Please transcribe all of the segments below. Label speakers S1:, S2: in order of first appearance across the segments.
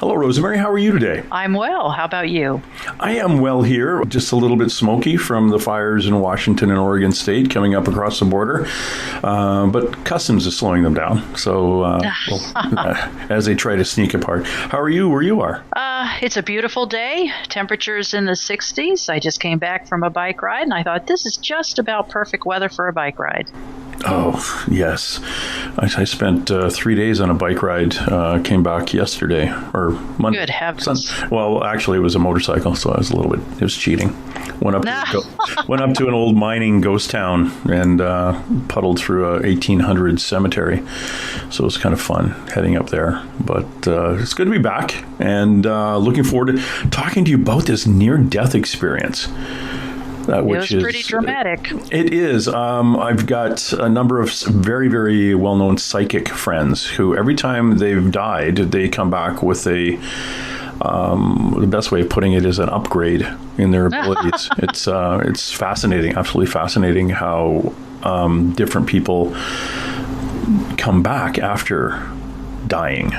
S1: Hello, Rosemary. How are you today?
S2: I'm well. How about you?
S1: I am well here. Just a little bit smoky from the fires in Washington and Oregon State coming up across the border. But Customs is slowing them down. So as they try to sneak apart. How are you where you are?
S2: It's a beautiful day. Temperatures in the 60s. I just came back from a bike ride, and I thought this is just about perfect weather for a bike ride.
S1: Oh, yes. I spent 3 days on a bike ride. Came back yesterday or Monday.
S2: Good heavens.
S1: Well, actually, it was a motorcycle, so it was cheating. Went up to an old mining ghost town and puddled through a 1800s cemetery. So it was kind of fun heading up there. But it's good to be back and looking forward to talking to you about this near-death experience.
S2: Which is pretty dramatic.
S1: It is. I've got a number of very, very well-known psychic friends who every time they've died, they come back with the best way of putting it is an upgrade in their abilities. It's fascinating, absolutely fascinating how different people come back after dying.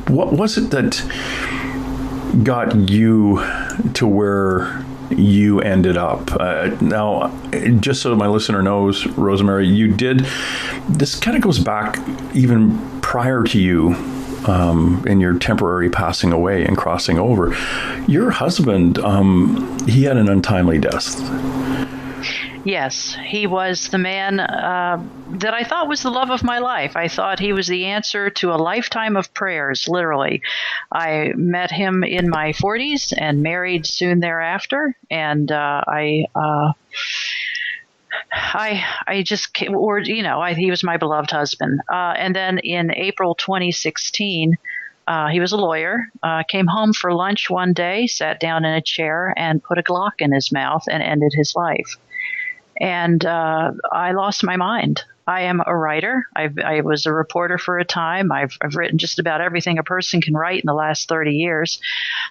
S1: What was it that got you to where you ended up? Now, just so my listener knows, Rosemary, this kind of goes back even prior to you in your temporary passing away and crossing over. Your husband, he had an untimely death.
S2: Yes, he was the man that I thought was the love of my life. I thought he was the answer to a lifetime of prayers, literally. I met him in my 40s and married soon thereafter, and he was my beloved husband. And then in April 2016, he was a lawyer, came home for lunch one day, sat down in a chair and put a Glock in his mouth and ended his life. And I lost my mind. I am a writer. I was a reporter for a time. I've written just about everything a person can write in the last 30 years.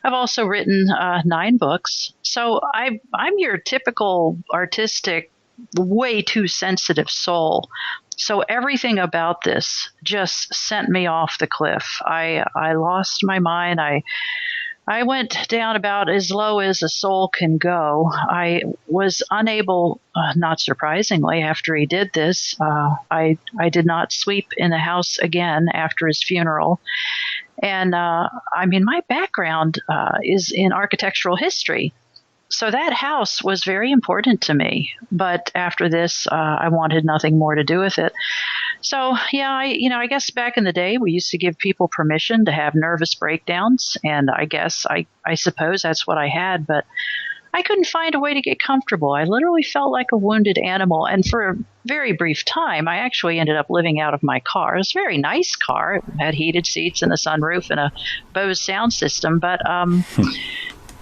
S2: I've also written 9 books. So I'm your typical artistic, way too sensitive soul. So everything about this just sent me off the cliff. I lost my mind. I went down about as low as a soul can go. I was unable, not surprisingly, after he did this, I did not sweep in the house again after his funeral. And my background is in architectural history. So that house was very important to me. But after this, I wanted nothing more to do with it. So, yeah, I guess back in the day, we used to give people permission to have nervous breakdowns. And I suppose that's what I had. But I couldn't find a way to get comfortable. I literally felt like a wounded animal. And for a very brief time, I actually ended up living out of my car. It was a very nice car. It had heated seats and a sunroof and a Bose sound system. But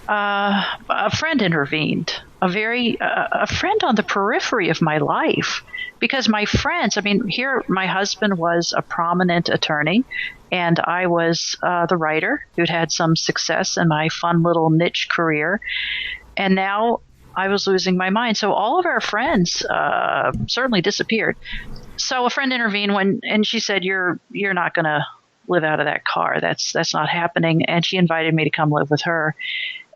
S2: a friend intervened, a friend on the periphery of my life. Because my friends, here my husband was a prominent attorney, and I was the writer who'd had some success in my fun little niche career. And now I was losing my mind. So all of our friends certainly disappeared. So a friend intervened and she said, "You're not going to live out of that car. That's not happening." And she invited me to come live with her.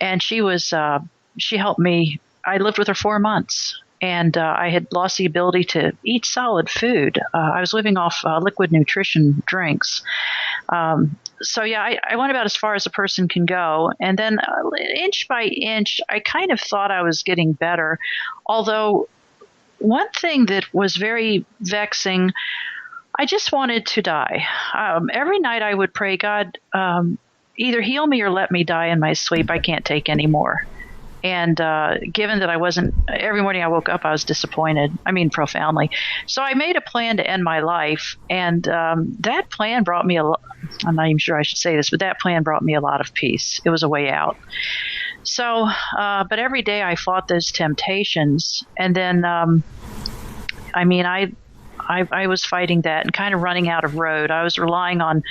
S2: And she helped me. I lived with her 4 months. And I had lost the ability to eat solid food. I was living off liquid nutrition drinks. I went about as far as a person can go. And then inch by inch, I kind of thought I was getting better. Although one thing that was very vexing, I just wanted to die. Every night I would pray, "God, either heal me or let me die in my sleep. I can't take any more." And given that I wasn't, every morning I woke up, I was disappointed. Profoundly. So I made a plan to end my life. And that plan brought me I'm not even sure I should say this, but that plan brought me a lot of peace. It was a way out. So, but every day I fought those temptations. And then, I I was fighting that and kind of running out of road. I was relying on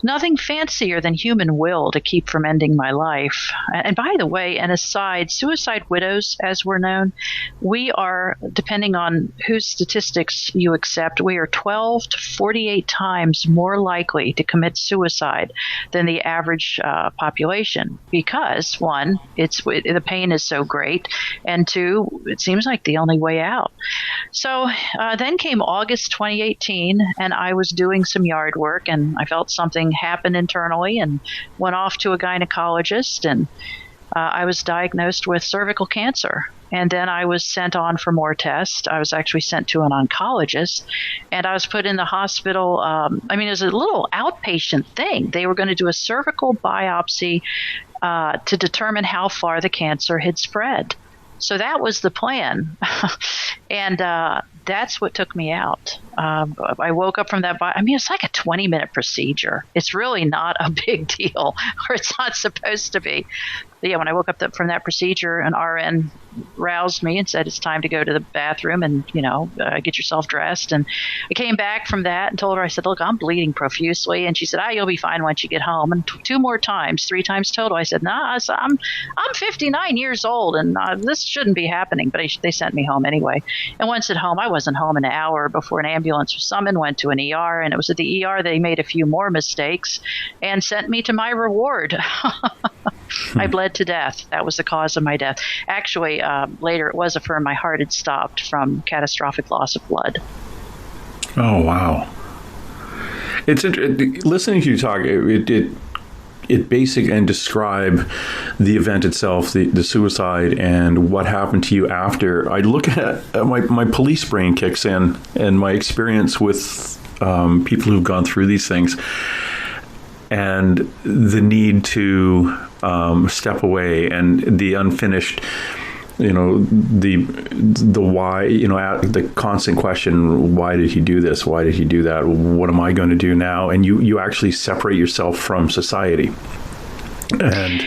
S2: nothing fancier than human will to keep from ending my life. And by the way, an aside, suicide widows, as we're known, we are, depending on whose statistics you accept, we are 12 to 48 times more likely to commit suicide than the average population. Because, one, the pain is so great, and two, it seems like the only way out. So then came August 2018, and I was doing some yard work, and I felt something happen internally and went off to a gynecologist, and I was diagnosed with cervical cancer. And then I was sent on for more tests. I was actually sent to an oncologist, and I was put in the hospital. It was a little outpatient thing. They were going to do a cervical biopsy to determine how far the cancer had spread. So that was the plan. And that's what took me out. I woke up from that. It's like a 20-minute procedure. It's really not a big deal, or it's not supposed to be. But yeah, when I woke up from that procedure, an RN roused me and said, it's time to go to the bathroom and, get yourself dressed. And I came back from that and told her, I said, look, I'm bleeding profusely. And she said, you'll be fine once you get home. And 2 more times, 3 times total. I said, nah, I'm 59 years old and this shouldn't be happening. But they sent me home anyway. And once at home, I wasn't home an hour before an ambulance was summoned, went to an ER. And it was at the ER they made a few more mistakes and sent me to my reward. I bled to death. That was the cause of my death. Actually, later it was affirmed my heart had stopped from catastrophic loss of blood.
S1: Oh, wow. It's listening to you talk, it basically and describe the event itself, the suicide, and what happened to you after. I look at my police brain kicks in, and my experience with people who've gone through these things, and the need to step away, and the unfinished, the why, the constant question, why did he do this? Why did he do that? What am I going to do now? And you actually separate yourself from society. And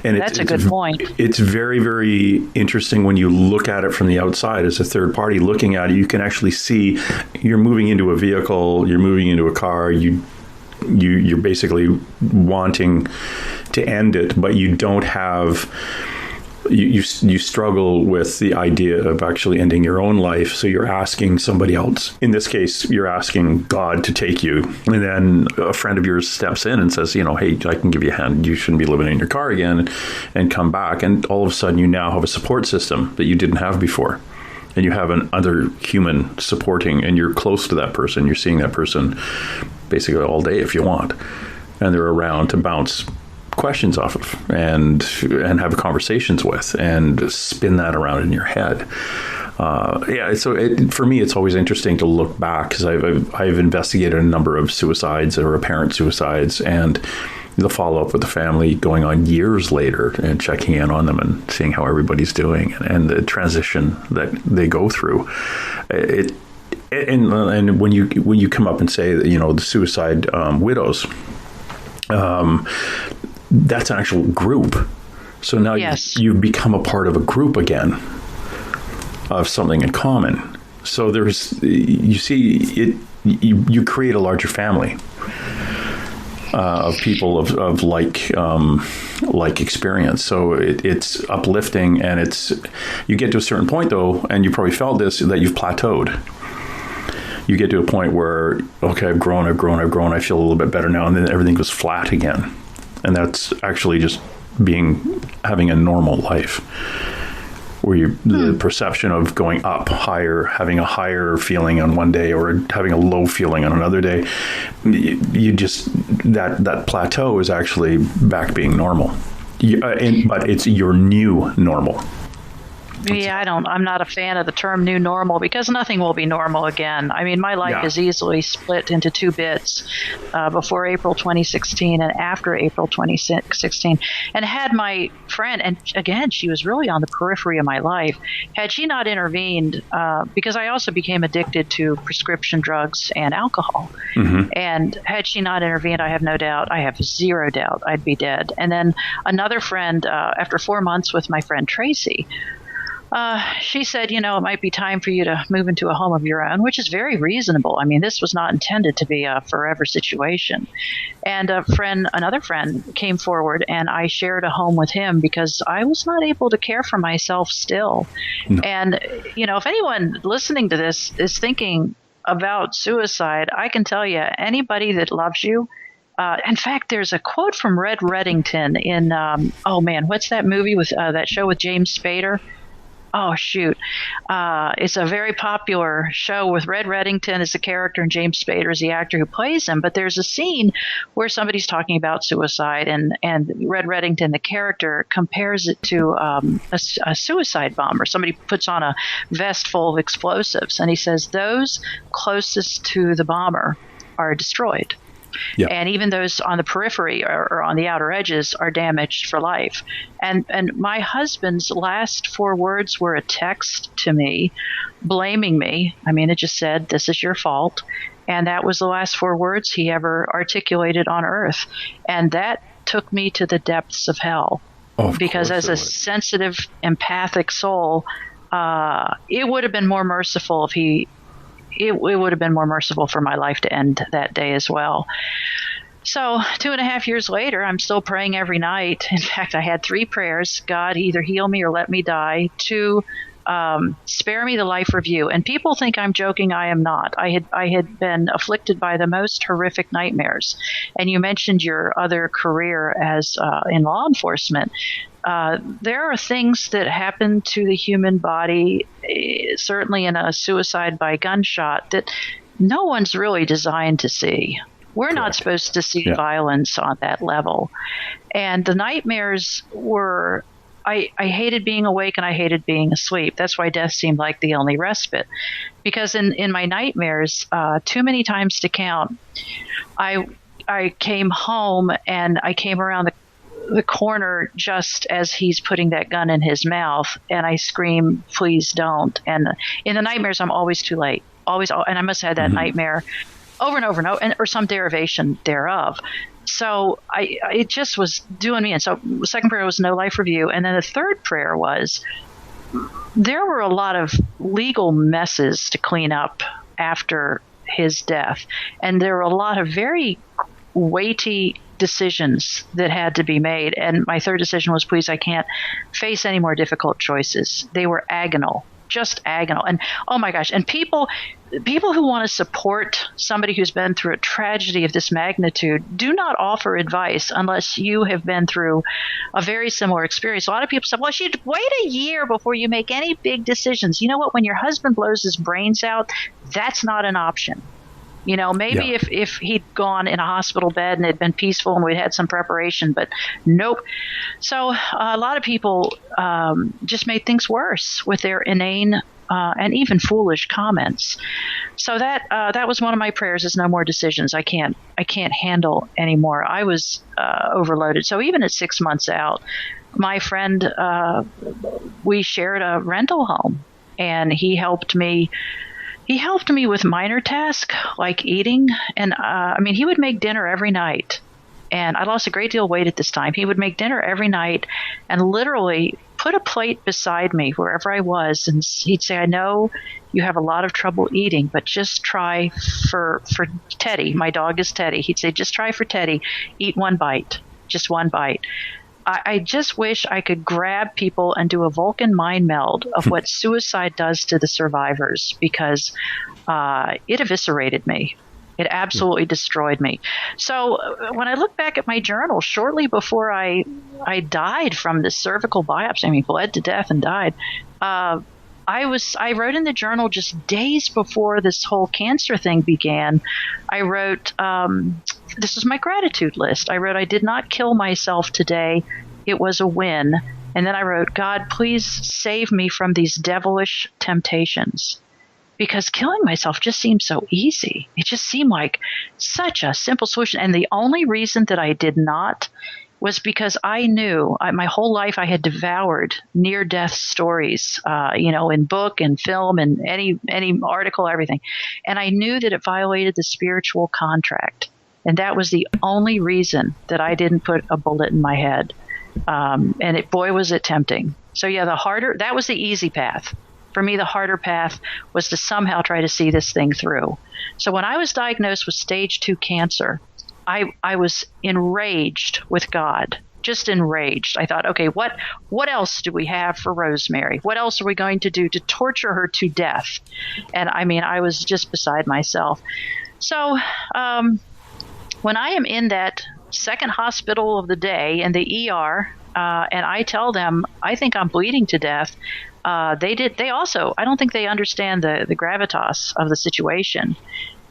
S2: that's a good point.
S1: It's very, very interesting when you look at it from the outside as a third party looking at it. You can actually see you're moving into a vehicle, you're moving into a car, you're basically wanting to end it, but you don't have, you struggle with the idea of actually ending your own life. So you're asking somebody else. In this case, you're asking God to take you. And then a friend of yours steps in and says, hey, I can give you a hand. You shouldn't be living in your car again, and come back. And all of a sudden you now have a support system that you didn't have before. And you have another human supporting, and you're close to that person. You're seeing that person basically all day if you want. And they're around to bounce questions off of and have conversations with and spin that around in your head. So for me, it's always interesting to look back, because I've investigated a number of suicides or apparent suicides, and the follow-up with the family going on years later and checking in on them and seeing how everybody's doing and the transition that they go through. And when you come up and say that, the suicide widows, that's an actual group. So now
S2: yes.
S1: you've become a part of a group again of something in common. So you create a larger family of people of like experience. So it's uplifting, and you get to a certain point though, and you probably felt this, that you've plateaued. You get to a point where, okay, I've grown, I feel a little bit better now, and then everything goes flat again. And that's actually just having a normal life, where the perception of going up higher, having a higher feeling on one day or having a low feeling on another day, you just, that plateau is actually back being normal. But it's your new normal.
S2: Yeah, I'm not a fan of the term new normal, because nothing will be normal again. My life is easily split into 2 bits, before April 2016 and after April 2016. And had my friend, and again, she was really on the periphery of my life, had she not intervened, because I also became addicted to prescription drugs and alcohol. Mm-hmm. And had she not intervened, I have 0 doubt I'd be dead. And then another friend, after 4 months with my friend Tracy, She said, it might be time for you to move into a home of your own, which is very reasonable. I mean, this was not intended to be a forever situation. And another friend came forward, and I shared a home with him because I was not able to care for myself still. No. And, if anyone listening to this is thinking about suicide, I can tell you, anybody that loves you, in fact, there's a quote from Red Reddington in, what's that movie with that show with James Spader? Oh, shoot. It's a very popular show with Red Reddington as the character and James Spader as the actor who plays him. But there's a scene where somebody's talking about suicide, and Red Reddington, the character, compares it to a suicide bomber. Somebody puts on a vest full of explosives, and he says those closest to the bomber are destroyed. Yeah. And even those on the periphery or on the outer edges are damaged for life. And my husband's last 4 words were a text to me blaming me. I mean, it just said, "This is your fault." And that was the last 4 words he ever articulated on earth. And that took me to the depths of hell. Because as a sensitive, empathic soul, it would have been more merciful if it would have been more merciful for my life to end that day as well. So 2.5 years later, I'm still praying every night. In fact, I had 3 prayers: God, either heal me or let me die. 2, spare me the life review. And people think I'm joking. I am not. I had been afflicted by the most horrific nightmares. And you mentioned your other career as in law enforcement. There are things that happen to the human body, certainly in a suicide by gunshot, that no one's really designed to see. We're not supposed to see violence on that level. And the nightmares were, I hated being awake and I hated being asleep. That's why death seemed like the only respite. Because in my nightmares, too many times to count, I came home and I came around the corner just as he's putting that gun in his mouth, and I scream, "Please don't." And in the nightmares, I'm always too late. And I must have had that nightmare over and over and over, or some derivation thereof. So it just was doing me in. So the second prayer was no life review. And then the third prayer was, there were a lot of legal messes to clean up after his death. And there were a lot of very weighty decisions that had to be made. And my third decision was, please, I can't face any more difficult choices. They were agonal, just agonal. And oh my gosh, and people who want to support somebody who's been through a tragedy of this magnitude do not offer advice unless you have been through a very similar experience. A lot of people say, well, you should wait a year before you make any big decisions. You know what? When your husband blows his brains out, that's not an option. Maybe if he'd gone in a hospital bed and it had been peaceful and we'd had some preparation, but nope. So a lot of people just made things worse with their inane and even foolish comments. So that was one of my prayers: is no more decisions. I can't handle anymore. I was overloaded. So even at 6 months out, my friend, we shared a rental home, and he helped me. He helped me with minor tasks like eating. And he would make dinner every night. And I lost a great deal of weight at this time. He would make dinner every night and literally put a plate beside me wherever I was. And he'd say, I know you have a lot of trouble eating, but just try for Teddy. My dog is Teddy. He'd say, just try for Teddy. Eat 1 bite, just 1 bite. I just wish I could grab people and do a Vulcan mind meld of what suicide does to the survivors, because it eviscerated me. It absolutely destroyed me. So when I look back at my journal, shortly before I died from this cervical biopsy, bled to death and died, I wrote in the journal just days before this whole cancer thing began. I wrote, this is my gratitude list. I wrote, I did not kill myself today. It was a win. And then I wrote, God, please save me from these devilish temptations. Because killing myself just seemed so easy. It just seemed like such a simple solution. And the only reason that I did not was because I knew my whole life I had devoured near-death stories, in book and film and any article, everything. And I knew that it violated the spiritual contract. And that was the only reason that I didn't put a bullet in my head. And boy, was it tempting. So yeah, that was the easy path. For me, the harder path was to somehow try to see this thing through. So when I was diagnosed with stage 2 cancer, I was enraged with God, just enraged. I thought, okay, what else do we have for Rosemary? What else are we going to do to torture her to death? And I mean, I was just beside myself. So when I am in that second hospital of the day in the ER, and I tell them, I think I'm bleeding to death. They also, I don't think they understand the gravitas of the situation.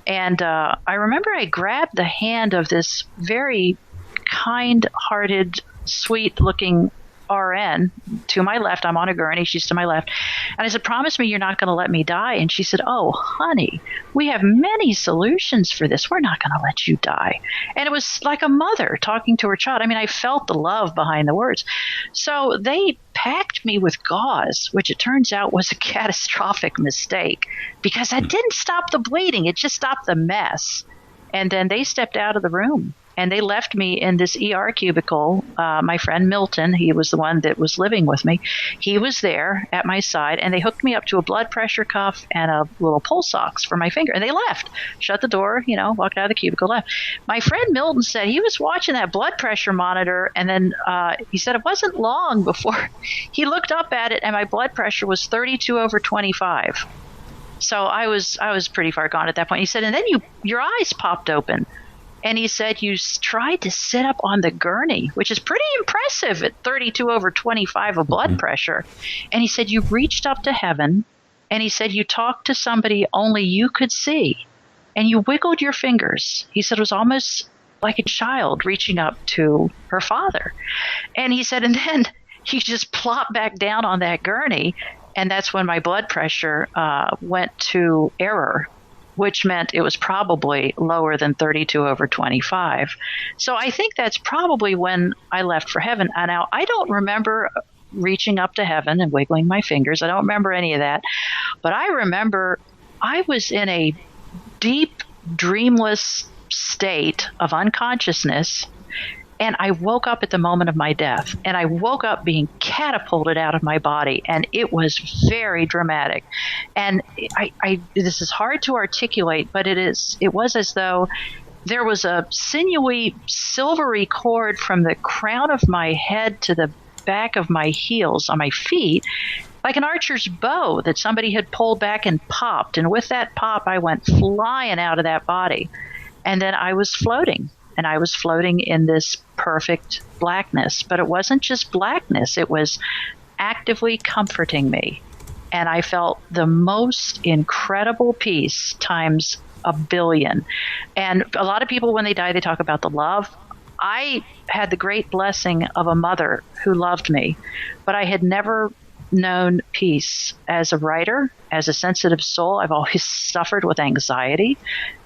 S2: And I remember I grabbed the hand of this very kind-hearted, sweet-looking RN to my left. I'm on a gurney. She's to my left. And I said, promise me you're not going to let me die. And she said, oh, honey, we have many solutions for this. We're not going to let you die. And it was like a mother talking to her child. I mean, I felt the love behind the words. So they packed me with gauze, which it turns out was a catastrophic mistake because that didn't stop the bleeding. It just stopped the mess. And then they stepped out of the room. And they left me in this ER cubicle. My friend Milton, he was the one that was living with me. He was there at my side, and they hooked me up to a blood pressure cuff and a little pulse ox for my finger. And they left, shut the door, walked out of the cubicle, left. My friend Milton said he was watching that blood pressure monitor, and then he said it wasn't long before he looked up at it, and my blood pressure was 32/25. So I was pretty far gone at that point. He said, and then your eyes popped open. And he said, you tried to sit up on the gurney, which is pretty impressive at 32/25 of blood pressure. And he said, you reached up to heaven. And he said, you talked to somebody only you could see. And you wiggled your fingers. He said it was almost like a child reaching up to her father. And he said, and then he just plopped back down on that gurney. And that's when my blood pressure went to error, which meant it was probably lower than 32/25. So I think that's probably when I left for heaven. And now I don't remember reaching up to heaven and wiggling my fingers. I don't remember any of that. But I remember I was in a deep, dreamless state of unconsciousness. And I woke up at the moment of my death, and I woke up being catapulted out of my body, and it was very dramatic. And this is hard to articulate, but it was as though there was a sinewy, silvery cord from the crown of my head to the back of my heels on my feet, like an archer's bow that somebody had pulled back and popped. And with that pop, I went flying out of that body. And then I was floating. And I was floating in this perfect blackness. But it wasn't just blackness. It was actively comforting me. And I felt the most incredible peace times a billion. And a lot of people, when they die, they talk about the love. I had the great blessing of a mother who loved me. But I had never known peace. As a writer, as a sensitive soul, I've always suffered with anxiety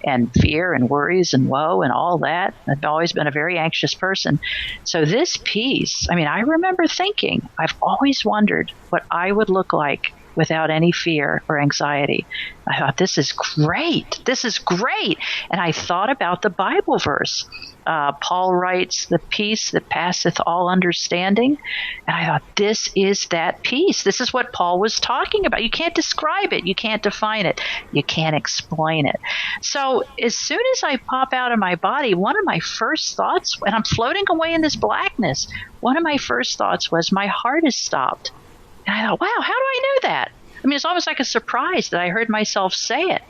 S2: and fear and worries and woe and all that. I've always been a very anxious person. So this peace, I remember thinking, I've always wondered what I would look like without any fear or anxiety. I thought, this is great. This is great. And I thought about the Bible verse. Paul writes, the peace that passeth all understanding. And I thought, this is that peace. This is what Paul was talking about. You can't describe it. You can't define it. You can't explain it. So as soon as I pop out of my body, one of my first thoughts, and I'm floating away in this blackness, one of my first thoughts was, my heart has stopped. And I thought, wow, how do I know that? It's almost like a surprise that I heard myself say it.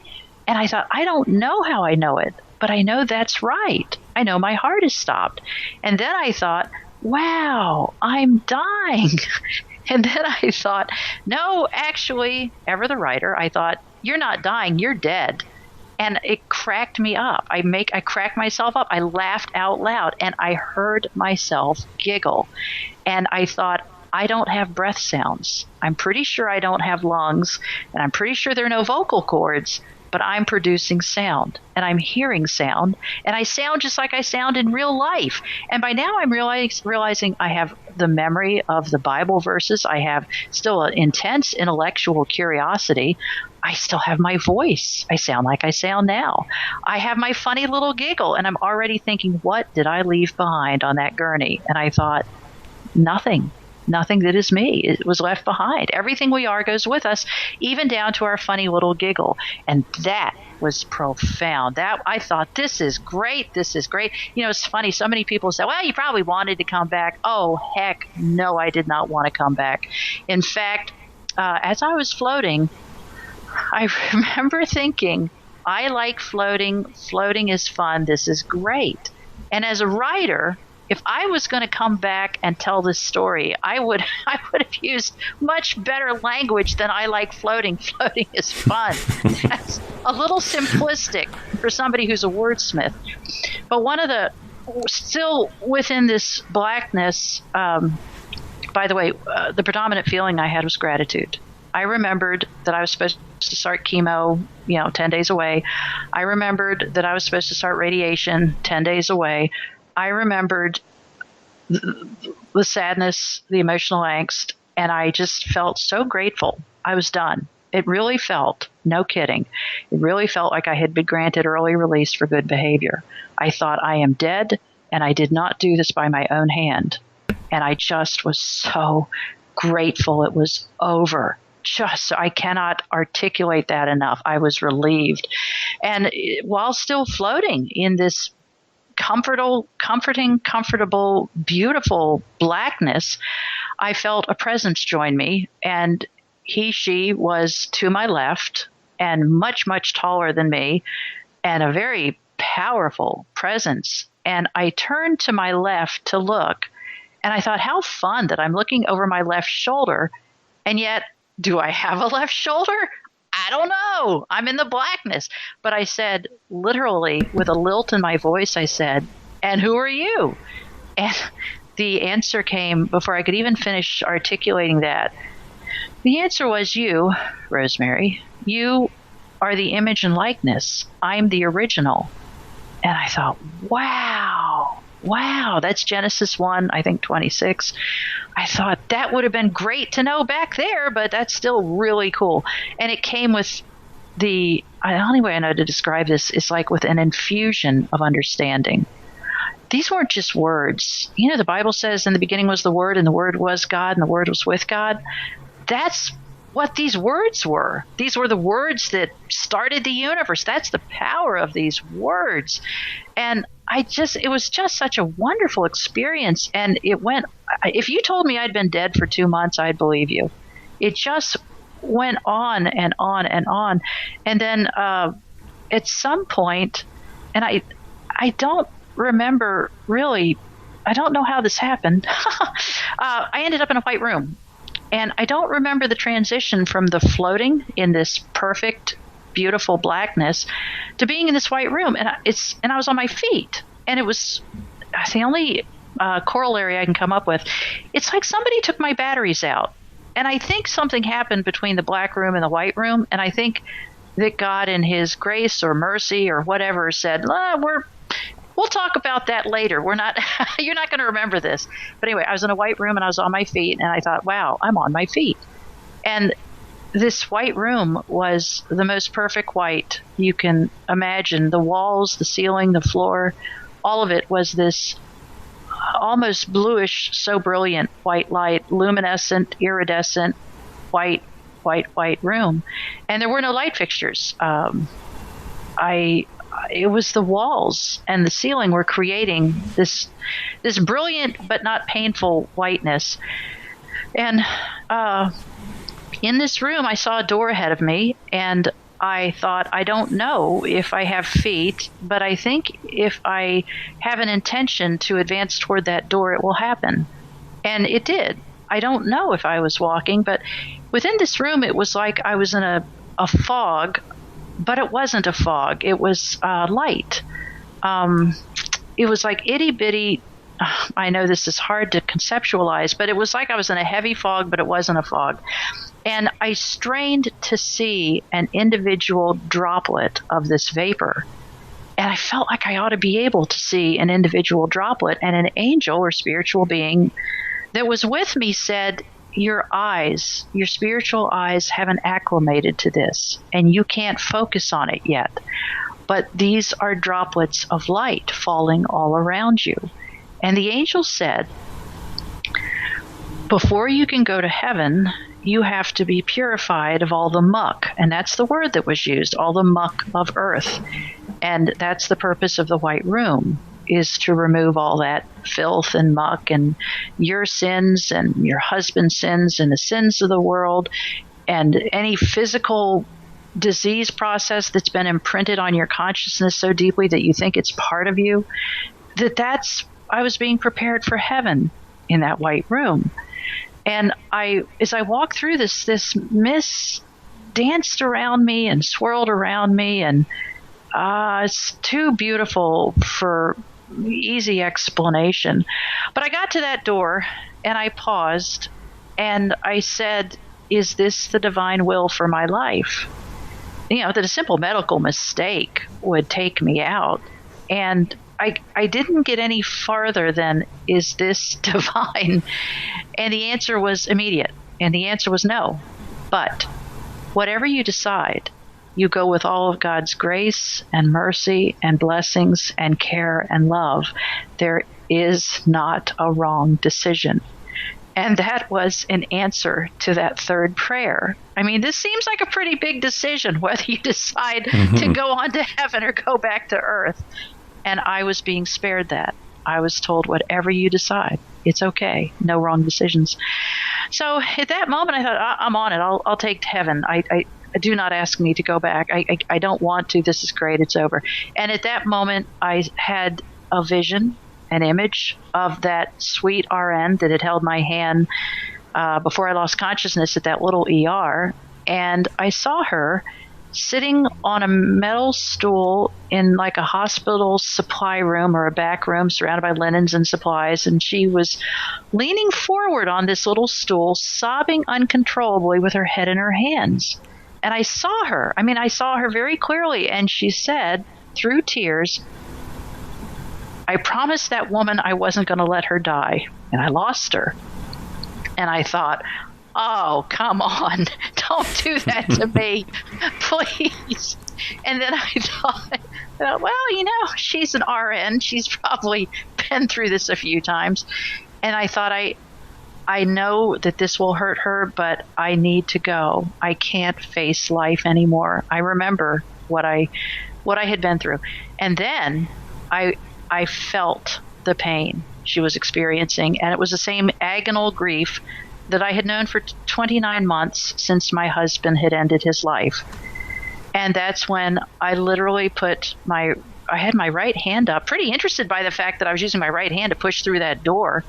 S2: And I thought, I don't know how I know it, but I know that's right. I know my heart has stopped. And then I thought, wow, I'm dying. And then I thought, no, actually, ever the writer, I thought, you're not dying, you're dead. And it cracked me up. I cracked myself up. I laughed out loud, and I heard myself giggle. And I thought, I don't have breath sounds. I'm pretty sure I don't have lungs, and I'm pretty sure there are no vocal cords, but I'm producing sound, and I'm hearing sound, and I sound just like I sound in real life. And by now I'm realizing I have the memory of the Bible verses. I have still an intense intellectual curiosity. I still have my voice. I sound like I sound now. I have my funny little giggle, and I'm already thinking, what did I leave behind on that gurney? And I thought, nothing. nothing that is me. It was left behind. Everything we are goes with us, even down to our funny little giggle. And that was profound. That I thought, this is great. This is great. You know, it's funny. So many people say, well, you probably wanted to come back. Oh, heck no, I did not want to come back. In fact, as I was floating, I remember thinking, I like floating. Floating is fun. This is great. And as a writer, if I was going to come back and tell this story, I would have used much better language than I like floating. Floating is fun. That's a little simplistic for somebody who's a wordsmith. But one of the, still within this blackness, by the way, the predominant feeling I had was gratitude. I remembered that I was supposed to start chemo, 10 days away. I remembered that I was supposed to start radiation 10 days away. I remembered the sadness, the emotional angst, and I just felt so grateful. I was done. It really felt, no kidding, it really felt like I had been granted early release for good behavior. I thought, I am dead, and I did not do this by my own hand. And I just was so grateful it was over. I cannot articulate that enough. I was relieved. And while still floating in this comforting, comfortable, beautiful blackness, I felt a presence join me, and she was to my left and much, much taller than me, and a very powerful presence. And I turned to my left to look, and I thought, how fun that I'm looking over my left shoulder, and yet, do I have a left shoulder? I don't know. I'm in the blackness. But I said, literally, with a lilt in my voice, I said, and who are you? And the answer came before I could even finish articulating that. The answer was, you, Rosemary. You are the image and likeness. I'm the original. And I thought, wow, that's Genesis 1, I think 26. I thought that would have been great to know back there, but that's still really cool. And it came with the only way I know to describe this is like with an infusion of understanding. These weren't just words. The Bible says in the beginning was the Word, and the Word was God, and the Word was with God. That's what these words were. These were the words that started the universe. That's the power of these words. And it was just such a wonderful experience. And if you told me I'd been dead for 2 months, I'd believe you. It just went on and on and on. And then at some point, and I don't remember really, I don't know how this happened. I ended up in a white room. And I don't remember the transition from the floating in this perfect, beautiful blackness to being in this white room. And I was on my feet. And it was the only corollary I can come up with. It's like somebody took my batteries out. And I think something happened between the black room and the white room. And I think that God in his grace or mercy or whatever said, we'll talk about that later. You're not going to remember this. But anyway, I was in a white room and I was on my feet, and I thought, wow, I'm on my feet. And this white room was the most perfect white you can imagine. The walls, the ceiling, the floor, all of it was this almost bluish, so brilliant white light, luminescent, iridescent, white room. And there were no light fixtures. It was the walls and the ceiling were creating this brilliant but not painful whiteness. And in this room, I saw a door ahead of me, and I thought, I don't know if I have feet, but I think if I have an intention to advance toward that door, it will happen. And it did. I don't know if I was walking, but within this room, it was like I was in a fog. But it wasn't a fog. It was light. It was like itty bitty. I know this is hard to conceptualize, but it was like I was in a heavy fog, but it wasn't a fog. And I strained to see an individual droplet of this vapor. And I felt like I ought to be able to see an individual droplet. And an angel or spiritual being that was with me said, your spiritual eyes haven't acclimated to this, and you can't focus on it yet. But these are droplets of light falling all around you. And the angel said, before you can go to heaven, you have to be purified of all the muck. And that's the word that was used, all the muck of earth. And that's the purpose of the white room, is to remove all that filth and muck and your sins and your husband's sins and the sins of the world and any physical disease process that's been imprinted on your consciousness so deeply that you think it's part of you. I was being prepared for heaven in that white room. And as I walked through this mist danced around me and swirled around me, and it's too beautiful for easy explanation. But I got to that door and I paused and I said, is this the divine will for my life? That a simple medical mistake would take me out. And I didn't get any farther than, is this divine? And the answer was immediate. And the answer was no. But whatever you decide, you go with all of God's grace and mercy and blessings and care and love. There is not a wrong decision. And that was an answer to that third prayer. I mean, this seems like a pretty big decision, whether you decide to go on to heaven or go back to earth. And I was being spared that. I was told, whatever you decide, it's okay. No wrong decisions. So at that moment, I thought, I'm on it. I'll take heaven. I do not ask me to go back. I don't want to. This is great. It's over. And at that moment, I had a vision, an image of that sweet RN that had held my hand before I lost consciousness at that little ER. And I saw her sitting on a metal stool in like a hospital supply room or a back room surrounded by linens and supplies. And she was leaning forward on this little stool, sobbing uncontrollably with her head in her hands. And I saw her. I saw her very clearly. And she said, through tears, I promised that woman I wasn't going to let her die. And I lost her. And I thought, oh, come on. Don't do that to me, please. And then I thought, well, she's an RN. She's probably been through this a few times. And I thought, I know that this will hurt her, but I need to go. I can't face life anymore. I remember what I had been through. And then I felt the pain she was experiencing, and it was the same agonal grief that I had known for 29 months since my husband had ended his life. And that's when I literally I had my right hand up, pretty interested by the fact that I was using my right hand to push through that door,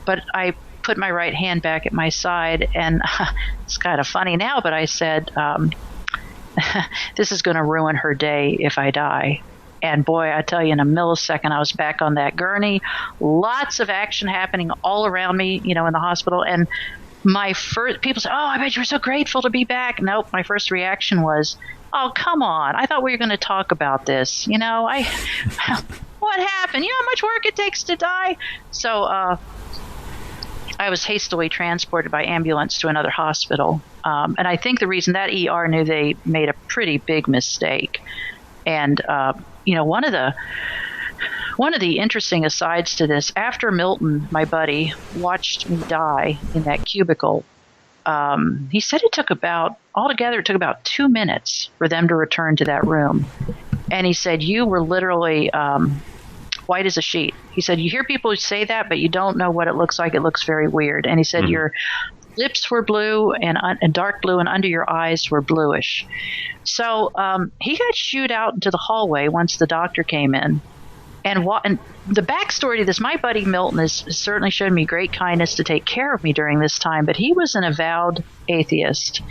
S2: but I put my right hand back at my side, and it's kind of funny now, but I said, this is going to ruin her day if I die. And boy, I tell you, in a millisecond, I was back on that gurney. Lots of action happening all around me, in the hospital. And people say, oh, I bet you were so grateful to be back. Nope. My first reaction was, oh, come on. I thought we were going to talk about this. What happened? You know how much work it takes to die? So I was hastily transported by ambulance to another hospital. And I think the reason that ER knew they made a pretty big mistake. And, one of the interesting asides to this, after Milton, my buddy, watched me die in that cubicle, he said it took about 2 minutes for them to return to that room. And he said, you were literally white as a sheet. He said, you hear people say that, but you don't know what it looks like. It looks very weird. And he said, your lips were blue and dark blue, and under your eyes were bluish. So he got shooed out into the hallway once the doctor came in. And the backstory to this, my buddy Milton has certainly shown me great kindness to take care of me during this time, but he was an avowed atheist.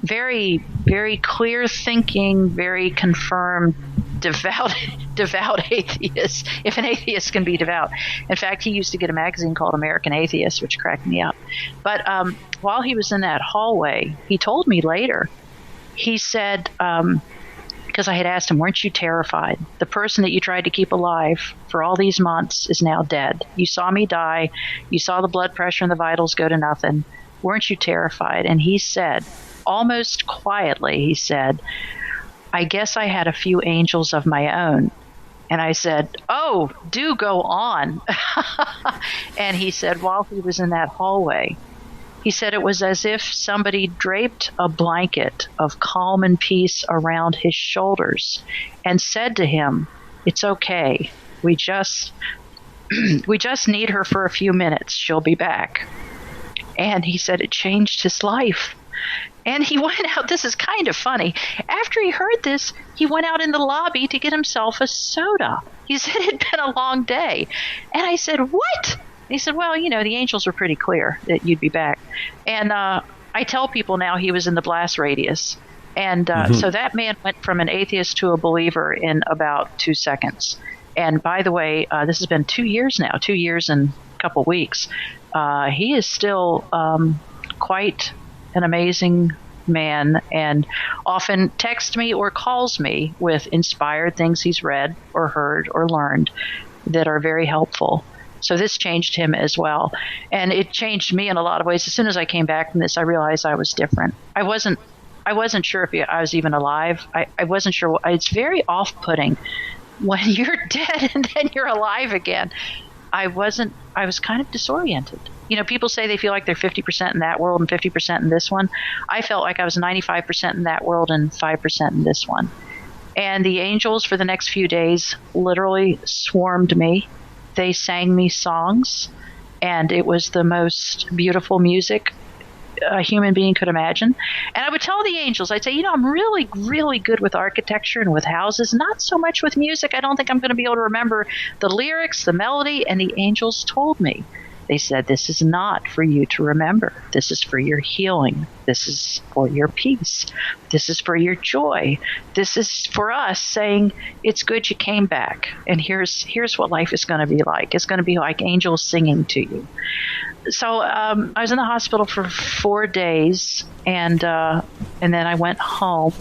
S2: Very, very clear thinking, very confirmed, devout atheist, if an atheist can be devout. In fact, he used to get a magazine called American Atheist, which cracked me up. But while he was in that hallway, he told me later, he said, because I had asked him, weren't you terrified? The person that you tried to keep alive for all these months is now dead. You saw me die. You saw the blood pressure and the vitals go to nothing. Weren't you terrified? And he said, almost quietly, he said, I guess I had a few angels of my own. And I said, oh, do go on. And he said, while he was in that hallway, He said it was as if somebody draped a blanket of calm and peace around his shoulders and said to him, "It's okay. We just need her for a few minutes. She'll be back." And he said it changed his life. And he went out, this is kind of funny. After he heard this, he went out in the lobby to get himself a soda. He said it had been a long day. And I said, "What?" He said, "Well, the angels were pretty clear that you'd be back." And I tell people now he was in the blast radius. And so that man went from an atheist to a believer in about 2 seconds. And by the way, this has been 2 years now, 2 years and a couple weeks. He is still quite an amazing man, and often texts me or calls me with inspired things he's read or heard or learned that are very helpful. So this changed him as well. And it changed me in a lot of ways. As soon as I came back from this, I realized I was different. I wasn't sure if I was even alive. I wasn't sure. It's very off-putting when you're dead and then you're alive again. I was kind of disoriented. People say they feel like they're 50% in that world and 50% in this one. I felt like I was 95% in that world and 5% in this one. And the angels for the next few days literally swarmed me. They sang me songs, and it was the most beautiful music a human being could imagine. And I would tell the angels, I'd say, I'm really, really good with architecture and with houses, not so much with music. I don't think I'm going to be able to remember the lyrics, the melody. And the angels told me, they said, "This is not for you to remember. This is for your healing. This is for your peace. This is for your joy. This is for us saying, it's good you came back. And here's what life is going to be like. It's going to be like angels singing to you." So I was in the hospital for 4 days, and then I went home.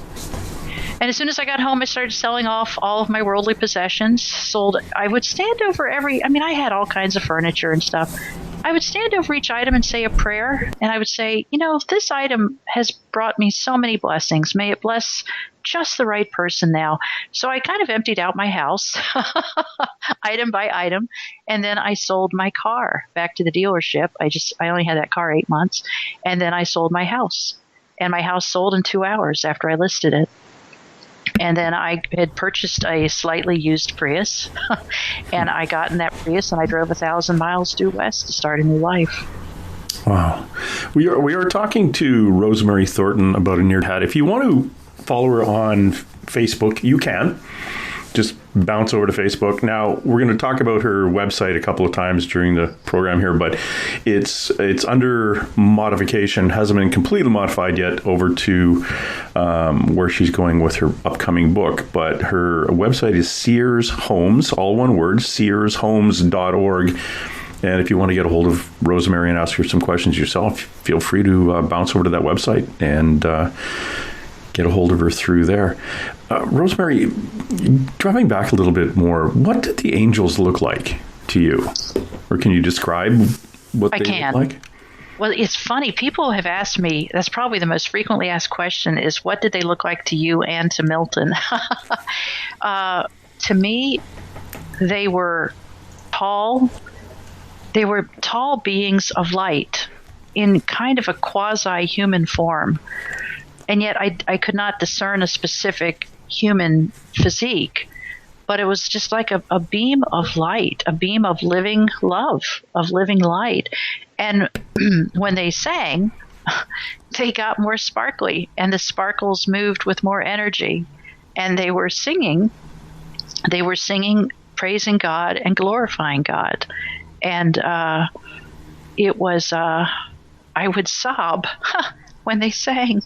S2: And as soon as I got home, I started selling off all of my worldly possessions. I would stand over I had all kinds of furniture and stuff. I would stand over each item and say a prayer. And I would say, this item has brought me so many blessings. May it bless just the right person now. So I kind of emptied out my house, item by item. And then I sold my car back to the dealership. I only had that car 8 months. And then I sold my house. And my house sold in 2 hours after I listed it. And then I had purchased a slightly used Prius, and I got in that Prius and I drove 1,000 miles due west to start a new life.
S1: Wow. We are talking to Rosemary Thornton about a near hat. If you want to follow her on Facebook, you can. Just bounce over to Facebook. Now, we're going to talk about her website a couple of times during the program here, but it's under modification, hasn't been completely modified yet over to where she's going with her upcoming book. But her website is Sears Homes, all one word, searshomes.org. And if you want to get a hold of Rosemary and ask her some questions yourself, feel free to bounce over to that website and get a hold of her through there. Rosemary, driving back a little bit more, what did the angels look like to you? Or can you describe what they look like?
S2: Well, it's funny. People have asked me, that's probably the most frequently asked question is, what did they look like to you and to Milton? To me, they were tall. They were tall beings of light in kind of a quasi-human form. And yet I could not discern a specific human physique, but it was just like a beam of light, a beam of living love, of living light. And when they sang, they got more sparkly, and the sparkles moved with more energy. And they were singing, praising God and glorifying God. And it was, I would sob when they sang.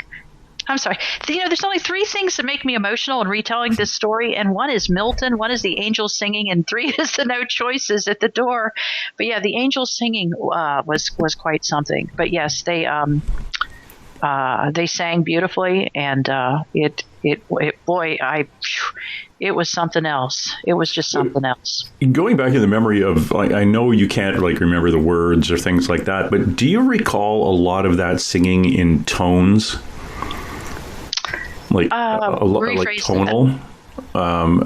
S2: I'm sorry. There's only 3 things that make me emotional in retelling this story, and one is Milton, one is the angels singing, and 3 is the no choices at the door. But yeah, the angels singing was quite something. But yes, they sang beautifully, and it was something else. It was just something else.
S1: Going back in the memory of, I know you can't remember the words or things like that, but do you recall a lot of that singing in tones? Like tonal,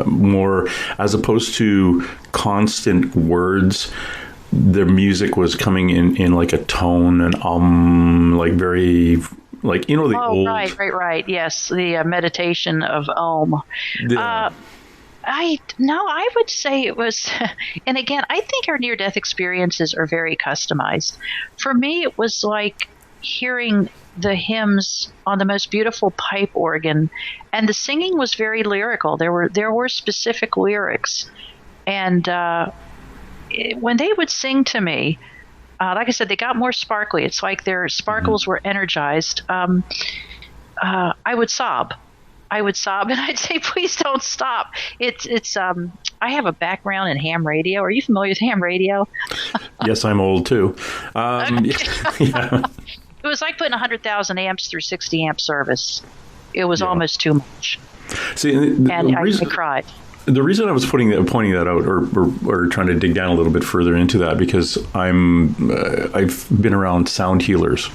S1: more as opposed to constant words. the music was coming in like a tone and like very like the old.
S2: Right. Yes, the meditation of Om.
S1: Yeah.
S2: I would say it was, and again, I think our near-death experiences are very customized. For me, it was like hearing the hymns on the most beautiful pipe organ, and the singing was very lyrical. There were specific lyrics, and when they would sing to me, like I said, they got more sparkly. It's like their sparkles were energized. I would sob. And I'd say, please don't stop. It's I have a background in ham radio. Are you familiar with ham radio?
S1: Yes, I'm old too. Yeah.
S2: It was like putting 100,000 amps through 60 amp service. It was almost too much.
S1: See,
S2: I cried.
S1: The reason I was pointing that out, or trying to dig down a little bit further into that, because I've been around sound healers.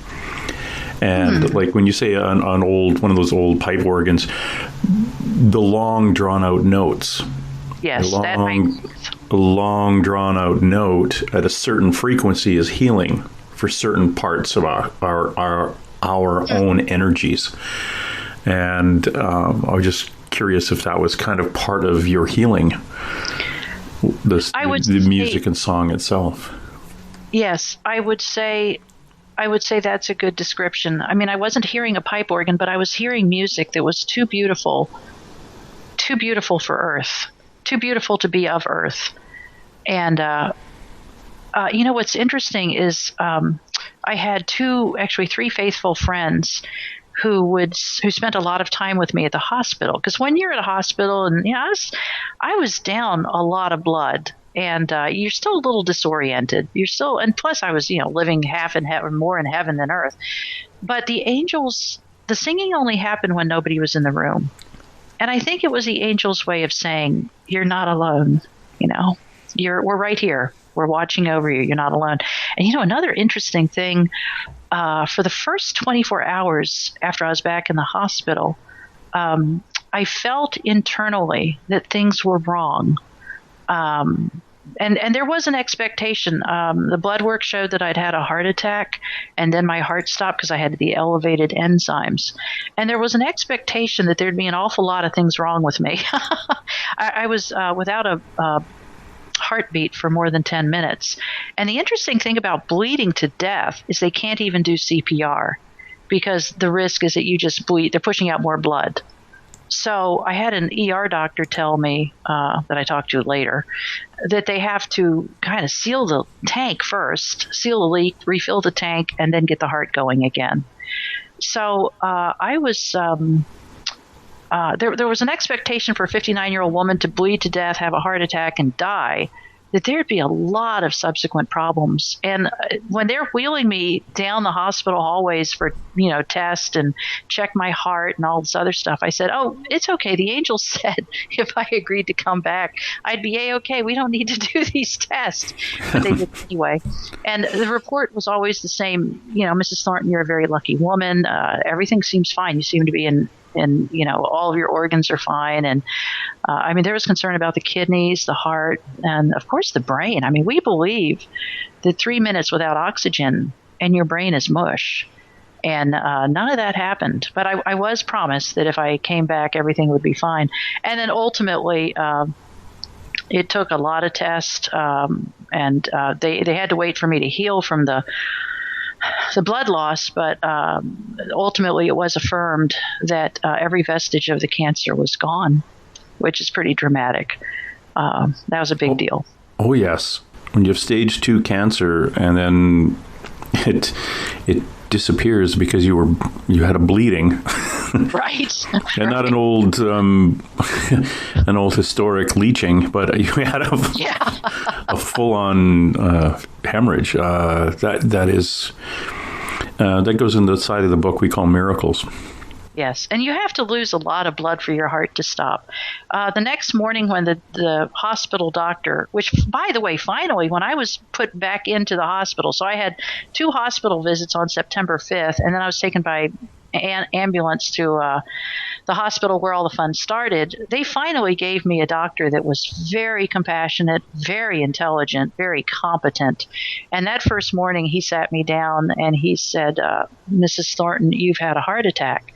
S1: And like when you say on one of those old pipe organs, the long drawn out notes.
S2: Yes,
S1: a long drawn out note at a certain frequency is healing for certain parts of our own energies. And I was just curious if that was kind of part of your healing, the music and song itself.
S2: Yes, I would say that's a good description. I mean, I wasn't hearing a pipe organ, but I was hearing music that was too beautiful for Earth, too beautiful to be of Earth. And what's interesting is I had three faithful friends who spent a lot of time with me at the hospital. Because when you're at a hospital, and I was down a lot of blood. And you're still a little disoriented. And plus I was, living half in heaven, more in heaven than earth. But the singing only happened when nobody was in the room. And I think it was the angels' way of saying, you're not alone. We're right here. We're watching over you. You're not alone. And another interesting thing, for the first 24 hours after I was back in the hospital, I felt internally that things were wrong. And there was an expectation. The blood work showed that I'd had a heart attack, and then my heart stopped because I had the elevated enzymes. And there was an expectation that there'd be an awful lot of things wrong with me. I was without a heartbeat for more than 10 minutes. And the interesting thing about bleeding to death is they can't even do CPR because the risk is that you just bleed. They're pushing out more blood. So I had an ER doctor tell me that I talked to later that they have to kind of seal the tank first, seal the leak, refill the tank, and then get the heart going again. So I was there was an expectation for a 59-year-old woman to bleed to death, have a heart attack, and die, that there'd be a lot of subsequent problems. And when they're wheeling me down the hospital hallways for, test and check my heart and all this other stuff, I said, oh, it's okay. The angels said if I agreed to come back, I'd be A-okay. We don't need to do these tests. But they did anyway. And the report was always the same. Mrs. Thornton, you're a very lucky woman. Everything seems fine. You seem to be in all of your organs are fine. And there was concern about the kidneys, the heart, and of course the brain. We believe that 3 minutes without oxygen and your brain is mush. And none of that happened. But I was promised that if I came back, everything would be fine. And then ultimately, it took a lot of tests, and they had to wait for me to heal from the blood loss, but ultimately it was affirmed that every vestige of the cancer was gone, which is pretty dramatic. That was a big deal. Oh,
S1: yes. When you have stage 2 cancer and then it disappears because you had a bleeding.
S2: Right.
S1: And not an old historic leaching, but you had a full-on hemorrhage. That goes in the side of the book we call miracles.
S2: Yes, and you have to lose a lot of blood for your heart to stop. The next morning when the hospital doctor, which, by the way, finally, when I was put back into the hospital, so I had 2 hospital visits on September 5th, and then I was taken by ambulance to the hospital where all the fun started, they finally gave me a doctor that was very compassionate, very intelligent, very competent. And that first morning, he sat me down and he said, Mrs. Thornton, you've had a heart attack.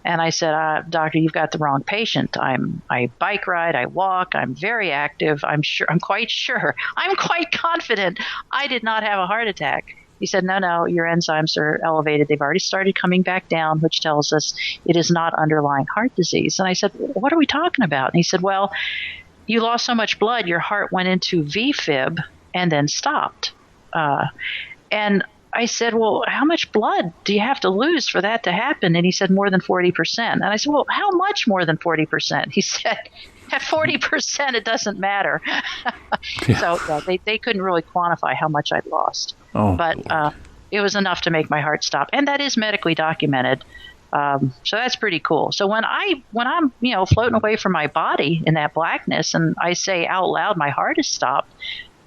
S2: And I said, doctor, you've got the wrong patient. I bike ride, I walk, I'm very active. I'm quite confident I did not have a heart attack. He said, no, your enzymes are elevated. They've already started coming back down, which tells us it is not underlying heart disease. And I said, what are we talking about? And he said, well, you lost so much blood, your heart went into VFib and then stopped. And I said, well, how much blood do you have to lose for that to happen? And he said, more than 40%. And I said, well, how much more than 40%? He said, at 40%, it doesn't matter. Yeah. So they couldn't really quantify how much I'd lost. But it was enough to make my heart stop. And that is medically documented. So that's pretty cool. So when I'm floating away from my body in that blackness and I say out loud, my heart has stopped,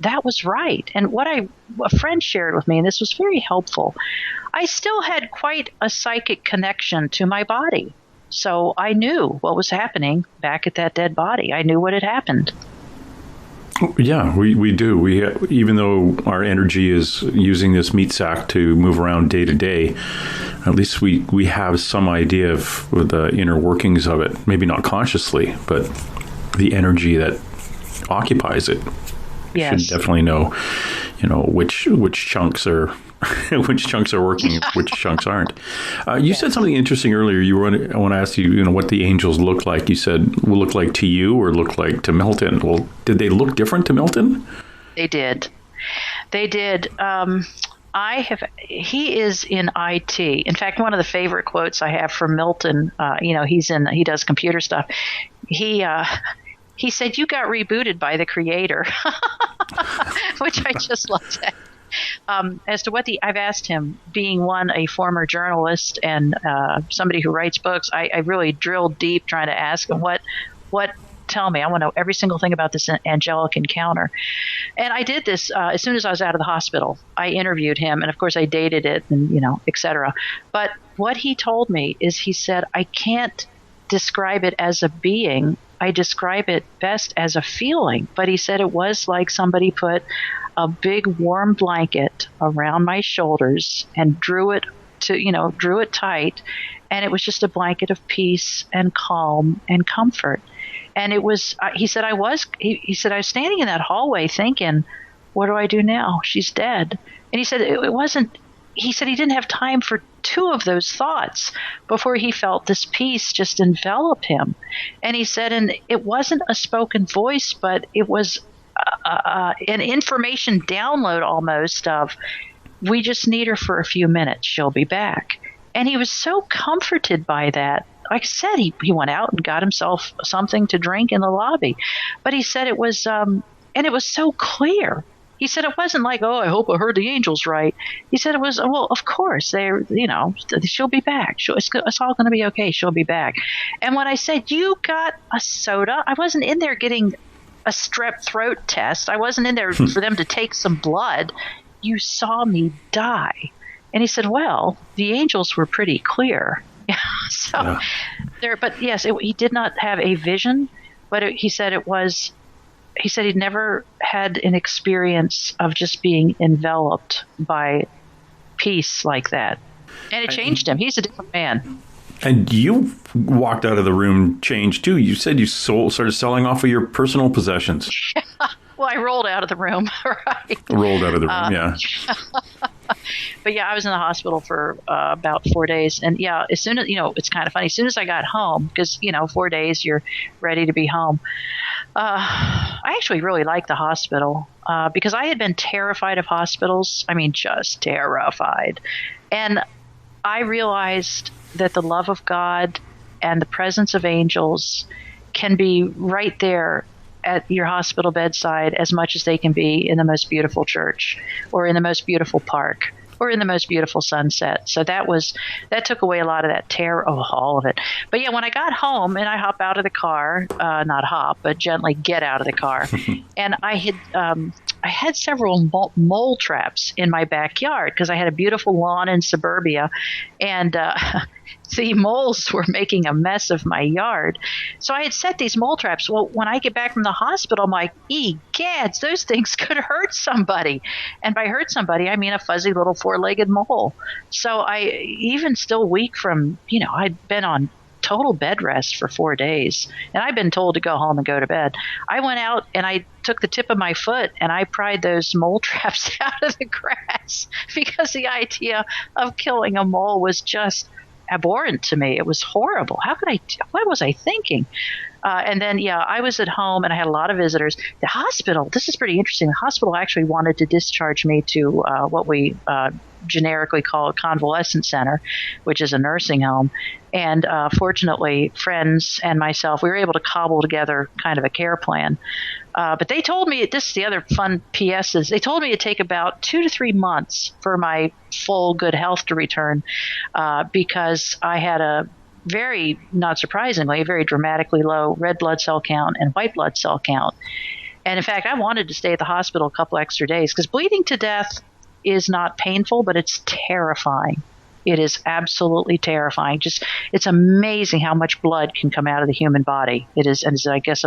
S2: that was right. And what a friend shared with me, and this was very helpful, I still had quite a psychic connection to my body. So I knew what was happening back at that dead body. I knew what had happened.
S1: Yeah, we do. Even though our energy is using this meat sack to move around day to day, at least we have some idea of the inner workings of it. Maybe not consciously, but the energy that occupies it.
S2: Yes.
S1: Should definitely know, which chunks are which chunks are working, which chunks aren't. You said something interesting earlier. I want to ask you, what the angels look like. You said will look like to you or look like to Milton. Well, did they look different to Milton?
S2: They did. He is in IT. In fact, one of the favorite quotes I have from Milton, he does computer stuff. He said, you got rebooted by the creator, which I just loved that. As to I've asked him, being a former journalist and somebody who writes books, I really drilled deep trying to ask him, tell me, I want to know every single thing about this angelic encounter. And I did this as soon as I was out of the hospital. I interviewed him, and of course I dated it and, et cetera. But what he told me is he said, I can't describe it as a being. I describe it best as a feeling. But he said it was like somebody put a big warm blanket around my shoulders and drew it tight. And it was just a blanket of peace and calm and comfort. And it was, he said I was standing in that hallway thinking, what do I do now? She's dead. And he said it wasn't, he said he didn't have time for two of those thoughts before he felt this peace just envelop him. And he said, and it wasn't a spoken voice, but it was an information download almost of, we just need her for a few minutes. She'll be back. And he was so comforted by that. Like I said, he went out and got himself something to drink in the lobby. But he said it was, and it was so clear. He said it wasn't like, oh, I hope I heard the angels right. He said it was, well, of course, she'll be back. It's all going to be okay. She'll be back. And when I said, you got a soda, I wasn't in there getting a strep throat test. I wasn't in there for them to take some blood. You saw me die. And he said, well, the angels were pretty clear. But yes, he did not have a vision, but he said he'd never had an experience of just being enveloped by peace like that. And it changed him. He's a different man.
S1: And you walked out of the room changed too. You said you started selling off of your personal possessions.
S2: Well, I rolled out of the room, right?
S1: Rolled out of the room, yeah.
S2: But yeah, I was in the hospital for about 4 days. And yeah, as soon as, it's kind of funny. As soon as I got home, because, 4 days, you're ready to be home. I actually really liked the hospital because I had been terrified of hospitals. I mean, just terrified. And I realized that the love of God and the presence of angels can be right there at your hospital bedside as much as they can be in the most beautiful church or in the most beautiful park or in the most beautiful sunset. So that took away a lot of that terror, all of it. But yeah, when I got home and I hop out of the car, not hop, but gently get out of the car, and I had several mole traps in my backyard because I had a beautiful lawn in suburbia, and the moles were making a mess of my yard. So I had set these mole traps. Well, when I get back from the hospital, I'm like, egads, those things could hurt somebody. And by hurt somebody, I mean a fuzzy little four-legged mole. So I, even still weak from, I'd been on total bed rest for 4 days, and I've been told to go home and go to bed. I went out and I took the tip of my foot and I pried those mole traps out of the grass because the idea of killing a mole was just abhorrent to me. It was horrible. What was I thinking? And then, I was at home and I had a lot of visitors. The hospital, this is pretty interesting. The hospital actually wanted to discharge me to what we generically call a convalescent center, which is a nursing home. And fortunately, friends and myself, we were able to cobble together kind of a care plan. But they told me, this is the other fun PS, is they told me it'd take about 2 to 3 months for my full good health to return because I had a very, not surprisingly, a very dramatically low red blood cell count and white blood cell count. And in fact, I wanted to stay at the hospital a couple extra days because bleeding to death is not painful, but it's terrifying. It is absolutely terrifying. It's amazing how much blood can come out of the human body. It is, and as I guess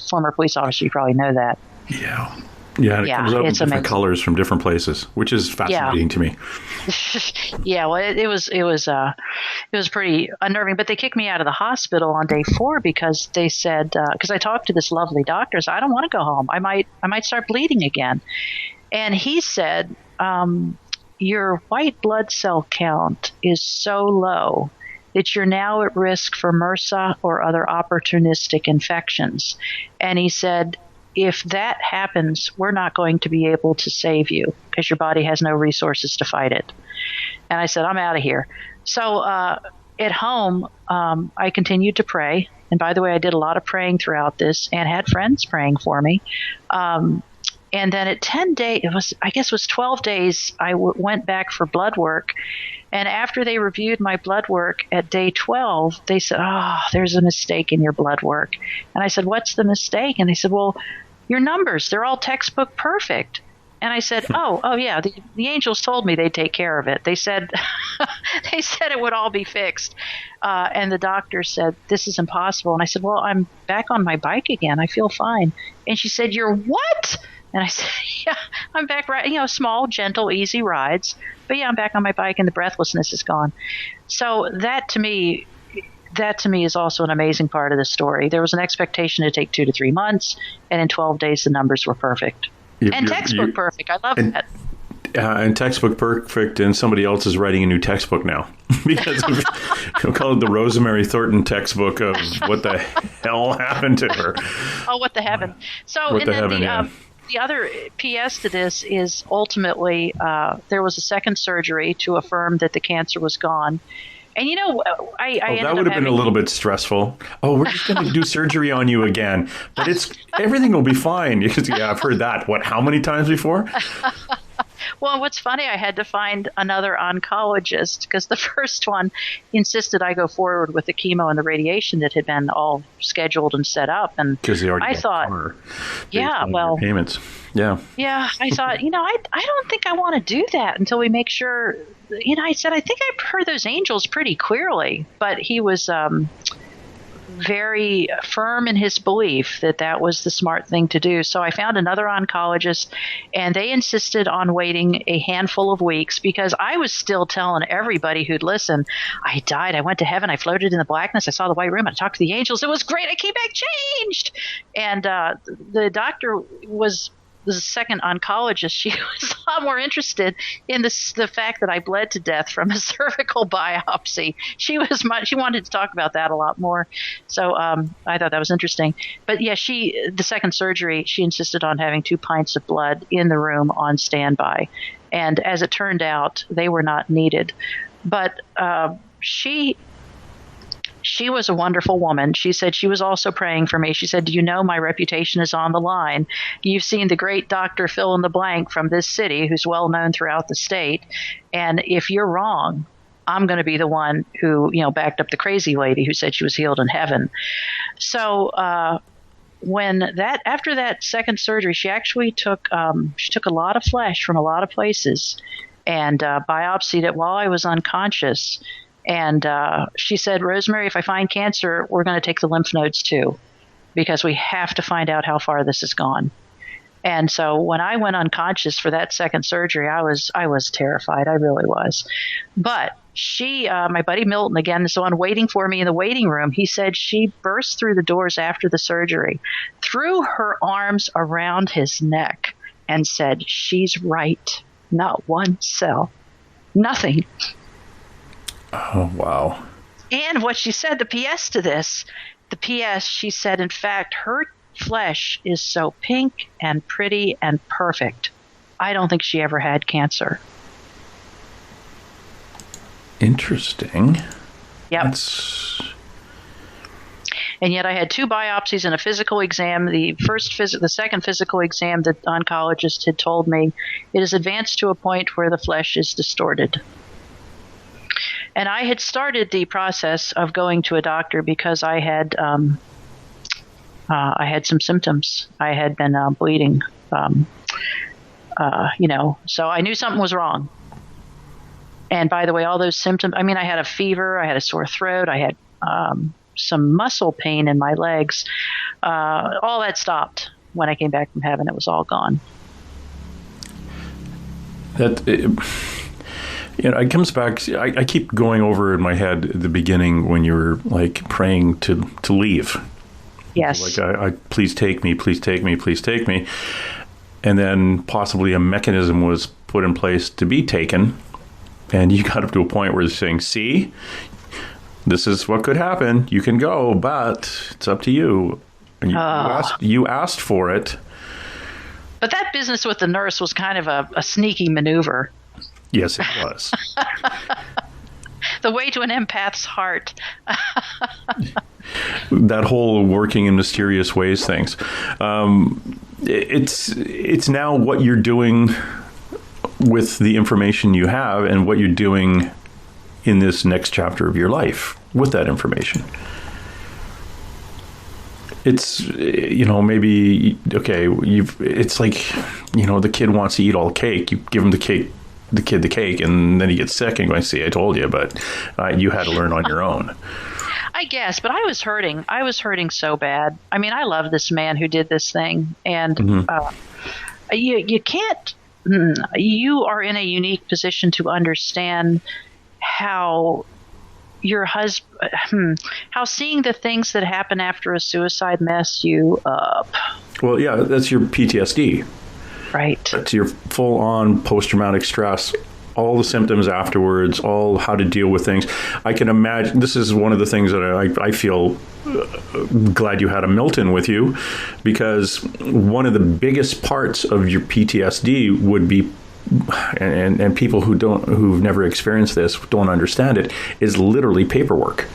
S2: former police officer, you probably know that.
S1: Yeah. Yeah, and it comes out in different colors from different places, which is fascinating to me.
S2: Yeah, well, it was pretty unnerving. But they kicked me out of the hospital on day 4 because they said, because I talked to this lovely doctor, so I don't want to go home. I might start bleeding again. And he said, your white blood cell count is so low that you're now at risk for MRSA or other opportunistic infections. And he said, if that happens, we're not going to be able to save you because your body has no resources to fight it. And I said, I'm out of here. So at home, I continued to pray. And by the way, I did a lot of praying throughout this and had friends praying for me. And then at 10 days, it was 12 days, I went back for blood work. And after they reviewed my blood work at day 12, they said, there's a mistake in your blood work. And I said, what's the mistake? And they said, well, your numbers, they're all textbook perfect. And I said, oh yeah, the angels told me they'd take care of it. They said it would all be fixed. And the doctor said, this is impossible. And I said, well, I'm back on my bike again. I feel fine. And she said, you're what? And I said, yeah, I'm back, right, small, gentle, easy rides. But yeah, I'm back on my bike and the breathlessness is gone. So that to me is also an amazing part of the story. There was an expectation to take 2 to 3 months, and in 12 days, the numbers were perfect. Textbook perfect. I love that.
S1: And textbook perfect, and somebody else is writing a new textbook now because we'll call it the Rosemary Thornton textbook of what the hell happened to her.
S2: Oh, what the heaven. So, the other PS to this is ultimately there was a second surgery to affirm that the cancer was gone. And I ended
S1: that would have been a little bit stressful. Oh, we're just going to do surgery on you again, but everything will be fine. Yeah, I've heard that. What? How many times before?
S2: Well, what's funny, I had to find another oncologist because the first one insisted I go forward with the chemo and the radiation that had been all scheduled and set up. And
S1: because they already
S2: I thought,
S1: payments. Yeah.
S2: Yeah, I thought, I don't think I want to do that until we make sure. I said, I think I've heard those angels pretty clearly, but he was very firm in his belief that that was the smart thing to do. So I found another oncologist, and they insisted on waiting a handful of weeks because I was still telling everybody who'd listen, I died, I went to heaven, I floated in the blackness, I saw the white room, I talked to the angels, it was great, I came back changed. And the doctor was the second oncologist. She was a lot more interested in the fact that I bled to death from a cervical biopsy. She wanted to talk about that a lot more. So I thought that was interesting. But yeah, the second surgery, she insisted on having 2 pints of blood in the room on standby. And as it turned out, they were not needed. But she was a wonderful woman. She said she was also praying for me. She said, my reputation is on the line. You've seen the great Dr. Fill in the blank from this city who's well known throughout the state. And if you're wrong, I'm going to be the one who, backed up the crazy lady who said she was healed in heaven. So after that second surgery, she actually took a lot of flesh from a lot of places and biopsied it while I was unconscious. And she said, Rosemary, if I find cancer, we're going to take the lymph nodes too, because we have to find out how far this has gone. And so when I went unconscious for that second surgery, I was terrified. I really was. But my buddy Milton, again, is the one waiting for me in the waiting room. He said she burst through the doors after the surgery, threw her arms around his neck, and said, she's right. Not one cell. Nothing.
S1: Oh, wow.
S2: And what she said, the PS to this, she said, in fact, her flesh is so pink and pretty and perfect. I don't think she ever had cancer.
S1: Interesting.
S2: Yep. And yet I had 2 biopsies and a physical exam. The second physical exam, the oncologist had told me it is advanced to a point where the flesh is distorted. And I had started the process of going to a doctor because I had some symptoms. I had been bleeding, so I knew something was wrong. And by the way, all those symptoms, I had a fever, I had a sore throat, I had some muscle pain in my legs. All that stopped when I came back from heaven. It was all gone.
S1: It comes back. I keep going over in my head at the beginning when you were like praying to leave.
S2: Yes.
S1: Like, please take me, please take me, please take me. And then possibly a mechanism was put in place to be taken. And you got up to a point where you're saying, see, this is what could happen. You can go, but it's up to you. And you asked for it.
S2: But that business with the nurse was kind of a sneaky maneuver.
S1: Yes, it was.
S2: The way to an empath's heart.
S1: That whole working in mysterious ways things. It's now what you're doing with the information you have and what you're doing in this next chapter of your life with that information. It's, maybe, okay, it's like, the kid wants to eat all the cake. You give him the kid the cake, and then he gets sick and going, see, I told you, but you had to learn on your own.
S2: I guess, but I was hurting. I was hurting so bad. I love this man who did this thing, and you can't. You are in a unique position to understand how your husband, how seeing the things that happen after a suicide mess you up.
S1: Well, yeah, that's your PTSD.
S2: Right.
S1: That's your full-on post-traumatic stress, all the symptoms afterwards, all how to deal with things. I can imagine, this is one of the things that I feel glad you had a Milton with you, because one of the biggest parts of your PTSD would be, and people who've never experienced this don't understand it, is literally paperwork.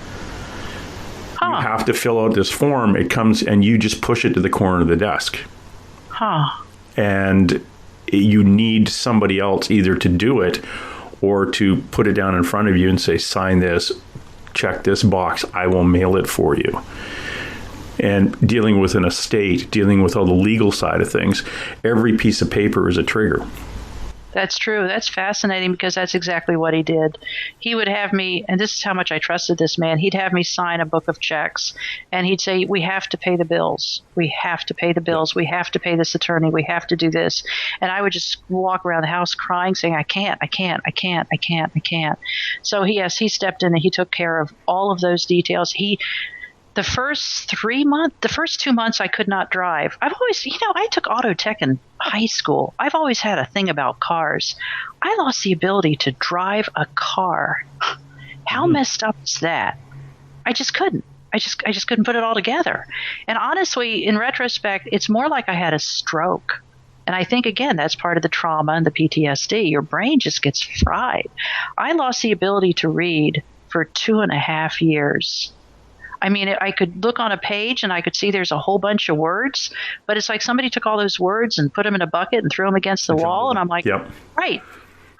S1: Huh. You have to fill out this form. It comes and you just push it to the corner of the desk.
S2: Huh.
S1: And you need somebody else either to do it or to put it down in front of you and say, sign this, check this box, I will mail it for you. And dealing with an estate, dealing with all the legal side of things, every piece of paper is a trigger.
S2: That's true. That's fascinating, because that's exactly what he did. He would have me, and this is how much I trusted this man, he'd have me sign a book of checks, and he'd say, we have to pay the bills. We have to pay the bills. We have to pay this attorney. We have to do this. And I would just walk around the house crying, saying, I can't. So he stepped in and he took care of all of those details. The first 2 months I could not drive. I've always, I took auto tech in high school. I've always had a thing about cars. I lost the ability to drive a car. How messed up is that? I just couldn't. I just couldn't put it all together. And honestly, in retrospect, it's more like I had a stroke. And I think, again, that's part of the trauma and the PTSD. Your brain just gets fried. I lost the ability to read for 2.5 years. I could look on a page and I could see there's a whole bunch of words, but it's like somebody took all those words and put them in a bucket and threw them against the wall. And I'm like, yep. Right.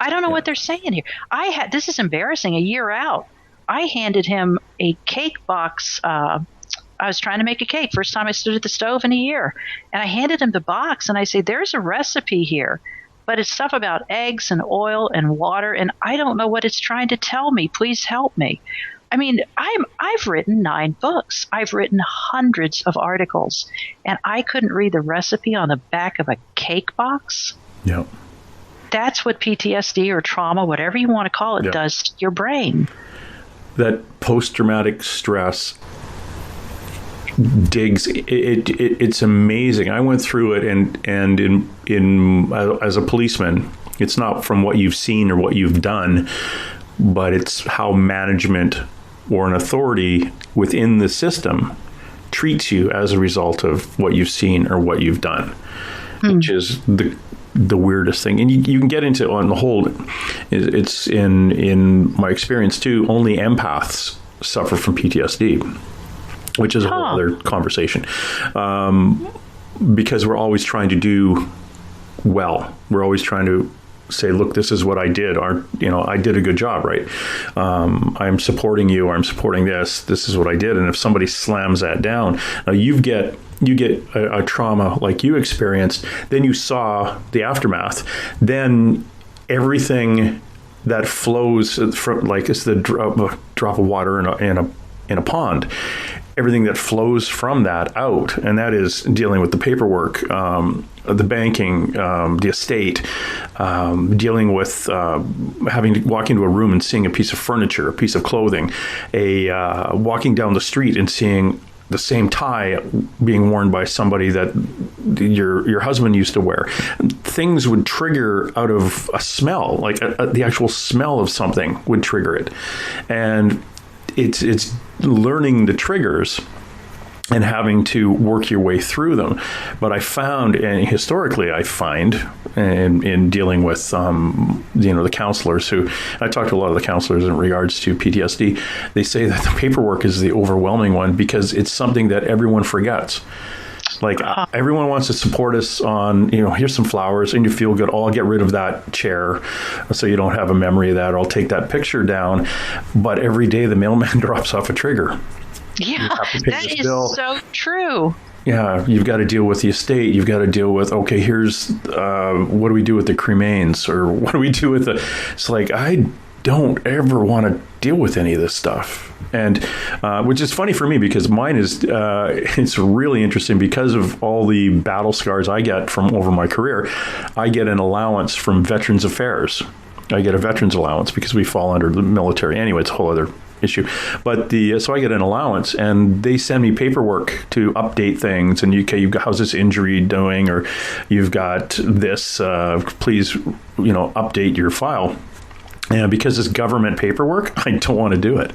S2: I don't know what they're saying here. This is embarrassing. A year out, I handed him a cake box. I was trying to make a cake. First time I stood at the stove in a year. And I handed him the box and I said, there's a recipe here. but it's stuff about eggs and oil and water, and I don't know what it's trying to tell me. Please help me. I mean, I've written 9 books. I've written hundreds of articles, and I couldn't read the recipe on the back of a cake box.
S1: Yeah.
S2: That's what PTSD or trauma, whatever you want to call it, does to your brain.
S1: That post-traumatic stress digs. It's amazing. I went through it, and in as a policeman, it's not from what you've seen or what you've done, but it's how management or an authority within the system treats you as a result of what you've seen or what you've done, which is the weirdest thing. And you can get into, on the whole, it's in my experience too, only empaths suffer from PTSD, which is a whole other conversation, because we're always trying to do well. We're always trying to say, look, this is what I did. I did a good job, right? I'm supporting you, or I'm supporting this. This is what I did. And if somebody slams that down, now you get a trauma like you experienced, then you saw the aftermath, then everything that flows from, like, it's the drop of water in a pond. Everything that flows from that out, and that is dealing with the paperwork, the banking, the estate, dealing with having to walk into a room and seeing a piece of furniture, a piece of clothing, walking down the street and seeing the same tie being worn by somebody that your husband used to wear. Things would trigger out of a smell, like the actual smell of something would trigger it, and it's learning the triggers and having to work your way through them. But I found, and historically I find, in dealing with the counselors who, I talked to a lot of the counselors in regards to PTSD, they say that the paperwork is the overwhelming one because it's something that everyone forgets. Like, everyone wants to support us on, here's some flowers and you feel good. Oh, I'll get rid of that chair so you don't have a memory of that, or I'll take that picture down. But every day the mailman drops off a trigger.
S2: Yeah, that is so true.
S1: Yeah, you've got to deal with the estate. You've got to deal with, okay, here's, what do we do with the cremains? Or what do we do with it's like, I don't ever want to deal with any of this stuff. And which is funny for me, because mine is, it's really interesting because of all the battle scars I get from over my career. I get an allowance from Veterans Affairs. I get a veterans allowance because we fall under the military. Anyway, it's a whole other issue. But so I get an allowance, and they send me paperwork to update things. And you've got, how's this injury doing? Or you've got this, please, update your file. And because it's government paperwork, I don't want to do it.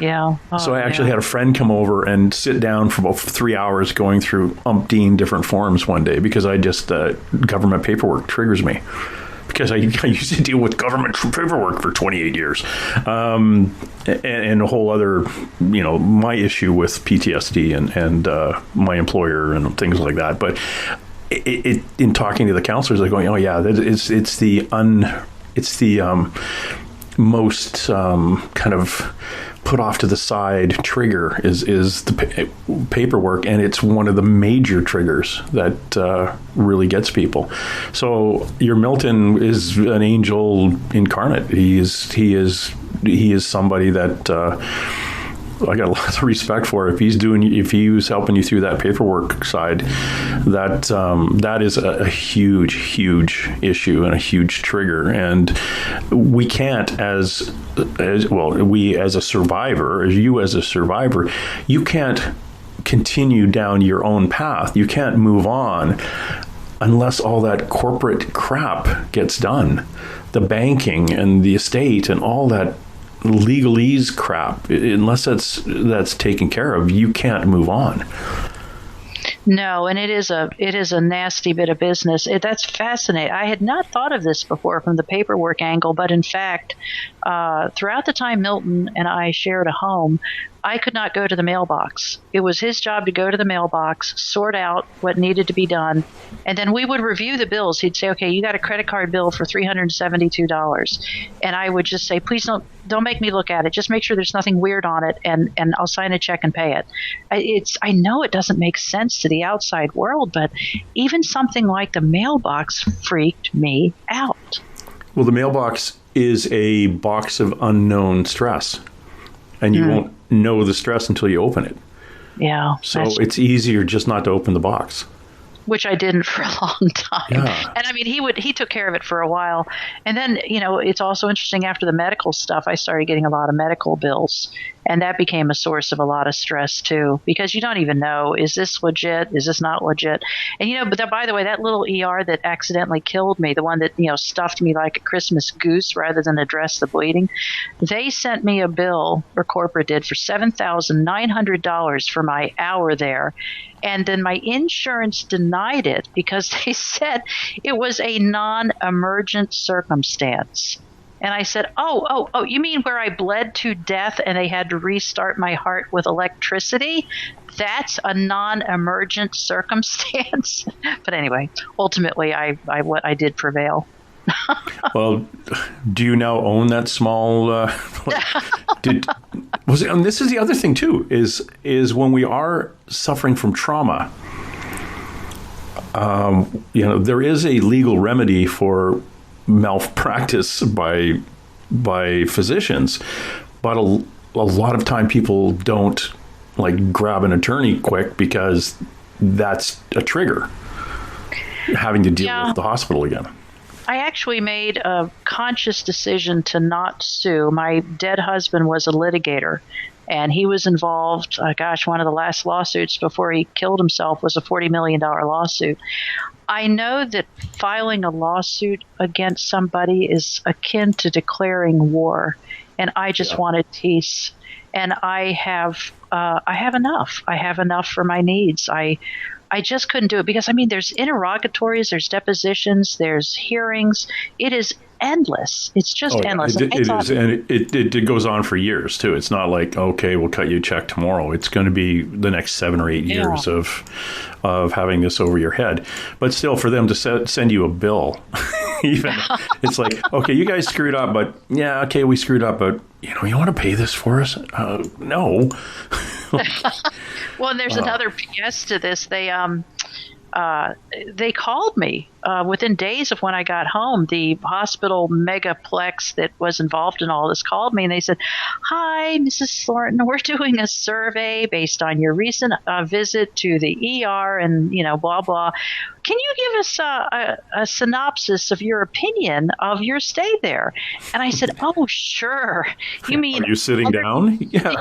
S2: Yeah.
S1: So I actually had a friend come over and sit down for about 3 hours going through umpteen different forms one day, because I just, government paperwork triggers me. Because I used to deal with government paperwork for 28 years. And a whole other, my issue with PTSD and my employer and things like that. But in talking to the counselors, they're going, oh yeah, it's the most kind of put off to the side trigger is the paperwork, and it's one of the major triggers that really gets people. So your Milton is an angel incarnate. He is somebody that I got lots of respect for. If he was helping you through that paperwork side, that is a huge issue and a huge trigger. And we can't, we as a survivor, you as a survivor, you can't continue down your own path. You can't move on unless all that corporate crap gets done. The banking and the estate and all that legalese crap, unless that's taken care of, you can't move on.
S2: No, and it is a nasty bit of business. That's fascinating. I had not thought of this before from the paperwork angle, but in fact, throughout the time Milton and I shared a home, I could not go to the mailbox. It was his job to go to the mailbox, sort out what needed to be done, and then we would review the bills. He'd say, "Okay, you got a credit card bill for $372," and I would just say, "Please don't make me look at it. Just make sure there's nothing weird on it, and I'll sign a check and pay it." I know it doesn't make sense to the outside world, but even something like the mailbox freaked me out.
S1: Well, the mailbox is a box of unknown stress, and you won't know the stress until you open it.
S2: Yeah.
S1: So it's easier just not to open the box.
S2: Which I didn't for a long time.
S1: Yeah.
S2: And I mean, he took care of it for a while. And then, it's also interesting, after the medical stuff, I started getting a lot of medical bills. And that became a source of a lot of stress too, because you don't even know, is this legit? Is this not legit? And, but by the way, that little ER that accidentally killed me, the one that, stuffed me like a Christmas goose rather than address the bleeding, they sent me a bill, or corporate did, for $7,900 for my hour there. And then my insurance denied it because they said it was a non-emergent circumstance. And I said, oh, you mean where I bled to death and they had to restart my heart with electricity? That's a non-emergent circumstance. But anyway, ultimately, I did prevail.
S1: Well, do you now own that small? And this is the other thing too. Is when we are suffering from trauma, there is a legal remedy for malpractice by physicians, but a lot of time people don't grab an attorney quick because that's a trigger, having to deal with the hospital again.
S2: I actually made a conscious decision to not sue. My dead husband was a litigator, and he was involved. One of the last lawsuits before he killed himself was a $40 million lawsuit. I know that filing a lawsuit against somebody is akin to declaring war, and I just wanted peace. And I have enough. I have enough for my needs. I just couldn't do it because, there's interrogatories, there's depositions, there's hearings. It is endless. It's just endless.
S1: It is, and it goes on for years too. It's not like, okay, we'll cut you a check tomorrow. It's going to be the next 7 or 8 years of having this over your head. But still, for them to send you a bill, even it's like, okay, you guys screwed up, but yeah, okay, we screwed up, but you want to pay this for us? No.
S2: Well, and there's another PS to this. They called me within days of when I got home. The hospital megaplex that was involved in all this called me, and they said, "Hi, Mrs. Thornton, we're doing a survey based on your recent visit to the ER and, blah, blah. Can you give us a synopsis of your opinion of your stay there?" And I said, "Oh, sure. You mean...
S1: Are you sitting down?" Yeah.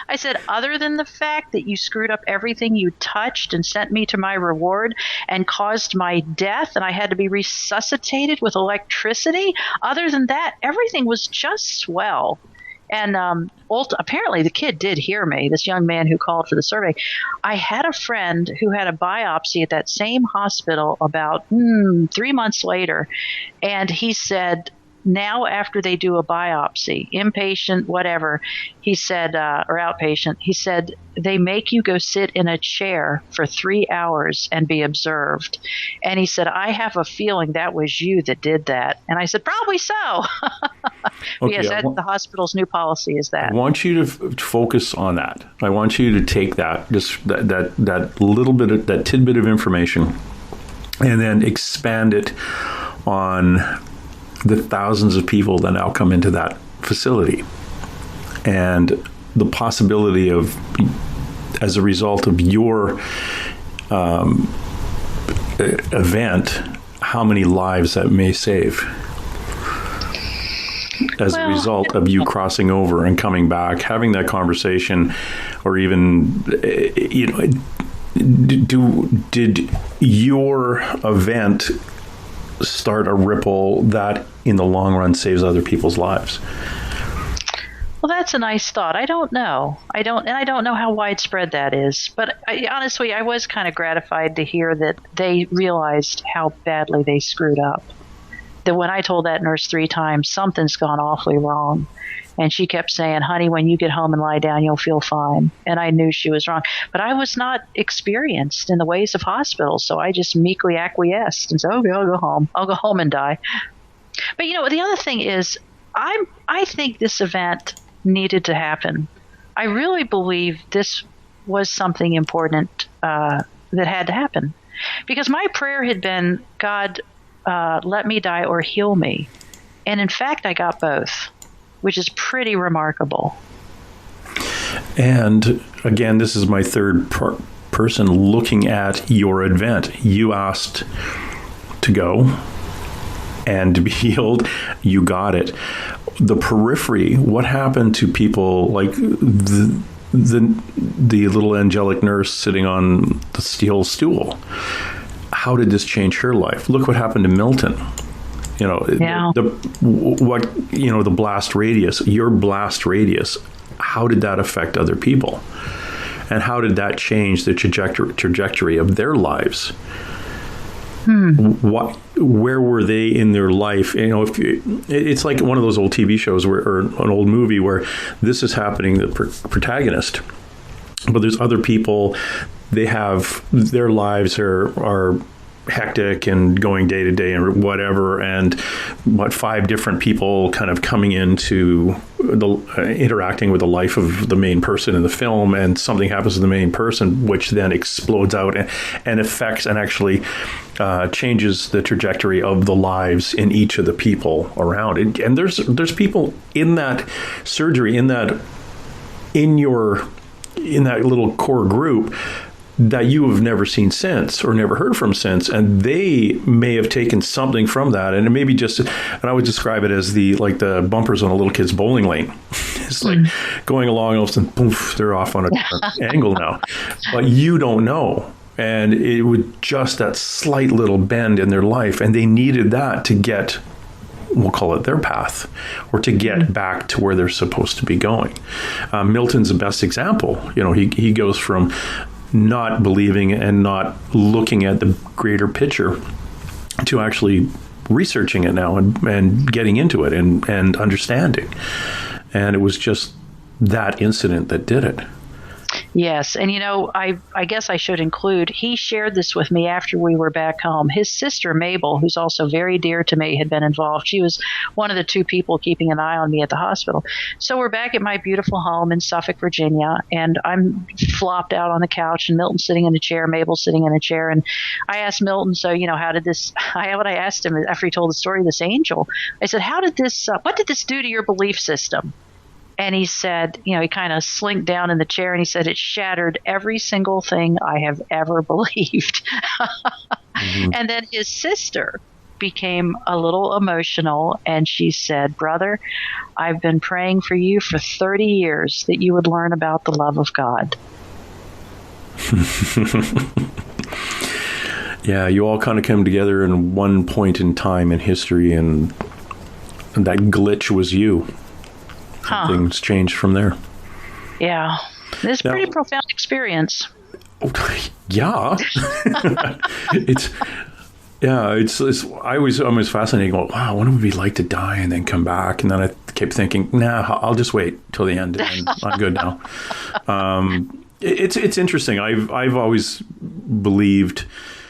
S2: I said, "Other than the fact that you screwed up everything you touched and sent me to my reward and caused my death and I had to be resuscitated with electricity, other than that, everything was just swell." And apparently the kid did hear me, this young man who called for the survey. I had a friend who had a biopsy at that same hospital about 3 months later, and he said, now after they do a biopsy, inpatient, whatever, he said, or outpatient, he said, they make you go sit in a chair for 3 hours and be observed. And he said, "I have a feeling that was you that did that." And I said, "Probably so."
S1: Okay,
S2: yes, that's the hospital's new policy is that.
S1: I want you to focus on that. I want you to take that, just that little bit of that tidbit of information, and then expand it on the thousands of people that now come into that facility, and the possibility of, as a result of your event, how many lives that may save as a result of you crossing over and coming back, having that conversation, or even, did your event start a ripple that in the long run saves other people's lives?
S2: Well, that's a nice thought. I don't know. I don't know how widespread that is. But honestly, I was kind of gratified to hear that they realized how badly they screwed up. when I told that nurse 3 times, something's gone awfully wrong. And she kept saying, honey, when you get home and lie down, you'll feel fine. And I knew she was wrong. But I was not experienced in the ways of hospitals, so I just meekly acquiesced and said, okay, I'll go home. I'll go home and die. But, the other thing is, I think this event needed to happen. I really believe this was something important that had to happen. Because my prayer had been, God, let me die or heal me. And in fact, I got both, which is pretty remarkable.
S1: And again, this is my third person looking at your event. You asked to go and to be healed. You got it. The periphery, what happened to people like the little angelic nurse sitting on the steel stool? How did this change her life? Look what happened to Milton. The blast radius, your blast radius, how did that affect other people? And how did that change the trajectory of their lives? Where were they in their life? It's like one of those old TV shows or an old movie where this is happening, the protagonist, but there's other people, they have, their lives are hectic and going day to day and whatever, and 5 different people kind of coming into interacting with the life of the main person in the film, and something happens to the main person which then explodes out and affects and actually changes the trajectory of the lives in each of the people around it. And there's people in that surgery, in that little core group that you have never seen since or never heard from since, and they may have taken something from that, and it may be just, and I would describe it as the bumpers on a little kid's bowling lane. It's like going along, and all of a sudden, poof, they're off on a different angle now, but you don't know. And it was just that slight little bend in their life, and they needed that to get, we'll call it their path, or to get back to where they're supposed to be going. Milton's the best example. He goes from not believing and not looking at the greater picture to actually researching it now and getting into it and understanding. And it was just that incident that did it.
S2: Yes. And, I guess I should include, he shared this with me after we were back home. His sister, Mabel, who's also very dear to me, had been involved. She was one of the 2 people keeping an eye on me at the hospital. So we're back at my beautiful home in Suffolk, Virginia, and I'm flopped out on the couch, and Milton's sitting in a chair, Mabel's sitting in a chair. And I asked Milton, so, how did this, what I asked him after he told the story of this angel, I said, what did this do to your belief system? And he said, he kind of slinked down in the chair, and he said, it shattered every single thing I have ever believed. Mm-hmm. And then his sister became a little emotional, and she said, brother, I've been praying for you for 30 years that you would learn about the love of God.
S1: Yeah, you all kind of came together in one point in time in history, and that glitch was you. Things changed from there. Yeah.
S2: It's a pretty profound experience.
S1: Yeah. I'm always fascinated going, wow, what would it be like to die and then come back? And then I kept thinking, nah, I'll just wait till the end and I'm good now. It's interesting. I've always believed,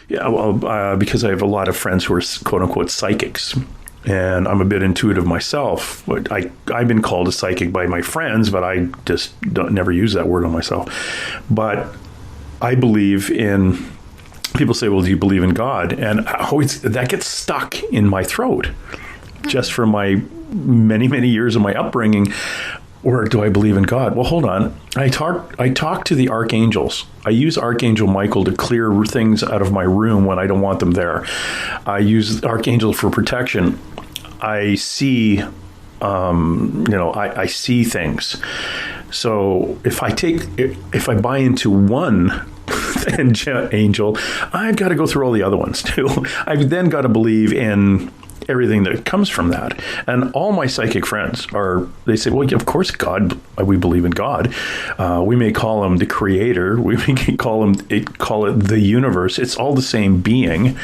S1: because I have a lot of friends who are quote unquote psychics. And I'm a bit intuitive myself. But I've been called a psychic by my friends, but I just never use that word on myself. But I believe in, people say, well, do you believe in God? And that gets stuck in my throat just from my many, many years of my upbringing. Or do I believe in God? Well, hold on. I talk to the archangels. I use Archangel Michael to clear things out of my room when I don't want them there. I use Archangel for protection. I see, I see things. So if I buy into one angel, I've got to go through all the other ones too. I've then got to believe in everything that comes from that. And all my psychic friends they say, well, of course, God, we believe in God. We may call him the creator. We may call it the universe. It's all the same being.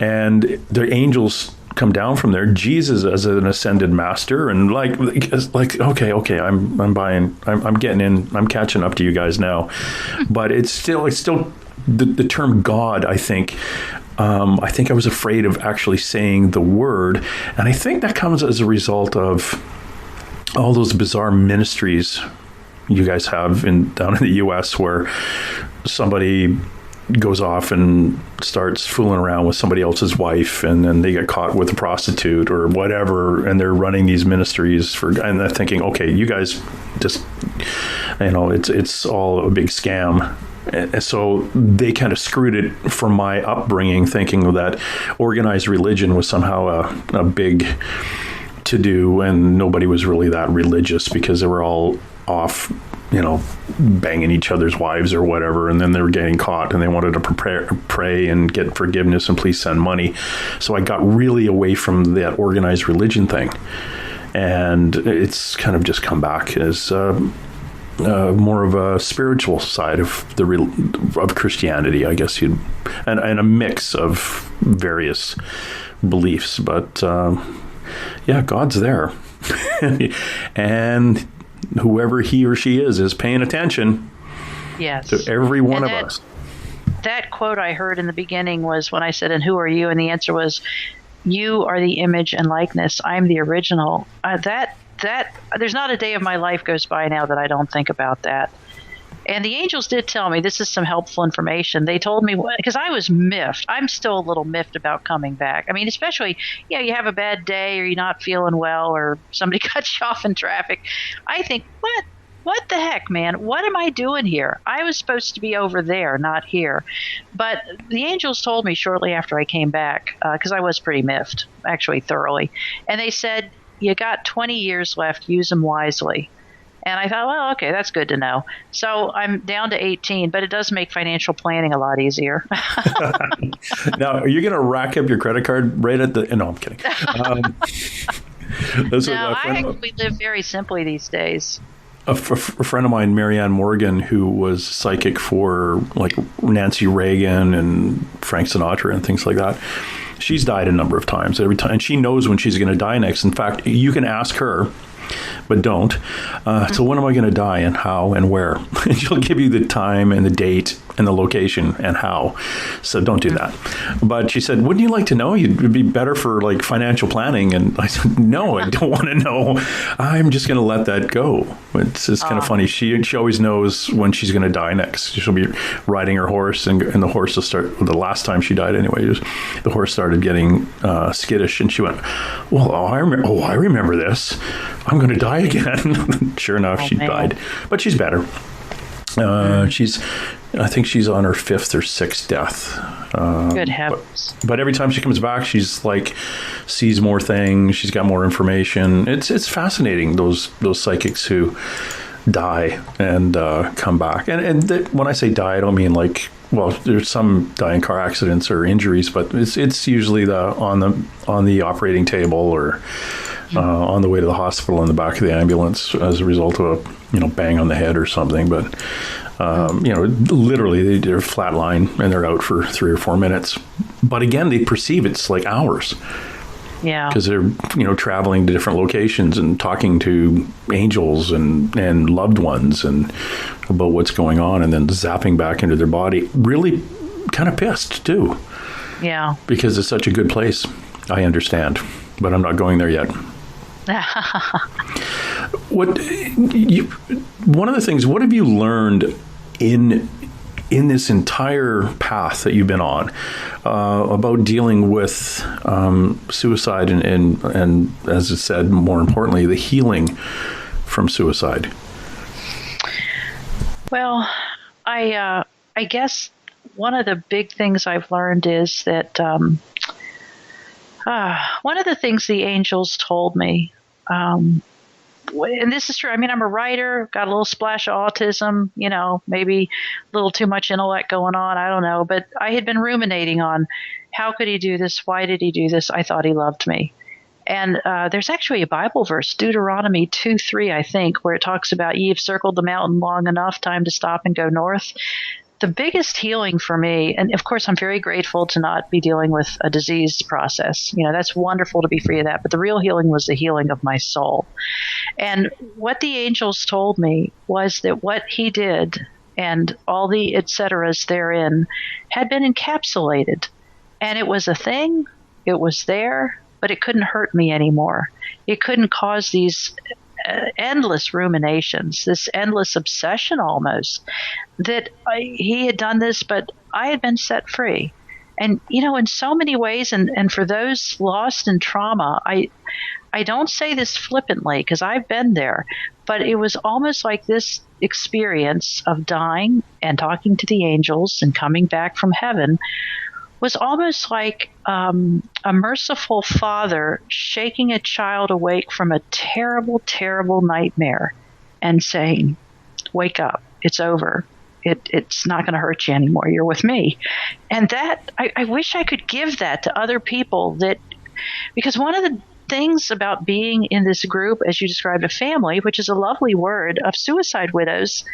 S1: And the angels come down from there, Jesus as an ascended master, and like okay, I'm buying, I'm getting in, I'm catching up to you guys now. But it's still the term God, I think I was afraid of actually saying the word, and I think that comes as a result of all those bizarre ministries you guys have down in the U.S. where somebody goes off and starts fooling around with somebody else's wife, and then they get caught with a prostitute or whatever, and they're running these ministries and they're thinking, okay, you guys just, it's all a big scam. And so they kind of screwed it from my upbringing, thinking that organized religion was somehow a big to-do, and nobody was really that religious because they were all off, banging each other's wives or whatever, and then they were getting caught and they wanted to pray and get forgiveness and please send money. So I got really away from that organized religion thing, and it's kind of just come back as more of a spiritual side of of Christianity, I guess and a mix of various beliefs. But yeah, God's there, and whoever he or she is paying attention.
S2: Yes.
S1: To every one of us.
S2: That quote I heard in the beginning was when I said, "And who are you?" And the answer was, "You are the image and likeness. I'm the original." That there's not a day of my life goes by now that I don't think about that. And the angels did tell me, this is some helpful information. They told me, because I was miffed. I'm still a little miffed about coming back. I mean, especially, you have a bad day or you're not feeling well or somebody cuts you off in traffic. I think, what the heck, man? What am I doing here? I was supposed to be over there, not here. But the angels told me shortly after I came back, because I was pretty miffed, actually thoroughly. And they said, you got 20 years left, use them wisely. And I thought, well, okay, that's good to know. So I'm down to 18, but it does make financial planning a lot easier.
S1: Now, are you going to rack up your credit card right at the... No, I'm kidding.
S2: No, I actually live very simply these days.
S1: A friend of mine, Marianne Morgan, who was psychic for like Nancy Reagan and Frank Sinatra and things like that, she's died a number of times. Every time, and she knows when she's going to die next. In fact, you can ask her, but don't. So when am I going to die, and how, and where? And she'll give you the time and the date and the location and how. So don't do that. But she said, wouldn't you like to know? It'd be better for like financial planning. And I said, no, I don't want to know. I'm just going to let that go. It's just kind of funny. She always knows when she's going to die next. She'll be riding her horse, and the horse will start. The last time she died, anyway, the horse started getting skittish, and she went, "Well, I remember this. I'm going to die again." Sure enough, she died, but she's better. I think she's on her 5th or 6th death.
S2: Good heavens.
S1: But every time she comes back, she's like, sees more things. She's got more information. It's fascinating, those psychics who die and come back. And when I say die, I don't mean like, well, there's some die in car accidents or injuries, but it's usually on the operating table or on the way to the hospital in the back of the ambulance as a result of a bang on the head or something. But literally they're flatline and they're out for 3 or 4 minutes. But again, they perceive it's like hours.
S2: Yeah.
S1: Because they're traveling to different locations and talking to angels and loved ones and about what's going on, and then zapping back into their body. Really kind of pissed too.
S2: Yeah.
S1: Because it's such a good place. I understand, but I'm not going there yet. One of the things, what have you learned in this entire path that you've been on about dealing with suicide and as I said, more importantly, the healing from suicide? Well,
S2: I guess one of the big things I've learned is that one of the things the angels told me, and this is true. I mean, I'm a writer, got a little splash of autism, maybe a little too much intellect going on. I don't know. But I had been ruminating on how could he do this? Why did he do this? I thought he loved me. And there's actually a Bible verse, Deuteronomy 2:3, I think, where it talks about, ye have circled the mountain long enough, time to stop and go north. the biggest healing for me, and of course I'm very grateful to not be dealing with a disease process. That's wonderful to be free of that. But the real healing was the healing of my soul. And what the angels told me was that what he did and all the et ceteras therein had been encapsulated. And it was a thing, it was there, but it couldn't hurt me anymore. It couldn't cause these endless ruminations, this endless obsession almost, that he had done this, but I had been set free. And, in so many ways, and for those lost in trauma, I don't say this flippantly because I've been there, but it was almost like this experience of dying and talking to the angels and coming back from heaven was almost like a merciful father shaking a child awake from a terrible, terrible nightmare and saying, wake up, it's over. It's not going to hurt you anymore. You're with me. And that, I wish I could give that to other people, because one of the things about being in this group, as you described, a family, which is a lovely word, of suicide widows,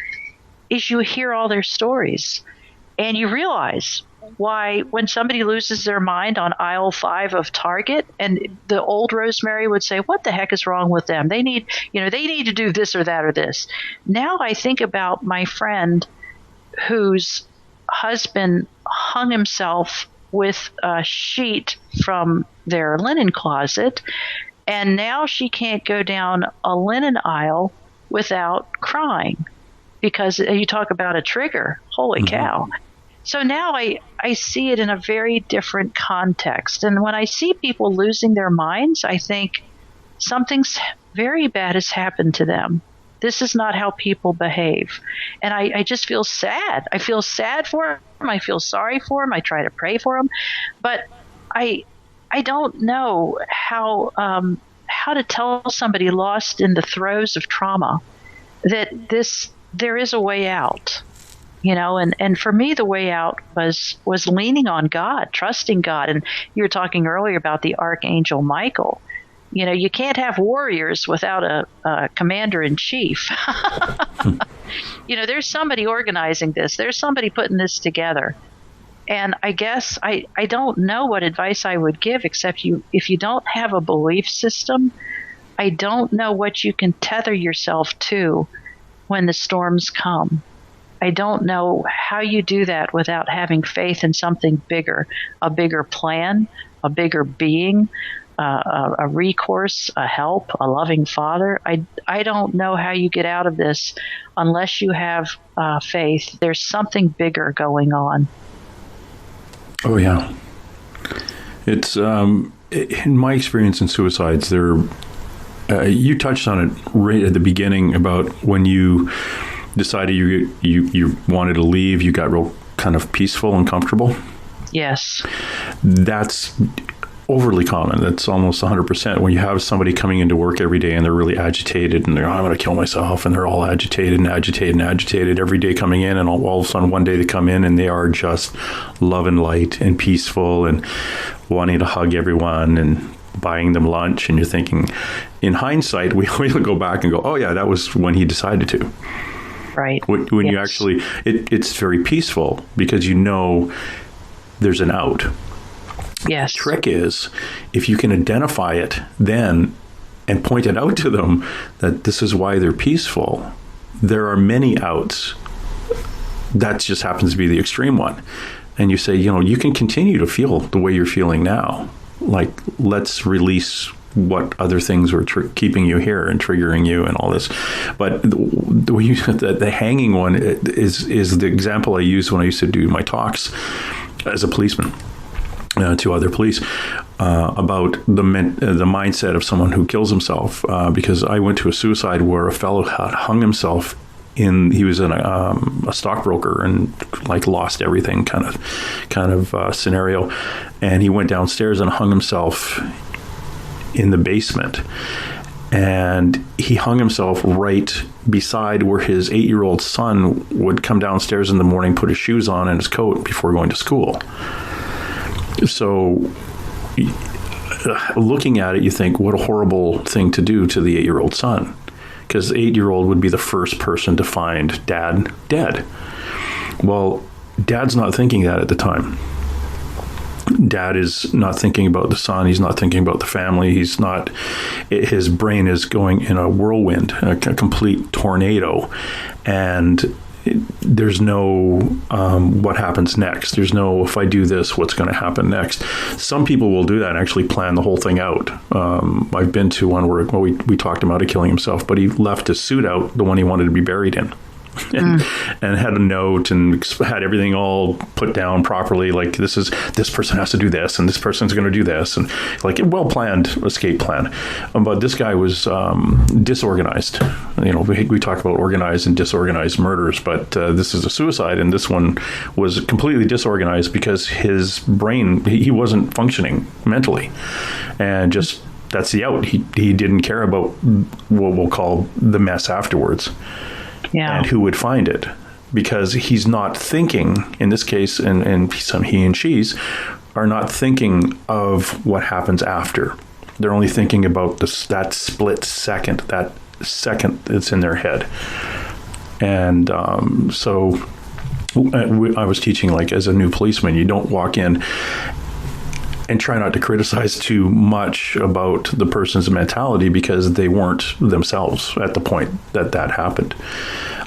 S2: is you hear all their stories and you realize why when somebody loses their mind on aisle 5 of Target, and the old Rosemary would say, what the heck is wrong with them? They need to do this or that or this. Now I think about my friend whose husband hung himself with a sheet from their linen closet, and now she can't go down a linen aisle without crying, because you talk about a trigger. Holy cow. So now I see it in a very different context. And when I see people losing their minds, I think something's very bad has happened to them. This is not how people behave. And I just feel sad. I feel sad for them. I feel sorry for them. I try to pray for them. But I don't know how to tell somebody lost in the throes of trauma that there is a way out. And for me, the way out was leaning on God, trusting God. And you were talking earlier about the Archangel Michael. You can't have warriors without a commander in chief. There's somebody organizing this. There's somebody putting this together. And I guess I don't know what advice I would give, except if you don't have a belief system, I don't know what you can tether yourself to when the storms come. I don't know how you do that without having faith in something bigger, a bigger plan, a bigger being, a recourse, a help, a loving father. I don't know how you get out of this unless you have faith. There's something bigger going on.
S1: Oh, yeah. It's, in my experience in suicides, you touched on it right at the beginning about when you decided you wanted to leave, you got real kind of peaceful and comfortable.
S2: Yes.
S1: That's overly common. That's almost 100%. When you have somebody coming into work every day and they're really agitated and they're, I'm going to kill myself, and they're all agitated every day coming in, and all of a sudden one day they come in and they are just love and light and peaceful and wanting to hug everyone and buying them lunch. And you're thinking, in hindsight, we go back and go, oh yeah, that was when he decided to.
S2: Right.
S1: When
S2: yes.
S1: you actually, it's very peaceful because there's an out.
S2: Yes.
S1: The trick is, if you can identify it then and point it out to them that this is why they're peaceful, there are many outs. That just happens to be the extreme one. And you say, you can continue to feel the way you're feeling now. Like, let's release what other things were keeping you here and triggering you and all this. But the hanging one is the example I used when I used to do my talks as a policeman to other police about the mindset of someone who kills himself. Because I went to a suicide where a fellow had hung himself. He was in a stockbroker and lost everything kind of scenario, and he went downstairs and hung himself in the basement, and he hung himself right beside where his 8-year-old son would come downstairs in the morning, put his shoes on and his coat before going to school. So looking at it, you think, what a horrible thing to do to the 8-year-old son, because the 8-year-old would be the first person to find dad dead. Well, Dad's not thinking that at the time. Dad is not thinking about the son. He's not thinking about the family. He's not, his brain is going in a whirlwind, a complete tornado. And there's no what happens next. There's no, if I do this, what's going to happen next. Some people will do that and actually plan the whole thing out. I've been to one where, well, we talked him out of killing himself, but he left his suit out, the one he wanted to be buried in. And had a note and had everything all put down properly. Like, this person has to do this, and this person's going to do this, and like a well-planned escape plan. But this guy was disorganized. You know, we talk about organized and disorganized murders, but this is a suicide, and this one was completely disorganized because his brain, he wasn't functioning mentally, and just that's the out. He didn't care about what we'll call the mess afterwards. Yeah. And who would find it, because he's not thinking in this case, and he and she's are not thinking of what happens after. They're only thinking about that split second, that second that's in their head. And so I was teaching, like, as a new policeman, you don't walk in and try not to criticize too much about the person's mentality, because they weren't themselves at the point that happened.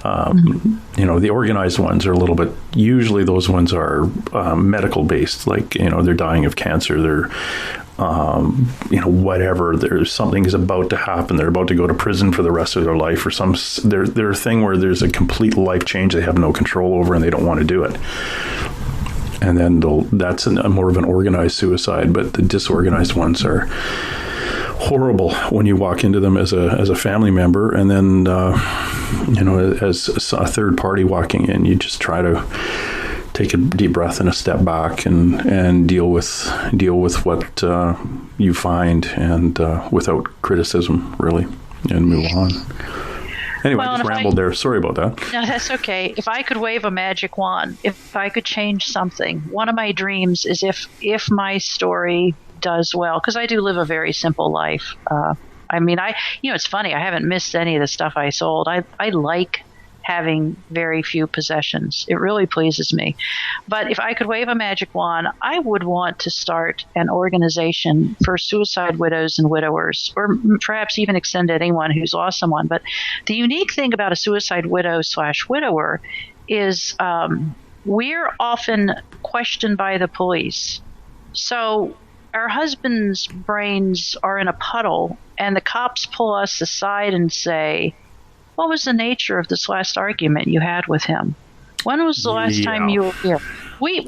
S1: You know, the organized ones are a little bit, usually those ones are medical based, like, you know, they're dying of cancer, they're, you know, whatever, there's something is about to happen, they're about to go to prison for the rest of their life, or they're a thing where there's a complete life change they have no control over and they don't want to do it. And then that's a more of an organized suicide, but the disorganized ones are horrible when you walk into them as a family member, and then you know, as a third party walking in, you just try to take a deep breath and a step back and deal with what you find, and without criticism, really, and move on. Anyway, I just rambled there. Sorry about that.
S2: No, that's okay. If I could wave a magic wand, if I could change something, one of my dreams is if my story does well, because I do live a very simple life. I mean, it's funny. I haven't missed any of the stuff I sold. I like having very few possessions. It really pleases me. But if I could wave a magic wand, I would want to start an organization for suicide widows and widowers, or perhaps even extend to anyone who's lost someone. But the unique thing about a suicide widow/widower is we're often questioned by the police. So our husbands' brains are in a puddle, and the cops pull us aside and say, "What was the nature of this last argument you had with him? When was the last time you were here?" We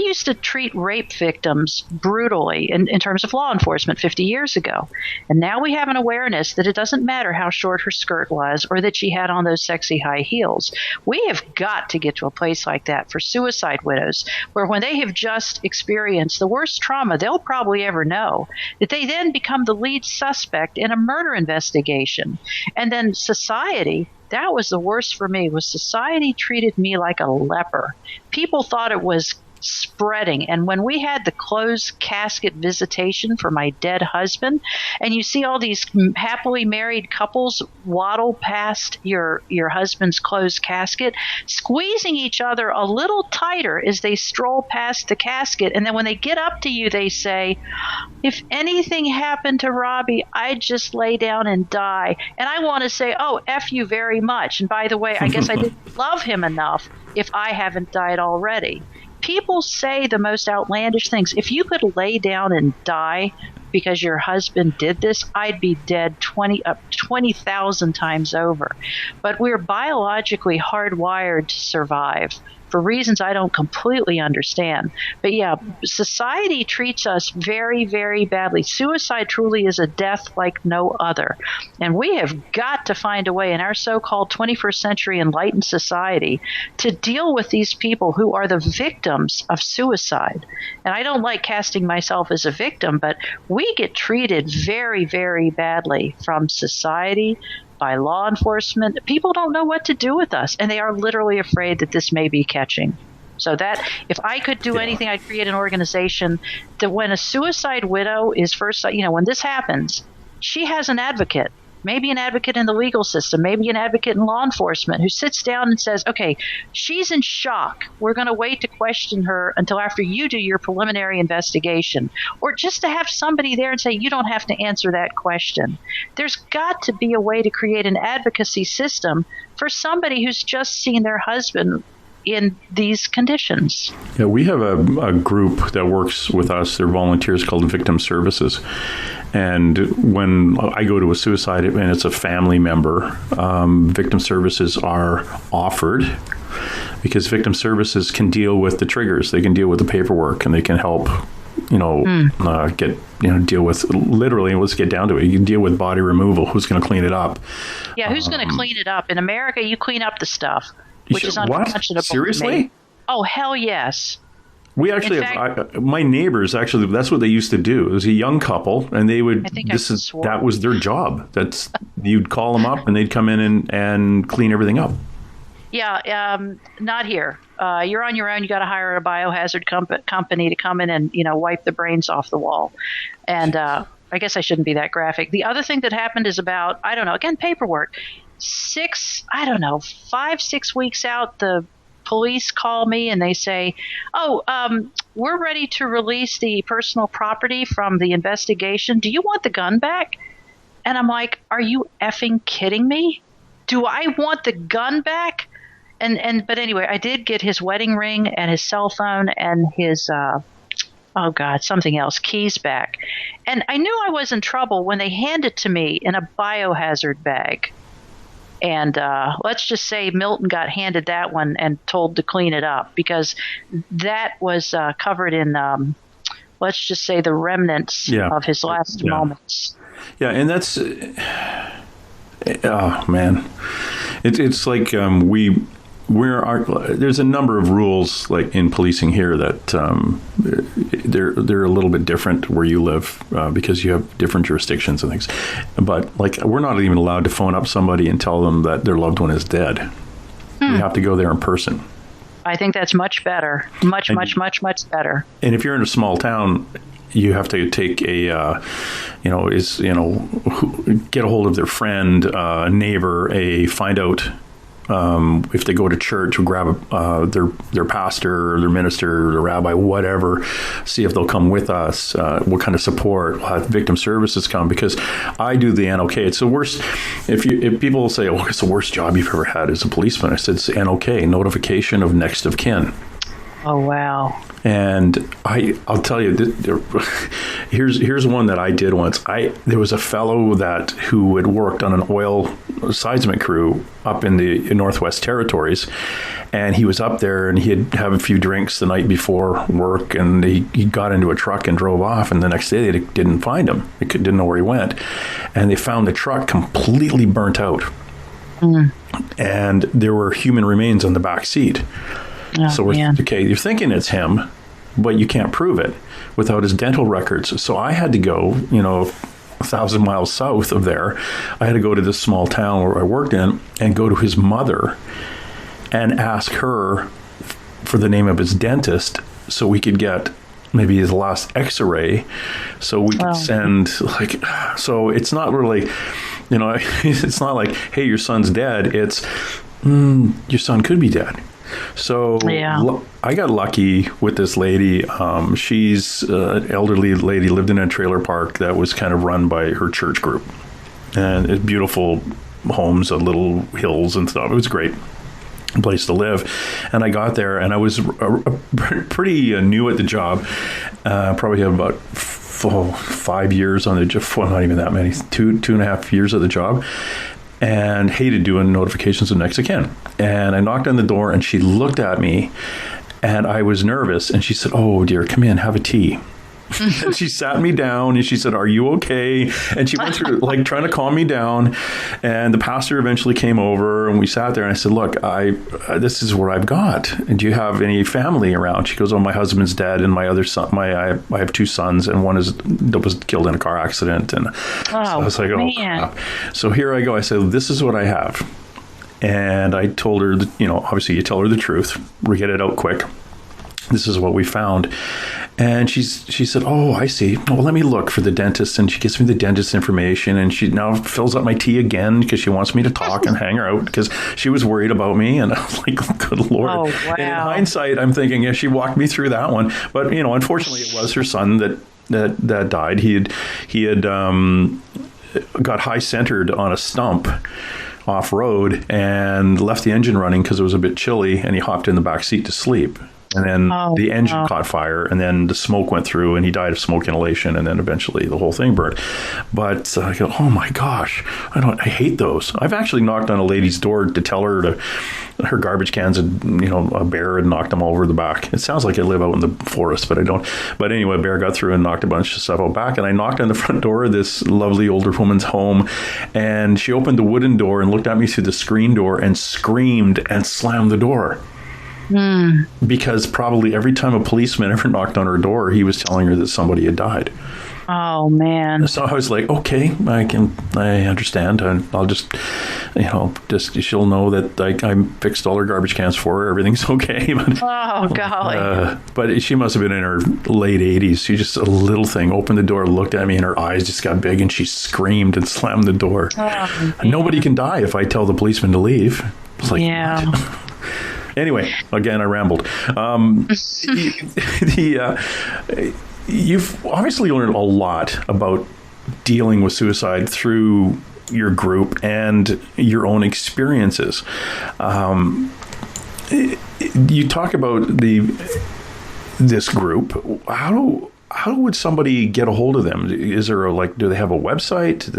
S2: used to treat rape victims brutally in terms of law enforcement 50 years ago. And now we have an awareness that it doesn't matter how short her skirt was or that she had on those sexy high heels. We have got to get to a place like that for suicide widows, where when they have just experienced the worst trauma they'll probably ever know, that they then become the lead suspect in a murder investigation. And then society, that was the worst for me, was society treated me like a leper. People thought it was spreading. And when we had the closed casket visitation for my dead husband, and you see all these happily married couples waddle past your husband's closed casket, squeezing each other a little tighter as they stroll past the casket. And then when they get up to you, they say, "If anything happened to Robbie, I'd just lay down and die." And I want to say, "Oh, F you very much. And by the way, I guess I didn't love him enough if I haven't died already." People say the most outlandish things. If you could lay down and die because your husband did this, I'd be dead 20,000 times over. But we're biologically hardwired to survive for reasons I don't completely understand. But yeah, society treats us very, very badly. Suicide truly is a death like no other. And we have got to find a way in our so-called 21st century enlightened society to deal with these people who are the victims of suicide. And I don't like casting myself as a victim, but we get treated very, very badly from society, by law enforcement. People don't know what to do with us, and they are literally afraid that this may be catching. So that if I could do anything, I'd create an organization that when a suicide widow is first, when this happens, she has an advocate. maybe an advocate in the legal system, maybe an advocate in law enforcement who sits down and says, okay, she's in shock. We're going to wait to question her until after you do your preliminary investigation. Or just to have somebody there and say, you don't have to answer that question. There's got to be a way to create an advocacy system for somebody who's just seen their husband in these conditions.
S1: Yeah, we have a group that works with us. They're volunteers called Victim Services. And when I go to a suicide and it's a family member, Victim Services are offered, because Victim Services can deal with the triggers. They can deal with the paperwork, and they can help, deal with, literally, let's get down to it. You can deal with body removal. Who's going to clean it up?
S2: Yeah, who's going to clean it up? In America, you clean up the stuff, which is unconscionable.
S1: What? Seriously?
S2: Oh, hell yes.
S1: We actually my neighbors, actually, that's what they used to do. It was a young couple, and they would, that was their job. You'd call them up and they'd come in and clean everything up.
S2: Yeah, not here. You're on your own. You got to hire a biohazard company to come in and, wipe the brains off the wall. And I guess I shouldn't be that graphic. The other thing that happened is about, I don't know, again, paperwork. 5-6 weeks out, the police call me and they say, we're ready to release the personal property from the investigation. Do you want the gun back? And I'm like, are you effing kidding me? Do I want the gun back? But anyway, I did get his wedding ring and his cell phone and his, something else, keys back. And I knew I was in trouble when they handed it to me in a biohazard bag. And let's just say Milton got handed that one and told to clean it up, because that was covered in, let's just say, the remnants of his last moments.
S1: Yeah, and that's, oh man, it's like there's a number of rules like in policing here that they're a little bit different where you live because you have different jurisdictions and things. But like, we're not even allowed to phone up somebody and tell them that their loved one is dead. You have to go there in person.
S2: I think that's much better. Much better. And
S1: if you're in a small town, you have to take get a hold of their friend, neighbor, find out if they go to church, grab their pastor or their minister or their rabbi, whatever, see if they'll come with us, what kind of support. We'll have Victim Services come, because I do the NOK. It's the worst. If people say, oh, it's the worst job you've ever had as a policeman, I said, it's NOK, notification of next of kin.
S2: Oh, wow.
S1: And I'll tell you, here's one that I did once. There was a fellow who had worked on an oil seismic crew up in the Northwest Territories, and he was up there and he'd have a few drinks the night before work, and he got into a truck and drove off, and the next day they didn't find him. They didn't know where he went, and they found the truck completely burnt out, and there were human remains on the back seat. Oh, so you're thinking it's him, but you can't prove it without his dental records. So I had to go, 1,000 miles south of there. I had to go to this small town where I worked in and go to his mother and ask her for the name of his dentist so we could get maybe his last x-ray, so we could send, so it's not really, it's not like, hey, your son's dead. It's, your son could be dead. So I got lucky with this lady. She's an elderly lady, lived in a trailer park that was kind of run by her church group. And it's beautiful homes, little hills and stuff. It was a great place to live. And I got there, and I was pretty new at the job. Probably had about 5 years on the job. Not even that many. 2.5 years at the job. And hated doing notifications of next of kin. And I knocked on the door, and she looked at me, and I was nervous. And she said, "Oh dear, come in, have a tea." And she sat me down and she said, "Are you okay?" And she went through trying to calm me down. And the pastor eventually came over and we sat there, and I said, "Look, this is what I've got. And do you have any family around?" She goes, "Oh, my husband's dead, and my other son, I have 2 sons, and one was killed in a car accident." And so I was like, "Oh, crap." So here I go. I said, "This is what I have." And I told her, obviously you tell her the truth, we get it out quick. This is what we found. And she said, "Oh, I see. Well, let me look for the dentist." And she gives me the dentist information, and she now fills up my tea again because she wants me to talk and hang her out because she was worried about me. And I was like, oh, "Good Lord!"
S2: Oh, wow.
S1: And in hindsight, I'm thinking, yeah, she walked me through that one. But unfortunately, it was her son that died. He had got high centered on a stump off road and left the engine running because it was a bit chilly, and he hopped in the back seat to sleep. And then the engine caught fire, and then the smoke went through, and he died of smoke inhalation, and then eventually the whole thing burned. But I go, oh my gosh, I hate those. I've actually knocked on a lady's door to tell her her garbage cans had, a bear had knocked them over the back. It sounds like I live out in the forest, but I don't. But anyway, a bear got through and knocked a bunch of stuff out back, and I knocked on the front door of this lovely older woman's home, and she opened the wooden door and looked at me through the screen door and screamed and slammed the door. Because probably every time a policeman ever knocked on her door, he was telling her that somebody had died.
S2: Oh, man.
S1: So I was like, okay, I understand. And I'll just she'll know that I fixed all her garbage cans for her. Everything's okay. But,
S2: oh, golly.
S1: But she must have been in her late 80s. She just, a little thing, opened the door, looked at me, and her eyes just got big, and she screamed and slammed the door. Oh, nobody can die if I tell the policeman to leave. It's like,
S2: yeah.
S1: Anyway, again, I rambled. You've obviously learned a lot about dealing with suicide through your group and your own experiences. You talk about this group. How would somebody get a hold of them? Is there do they have a website?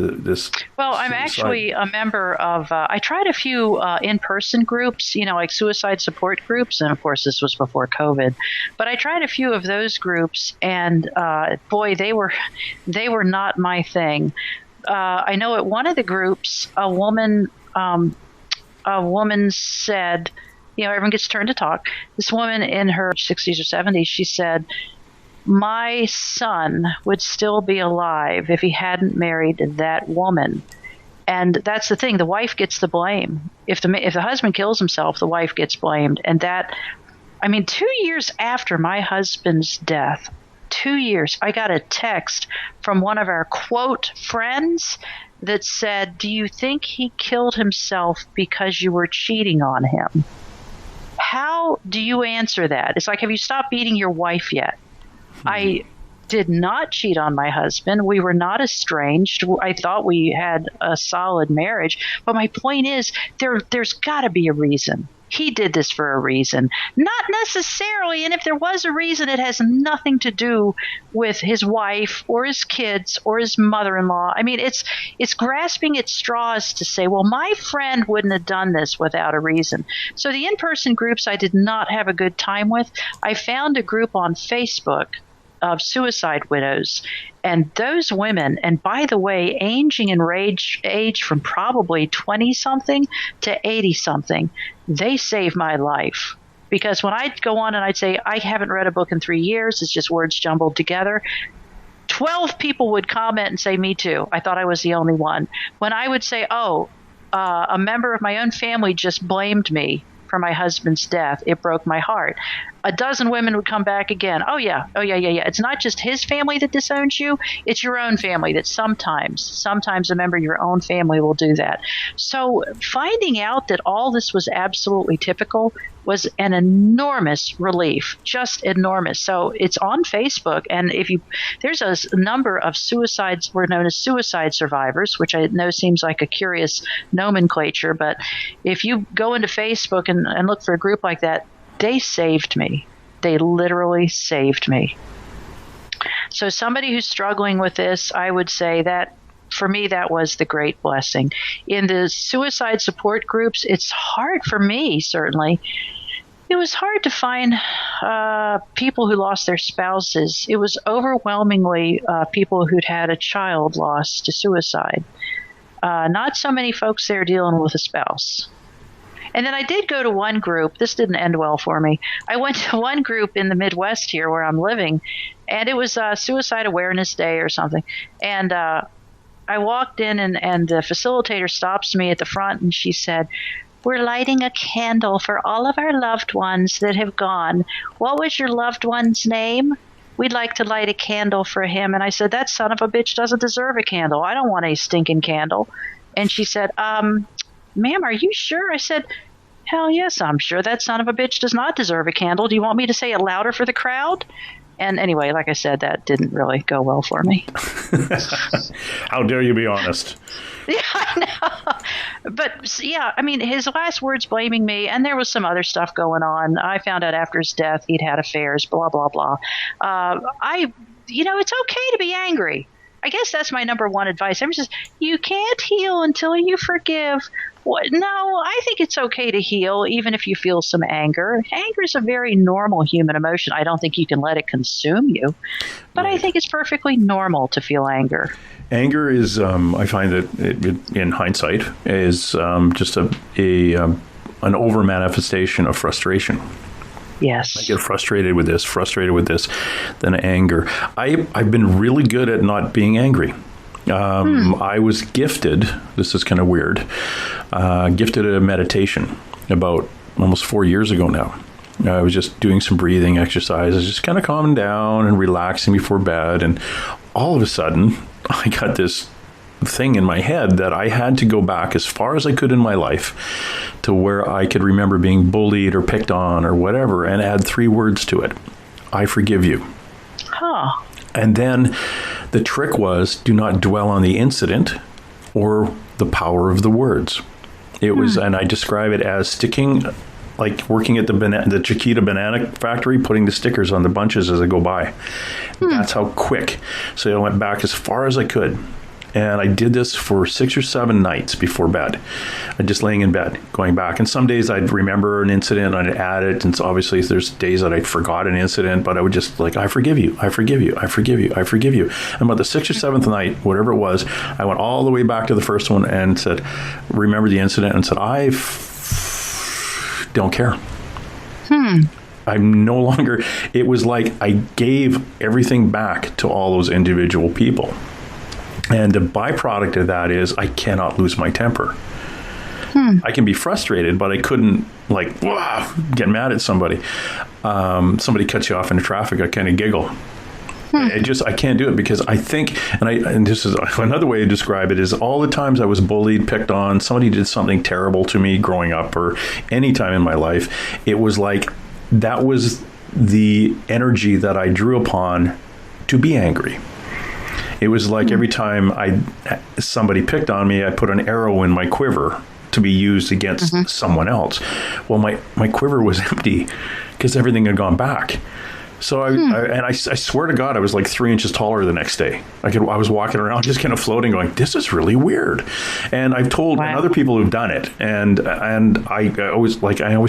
S2: Well, I'm actually a member of, I tried a few in-person groups, like suicide support groups. And of course, this was before COVID, but I tried a few of those groups, and boy, they were not my thing. I know at one of the groups, a woman said, everyone gets a turn to talk. This woman in her 60s or 70s, she said, my son would still be alive if he hadn't married that woman. And that's the thing. The wife gets the blame. If the husband kills himself, the wife gets blamed. And 2 years after my husband's death, 2 years, I got a text from one of our quote friends that said, do you think he killed himself because you were cheating on him? How do you answer that? It's like, have you stopped beating your wife yet? I did not cheat on my husband. We were not estranged. I thought we had a solid marriage. But my point is, there's got to be a reason. He did this for a reason. Not necessarily, and if there was a reason, it has nothing to do with his wife or his kids or his mother-in-law. I mean, it's grasping at straws to say, well, my friend wouldn't have done this without a reason. So the in-person groups I did not have a good time with. I found a group on Facebook of suicide widows, and those women, and by the way, aging in age from probably 20-something to 80-something, they saved my life. Because when I'd go on and I'd say, I haven't read a book in 3 years, it's just words jumbled together, 12 people would comment and say, me too. I thought I was the only one. When I would say, a member of my own family just blamed me for my husband's death, it broke my heart. A dozen women would come back again. Oh yeah. It's not just his family that disowns you. It's your own family that sometimes a member of your own family will do that. So finding out that all this was absolutely typical was an enormous relief, just enormous. So it's on Facebook, and there's a number of suicides, we're known as suicide survivors, which I know seems like a curious nomenclature, but if you go into Facebook and look for a group like that, they saved me. They literally saved me. So somebody who's struggling with this, I would say that for me, that was the great blessing. In the suicide support groups, it's hard for me, certainly. It was hard to find people who lost their spouses. It was overwhelmingly people who'd had a child lost to suicide. Not so many folks there dealing with a spouse. And then I did go to one group. This didn't end well for me. I went to one group in the Midwest here where I'm living, and it was Suicide Awareness Day or something. And I walked in, and the facilitator stops me at the front, and she said, we're lighting a candle for all of our loved ones that have gone. What was your loved one's name? we'd like to light a candle for him. And I said, that son of a bitch doesn't deserve a candle. I don't want a stinking candle. And she said, ma'am, are you sure? I said, hell yes, I'm sure that son of a bitch does not deserve a candle. Do you want me to say it louder for the crowd? And anyway, like I said, that didn't really go well for me.
S1: How dare you be honest?
S2: Yeah, I know. But yeah, I mean, his last words blaming me, and there was some other stuff going on. I found out after his death he'd had affairs, blah, blah, blah. It's okay to be angry. I guess that's my number one advice. Everyone says, you can't heal until you forgive. What? No, I think it's okay to heal even if you feel some anger. Anger is a very normal human emotion. I don't think you can let it consume you, but right. I think it's perfectly normal to feel anger. Anger
S1: is, I find that it, in hindsight, is just an over manifestation of frustration.
S2: Yes.
S1: I get frustrated with this, then anger. I've been really good at not being angry. I was gifted, this is kind of weird, gifted a meditation about almost 4 years ago now. I was just doing some breathing exercises, just kind of calming down and relaxing before bed. And all of a sudden, I got this thing in my head that I had to go back as far as I could in my life to where I could remember being bullied or picked on or whatever, and add 3 words to it. I forgive you.
S2: Huh. And
S1: then the trick was, do not dwell on the incident or the power of the words. It was, and I describe it as sticking, like working at the Chiquita banana factory, putting the stickers on the bunches as I go by. That's how quick. So I went back as far as I could. And I did this for 6 or 7 nights before bed. I just laying in bed, going back. And some days I'd remember an incident, I'd add it. And so obviously there's days that I forgot an incident, but I would just like, I forgive you, I forgive you, I forgive you, I forgive you. And about the 6th or 7th night, whatever it was, I went all the way back to the first one and said, remember the incident, and said, don't care. I'm no longer, it was like I gave everything back to all those individual people. And the byproduct of that is I cannot lose my temper. I can be frustrated, but I couldn't get mad at somebody. Somebody cuts you off in traffic, I kind of giggle. I can't do it because I think, and this is another way to describe it, is all the times I was bullied, picked on, somebody did something terrible to me growing up or any time in my life, it was like that was the energy that I drew upon to be angry. It was like every time somebody picked on me, I put an arrow in my quiver to be used against someone else. Well, my quiver was empty because everything had gone back. So I swear to God, I was like 3 inches taller the next day. I was walking around just kind of floating, going, "This is really weird." And I've told other people who've done it, and I always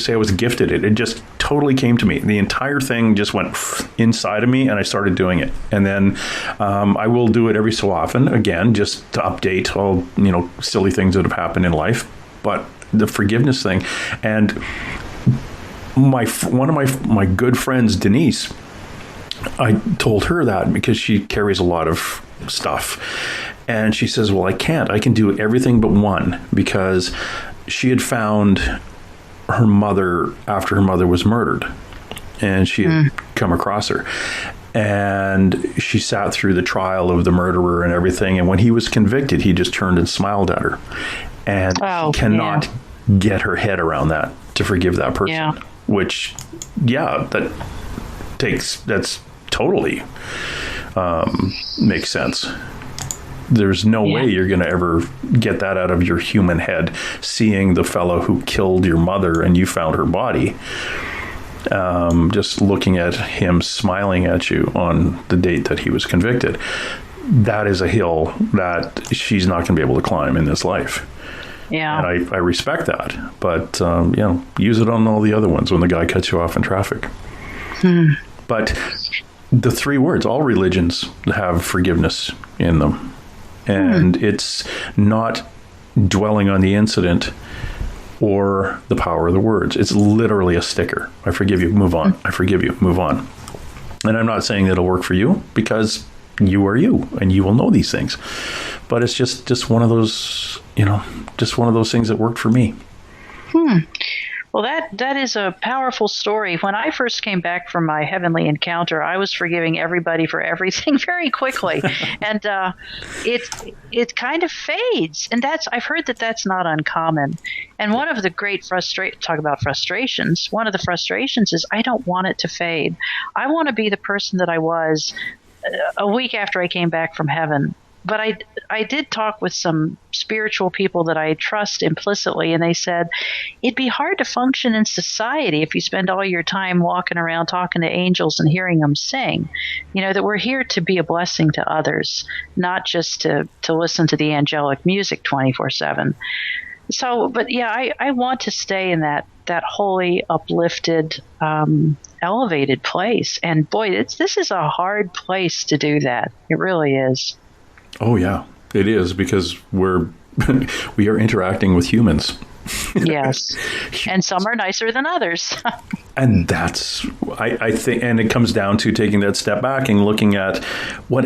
S1: say I was gifted it. It just totally came to me. The entire thing just went inside of me, and I started doing it. And then I will do it every so often, again, just to update all silly things that have happened in life. But the forgiveness thing, and one of my good friends, Denise, I told her that because she carries a lot of stuff. And she says, well, I can't. I can do everything but one, because she had found her mother after her mother was murdered. And she had come across her. And she sat through the trial of the murderer and everything. And when he was convicted, he just turned and smiled at her. And she cannot get her head around that, to forgive that person. Yeah. Which, that's totally makes sense. There's no way you're going to ever get that out of your human head, seeing the fellow who killed your mother and you found her body. Just looking at him smiling at you on the date that he was convicted. That is a hill that she's not going to be able to climb in this life. Yeah. And I respect that. But, use it on all the other ones when the guy cuts you off in traffic. But the 3 words, all religions have forgiveness in them. And it's not dwelling on the incident or the power of the words. It's literally a sticker. I forgive you, move on. I forgive you, move on. And I'm not saying that it'll work for you, because you are you and you will know these things. But it's just one of those, just one of those things that worked for me.
S2: Well, that is a powerful story. When I first came back from my heavenly encounter, I was forgiving everybody for everything very quickly, and it kind of fades. And I've heard that's not uncommon. And one of the great talk about frustrations. One of the frustrations is I don't want it to fade. I want to be the person that I was a week after I came back from heaven. But I did talk with some spiritual people that I trust implicitly, and they said it'd be hard to function in society if you spend all your time walking around talking to angels and hearing them sing. That we're here to be a blessing to others, not just to listen to the angelic music 24/7. So, but yeah, I want to stay in that holy, uplifted, elevated place. And boy, this is a hard place to do that. It really is.
S1: Oh yeah, it is, because we are interacting with humans.
S2: Yes, and some are nicer than others.
S1: And that's, I think, and it comes down to taking that step back and looking at why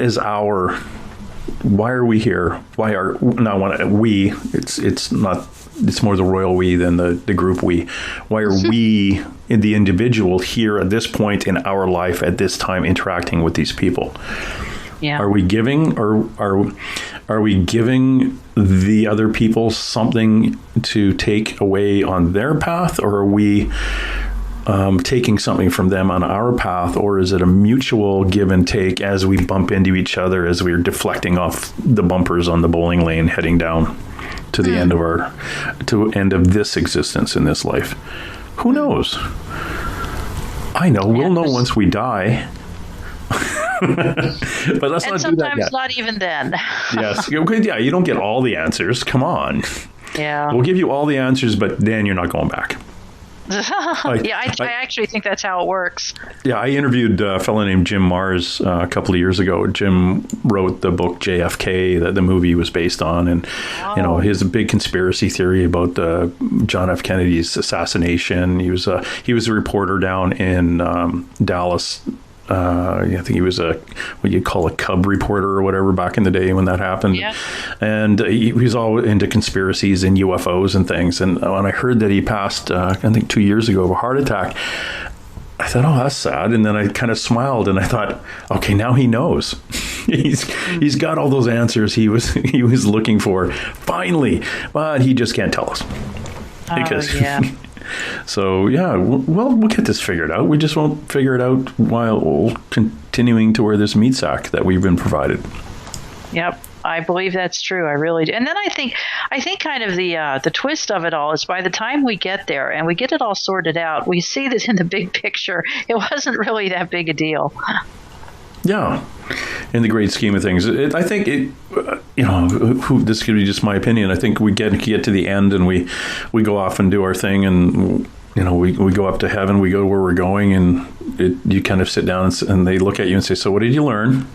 S1: are we here? Why are we? It's not. It's more the royal we than the group we. Why are we, the individual, here at this point in our life at this time interacting with these people? Yeah. Are we giving, or are we giving the other people something to take away on their path, or are we taking something from them on our path, or is it a mutual give and take as we bump into each other, as we're deflecting off the bumpers on the bowling lane heading down to the end of this existence in this life? Who knows? I know we'll know once we die. But let's not do that yet.
S2: Sometimes not even then.
S1: Yes. Yeah, you don't get all the answers. Come on.
S2: Yeah.
S1: We'll give you all the answers, but then you're not going back.
S2: I actually think that's how it works.
S1: Yeah, I interviewed a fellow named Jim Mars a couple of years ago. Jim wrote the book JFK that the movie was based on, and he has a big conspiracy theory about John F. Kennedy's assassination. He was a reporter down in Dallas. I think he was what you'd call a cub reporter or whatever back in the day when that happened. Yeah. And he was all into conspiracies and UFOs and things. And when I heard that he passed, I think 2 years ago, of a heart attack, I thought, oh, that's sad. And then I kind of smiled and I thought, okay, now he knows. He's got all those answers he was looking for finally, but he just can't tell us. So, yeah, we'll get this figured out. We just won't figure it out while continuing to wear this meat sack that we've been provided.
S2: Yep, I believe that's true. I really do. And then I think kind of the twist of it all is by the time we get there and we get it all sorted out, we see that in the big picture, it wasn't really that big a deal.
S1: Yeah, in the great scheme of things, I think this could be just my opinion. I think we get to the end and we go off and do our thing, and we go up to heaven. We go to where we're going, and you kind of sit down and they look at you and say, "So what did you learn?"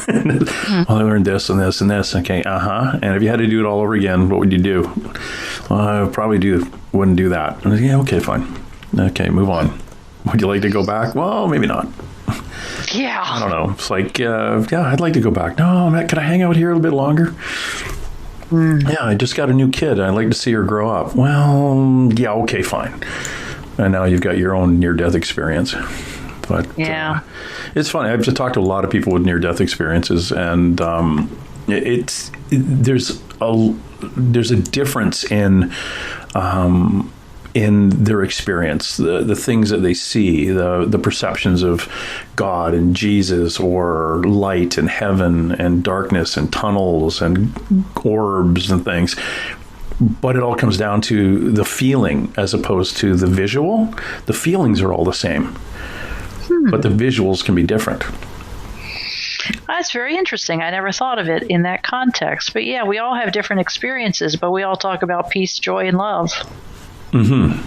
S1: Well, I learned this and this and this. Okay, And if you had to do it all over again, what would you do? Well, I probably wouldn't do that. And I say, yeah, okay, fine. Okay, move on. Would you like to go back? Well, maybe not.
S2: Yeah.
S1: I don't know. It's like, I'd like to go back. No, Matt, could I hang out here a little bit longer? Yeah, I just got a new kid. I'd like to see her grow up. Well, yeah, okay, fine. And now you've got your own near-death experience. But yeah, it's funny. I've just talked to a lot of people with near-death experiences, and there's a difference in their experience, the things that they see, the perceptions of God and Jesus, or light and heaven and darkness and tunnels and orbs and things. But it all comes down to the feeling as opposed to the visual. The feelings are all the same, but the visuals can be different.
S2: That's very interesting. I never thought of it in that context. But yeah, we all have different experiences, but we all talk about peace, joy, and love. Mm-hmm.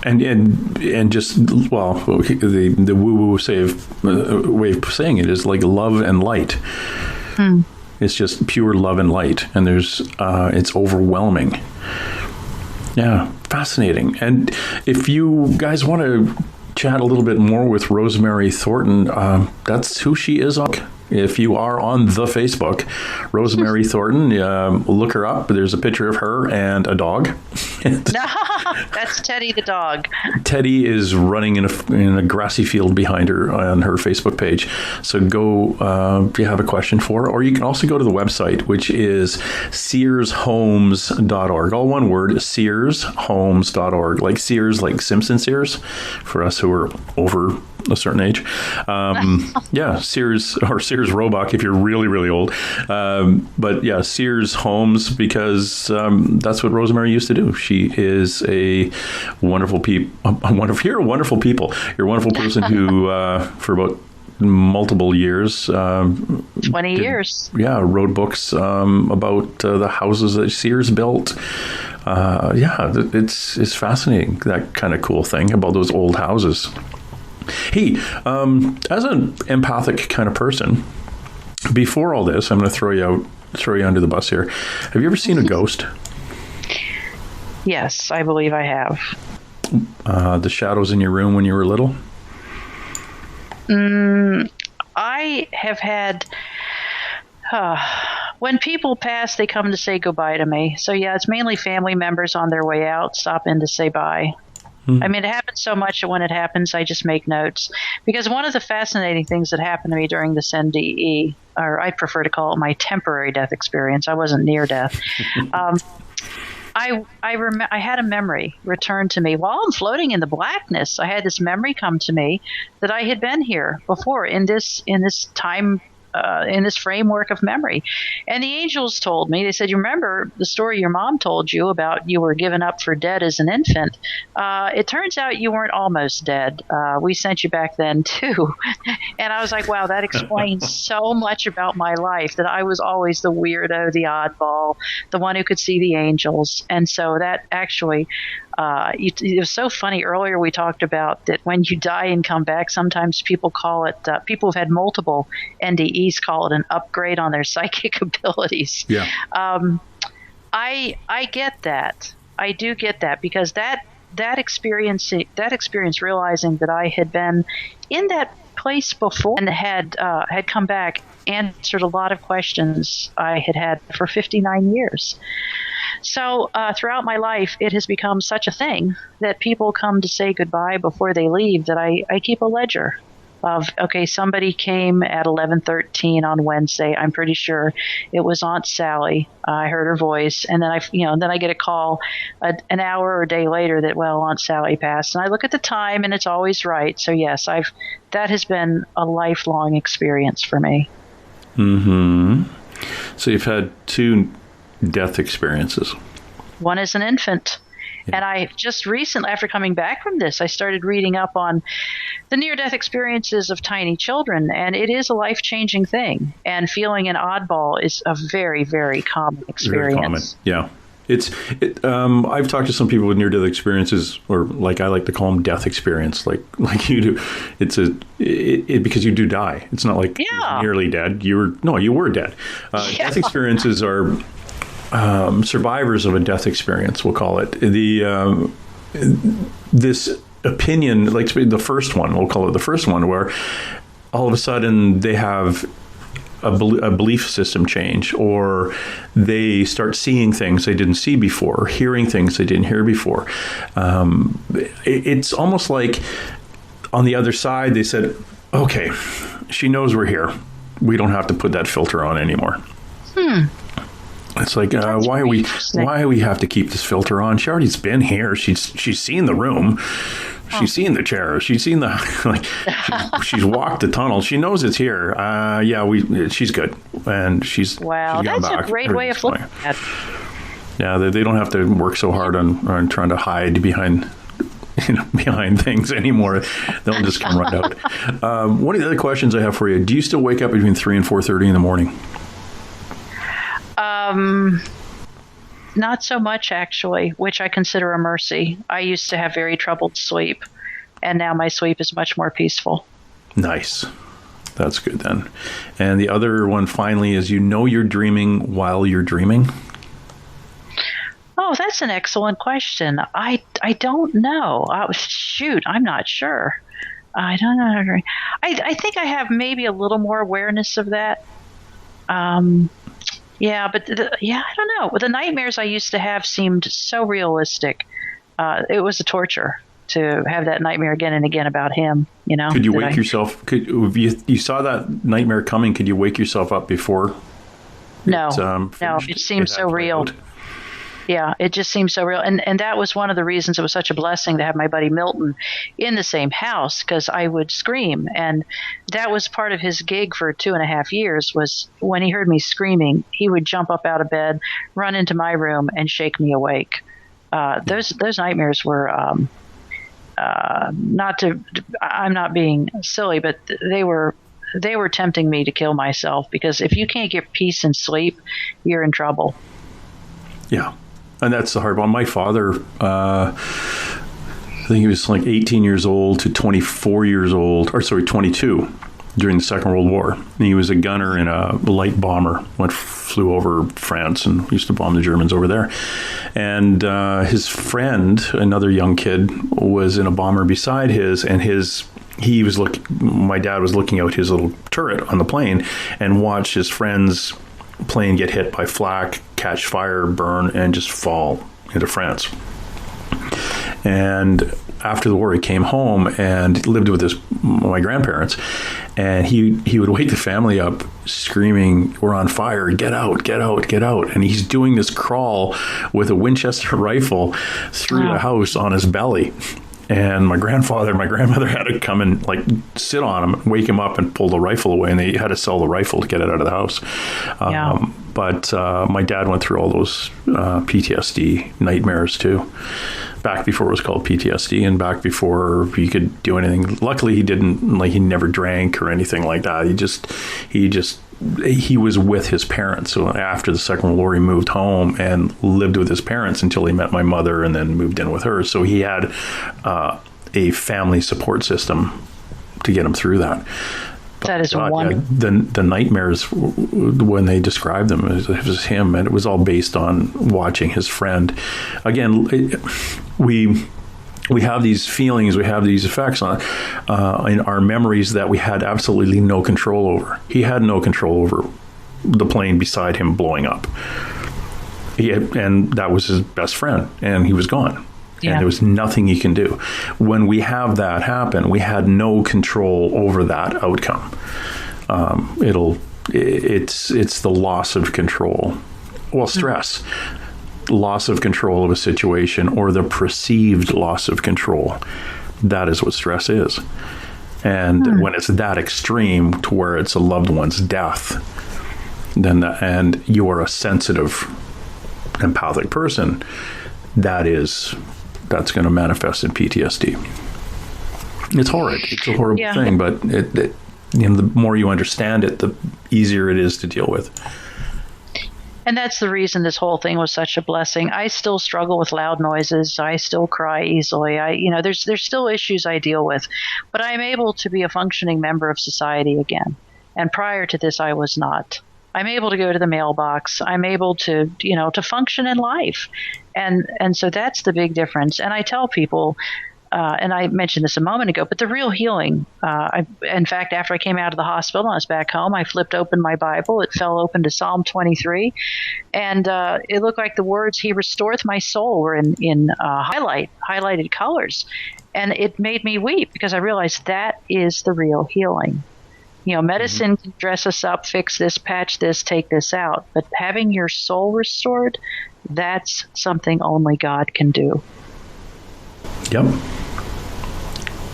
S1: And just, well, the woo-woo way of saying it is like love and light. It's just pure love and light, and it's overwhelming. Yeah, fascinating. And if you guys want to chat a little bit more with Rosemary Thornton, that's who she is on. If you are on the Facebook, Rosemary Thornton, look her up. There's a picture of her and a dog.
S2: No, that's Teddy the dog.
S1: Teddy is running in a grassy field behind her on her Facebook page. So go if you have a question for her, or you can also go to the website, which is searshomes.org. All one word, searshomes.org. Like Sears, like Simpson Sears, for us who are over a certain age. Yeah, Sears, or Sears Roebuck if you're really, really old. But yeah, Sears Homes, because that's what Rosemary used to do. She is a wonderful you're a wonderful people. You're a wonderful person who, for about multiple years,
S2: 20 years.
S1: Yeah, wrote books about the houses that Sears built. Yeah, it's fascinating, that kind of cool thing about those old houses. Hey, as an empathic kind of person, before all this, I'm going to throw you under the bus here. Have you ever seen a ghost?
S2: Yes, I believe I have.
S1: The shadows in your room when you were little?
S2: I have had... when people pass, they come to say goodbye to me. So yeah, it's mainly family members on their way out, stop in to say bye. I mean, it happens so much that when it happens, I just make notes. Because one of the fascinating things that happened to me during this NDE, or I prefer to call it my temporary death experience, I wasn't near death. I had a memory return to me while I'm floating in the blackness. I had this memory come to me that I had been here before in this time. In this framework of memory. And the angels told me, they said, you remember the story your mom told you about you were given up for dead as an infant? It turns out you weren't almost dead. We sent you back then too. And I was like, wow, that explains so much about my life, that I was always the weirdo, the oddball, the one who could see the angels. And so that actually... it was so funny. Earlier we talked about that when you die and come back, sometimes people call it, people who've had multiple NDEs call it an upgrade on their psychic abilities.
S1: Yeah.
S2: I get that. I do get that, because that experience realizing that I had been in that place before and had come back, answered a lot of questions I had had for 59 years. So throughout my life, it has become such a thing that people come to say goodbye before they leave that I keep a ledger of, okay, somebody came at 11:13 on Wednesday. I'm pretty sure it was Aunt Sally. I heard her voice, and then I get a call an hour or a day later that, well, Aunt Sally passed. And I look at the time, and it's always right. So yes, that has been a lifelong experience for me.
S1: Mm-hmm. So you've had two death experiences.
S2: One is an infant. Yeah. And I just recently, after coming back from this, I started reading up on the near-death experiences of tiny children, and it is a life-changing thing. And feeling an oddball is a very, very common experience.
S1: Very common, yeah. I've talked to some people with near-death experiences, or like I like to call them death experience, like you do. Because you do die. It's not like you're nearly dead. You were dead. Death experiences are survivors of a death experience, we'll call it. This opinion, like the first one, we'll call it the first one, where all of a sudden they have a belief system change, or they start seeing things they didn't see before, or hearing things they didn't hear before. It's almost like on the other side, they said, okay, she knows we're here. We don't have to put that filter on anymore. It's like, why we have to keep this filter on? She already's been here. She's seen the room. She's seen the chair. She's seen she's walked the tunnel. She knows it's here. She's good. And she's
S2: that's back. A great way of looking at it.
S1: Yeah, they don't have to work so hard on trying to hide behind things anymore. They'll just come right out. One of the other questions I have for you, do you still wake up between 3 and 4:30 in the morning?
S2: Not so much, actually, which I consider a mercy. I used to have very troubled sleep, and now my sleep is much more peaceful.
S1: Nice. That's good then. And the other one, finally, is you're dreaming while you're dreaming?
S2: Oh, that's an excellent question. I don't know. I'm not sure. I don't know. I think I have maybe a little more awareness of that. Yeah, but I don't know. The nightmares I used to have seemed so realistic. It was a torture to have that nightmare again and again about him.
S1: Could you wake yourself? If you saw that nightmare coming, could you wake yourself up before?
S2: No, no, it seemed so real. Yeah, it just seemed so real. And that was one of the reasons it was such a blessing to have my buddy Milton in the same house, because I would scream. And that was part of his gig for 2.5 years, was when he heard me screaming, he would jump up out of bed, run into my room, and shake me awake. Those nightmares were I'm not being silly, but they were tempting me to kill myself, because if you can't get peace and sleep, you're in trouble.
S1: Yeah. And that's the hard one. My father, I think he was like 18 years old to 24 years old, 22 during the Second World War. And he was a gunner in a light bomber, flew over France and used to bomb the Germans over there. And his friend, another young kid, was in a bomber beside his, and my dad was looking out his little turret on the plane and watched his friend's plane get hit by flak, catch fire, burn, and just fall into France. And after the war, he came home and lived with my grandparents, and he would wake the family up screaming, "We're on fire, get out, get out, get out." And he's doing this crawl with a Winchester rifle through the house on his belly. And my grandmother had to come and sit on him, wake him up, and pull the rifle away. And they had to sell the rifle to get it out of the house. But my dad went through all those PTSD nightmares too, back before it was called PTSD, and back before he could do anything. Luckily, he didn't. He never drank or anything like that. He was with his parents. So after the Second World War, he moved home and lived with his parents until he met my mother, and then moved in with her. So he had a family support system to get him through that.
S2: That is wonderful.
S1: Yeah, the nightmares, when they described them, it was him, and it was all based on watching his friend. Again, we have these feelings, we have these effects on in our memories that we had absolutely no control over. He had no control over the plane beside him blowing up. And that was his best friend, and he was gone. Yeah. And there was nothing he can do. When we have that happen, we had no control over that outcome. It's the loss of control. Well, stress. Loss of control of a situation, or the perceived loss of control. That is what stress is. And when it's that extreme to where it's a loved one's death, and you are a sensitive, empathic person, that's going to manifest in PTSD. It's horrid. It's a horrible thing, but the more you understand it, the easier it is to deal with.
S2: And that's the reason this whole thing was such a blessing. I still struggle with loud noises. I still cry easily. There's still issues I deal with, but I'm able to be a functioning member of society again. And prior to this, I was not. I'm able to go to the mailbox. I'm able to, to function in life. And so that's the big difference. And I tell people, and I mentioned this a moment ago, but the real healing, in fact, after I came out of the hospital and I was back home, I flipped open my Bible. It fell open to Psalm 23. And it looked like the words, "He restoreth my soul," were in highlighted colors. And it made me weep, because I realized that is the real healing. Medicine can dress us up, fix this, patch this, take this out. But having your soul restored, that's something only God can do.
S1: Yep.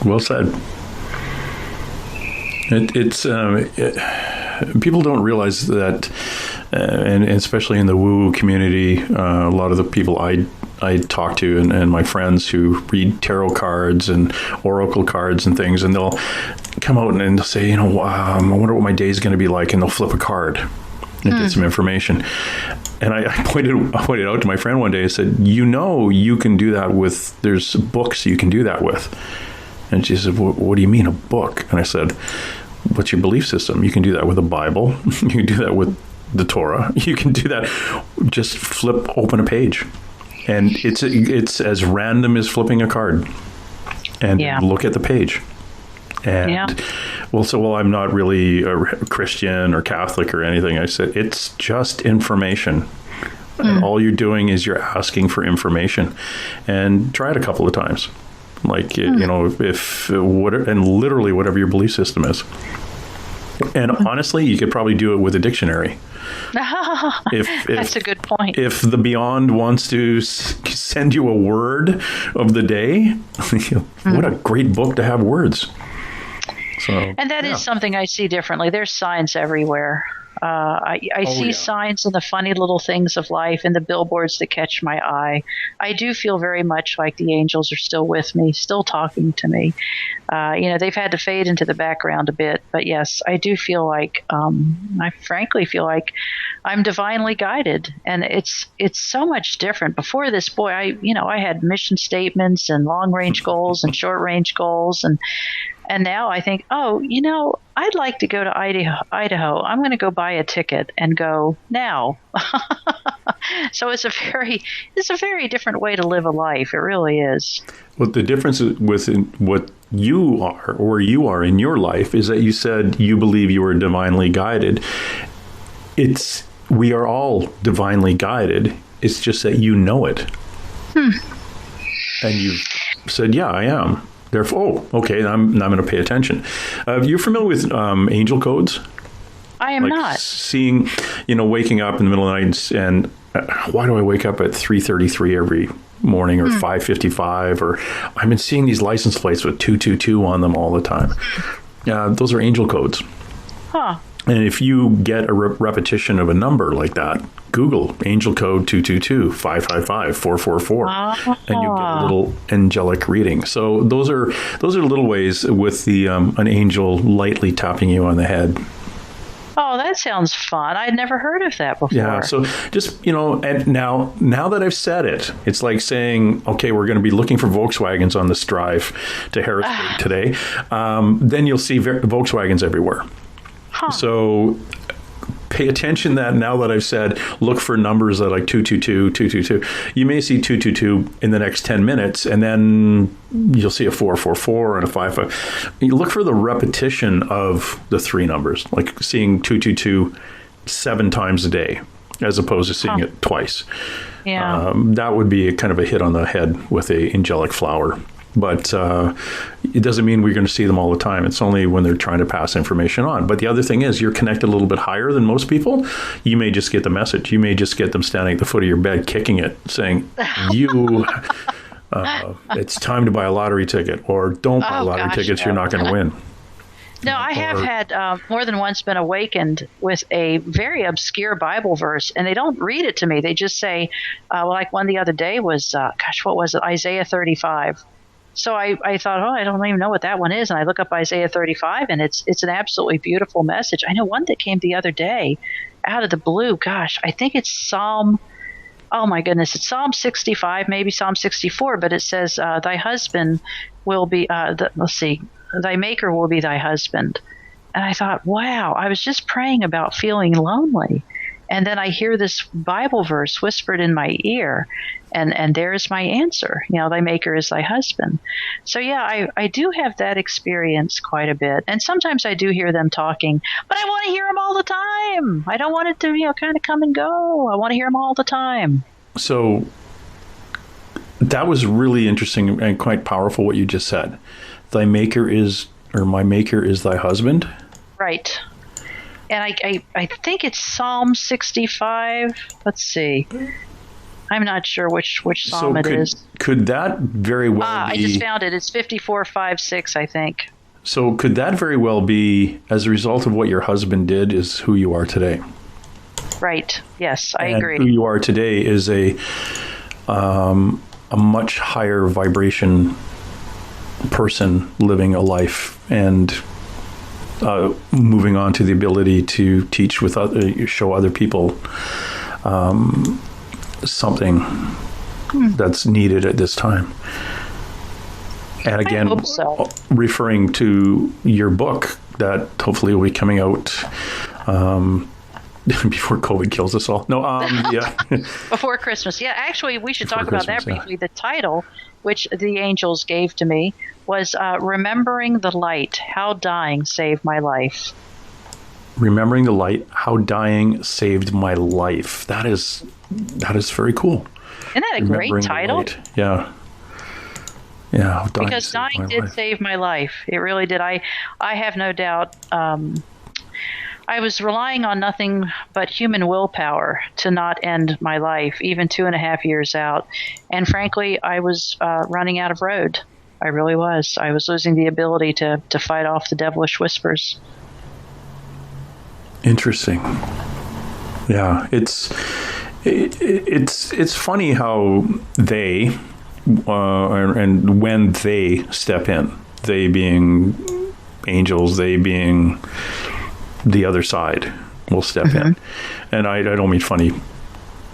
S1: Well said. People don't realize that, and especially in the woo-woo community, a lot of the people I talk to and my friends who read tarot cards and oracle cards and things, and they'll come out and they'll say, I wonder what my day is going to be like, and they'll flip a card and get some information. And I pointed out to my friend one day, I said, you can do that with, there's books you can do that with. And she said, what do you mean, a book? And I said, what's your belief system? You can do that with a Bible. You can do that with the Torah. You can do that. Just open a page. And it's as random as flipping a card. And look at the page. And well, I'm not really a Christian or Catholic or anything. I said, it's just information. And all you're doing is you're asking for information, and try it a couple of times. Like, you know, and literally whatever your belief system is. And honestly, you could probably do it with a dictionary.
S2: That's a good point.
S1: If the Beyond wants to send you a word of the day, what a great book to have words. So,
S2: and that is something I see differently. There's signs everywhere. I see signs in the funny little things of life and the billboards that catch my eye. I do feel very much like the angels are still with me, still talking to me. They've had to fade into the background a bit, but yes, I do feel like, I frankly feel like I'm divinely guided, and it's so much different. Before this, boy, I had mission statements and long range goals and short range goals, and now I think, I'd like to go to Idaho. I'm going to go buy a ticket and go now. So it's a very different way to live a life. It really is.
S1: Well, the difference with what you are, or where you are in your life, is that you said you believe you are divinely guided. We are all divinely guided. It's just that you know it. And you've said, yeah, I am. Therefore, okay, I'm going to pay attention. You're familiar with angel codes?
S2: I am not.
S1: Seeing, waking up in the middle of the night, and why do I wake up at 3:33 every morning, or 5:55? Or I've been seeing these license plates with 222 on them all the time. Those are angel codes. Huh. And if you get a repetition of a number like that, Google angel code 222 555 444, and you get a little angelic reading. So those are little ways with the an angel lightly tapping you on the head.
S2: Oh, that sounds fun. I'd never heard of that before.
S1: Yeah, so just, and now that I've said it, it's like saying, okay, we're going to be looking for Volkswagens on this drive to Harrisburg today. Then you'll see Volkswagens everywhere. Huh. So pay attention that now that I've said, look for numbers that like 222, 222. You may see 222 in the next 10 minutes, and then you'll see a 444 and a 55. You look for the repetition of the three numbers, like seeing 222 7 times a day, as opposed to seeing it twice.
S2: Yeah.
S1: That would be a kind of a hit on the head with a angelic flower. But it doesn't mean we're going to see them all the time. It's only when they're trying to pass information on. But the other thing is, you're connected a little bit higher than most people. You may just get the message. You may just get them standing at the foot of your bed, kicking it, saying, it's time to buy a lottery ticket, or don't buy lottery tickets, you're not going to win.
S2: No, I have had more than once been awakened with a very obscure Bible verse, and they don't read it to me. They just say, like one the other day was, what was it? Isaiah 35. So I thought, I don't even know what that one is. And I look up Isaiah 35, and it's an absolutely beautiful message. I know one that came the other day out of the blue. Gosh, I think it's Psalm 65, maybe Psalm 64, but it says, thy husband will be, thy maker will be thy husband. And I thought, wow, I was just praying about feeling lonely. And then I hear this Bible verse whispered in my ear, and there's my answer. Thy maker is thy husband. So yeah, I do have that experience quite a bit. And sometimes I do hear them talking, but I want to hear them all the time. I don't want it to, kind of come and go. I want to hear them all the time. So
S1: that was really interesting and quite powerful what you just said. Thy maker is, or my maker is thy husband?
S2: Right. And I think it's Psalm 65. Let's see. I'm not sure which psalm it is.
S1: Could that very well be...
S2: I just found it. It's 54:5-6, I think.
S1: So could that very well be, as a result of what your husband did, is who you are today?
S2: Right. Yes, I agree.
S1: Who you are today is a much higher vibration person living a life and moving on to the ability to teach with show other people something that's needed at this time. And again,
S2: I hope so.
S1: Referring to your book that hopefully will be coming out Before COVID kills us all. No, yeah.
S2: Before Christmas. Yeah, actually, we should
S1: Before
S2: talk about
S1: Christmas,
S2: that briefly. The title, which the angels gave to me, was Remembering the Light, How Dying Saved My Life.
S1: Remembering the Light, How Dying Saved My Life. That is very cool.
S2: Isn't that a great title?
S1: Yeah. Yeah.
S2: Because dying did save my life. It really did. I have no doubt. I was relying on nothing but human willpower to not end my life, even 2.5 years out. And frankly, I was running out of road. I really was. I was losing the ability to fight off the devilish whispers.
S1: Interesting. Yeah, it's funny how they and when they step in, they being angels, they being the other side, will step in. And I don't mean funny,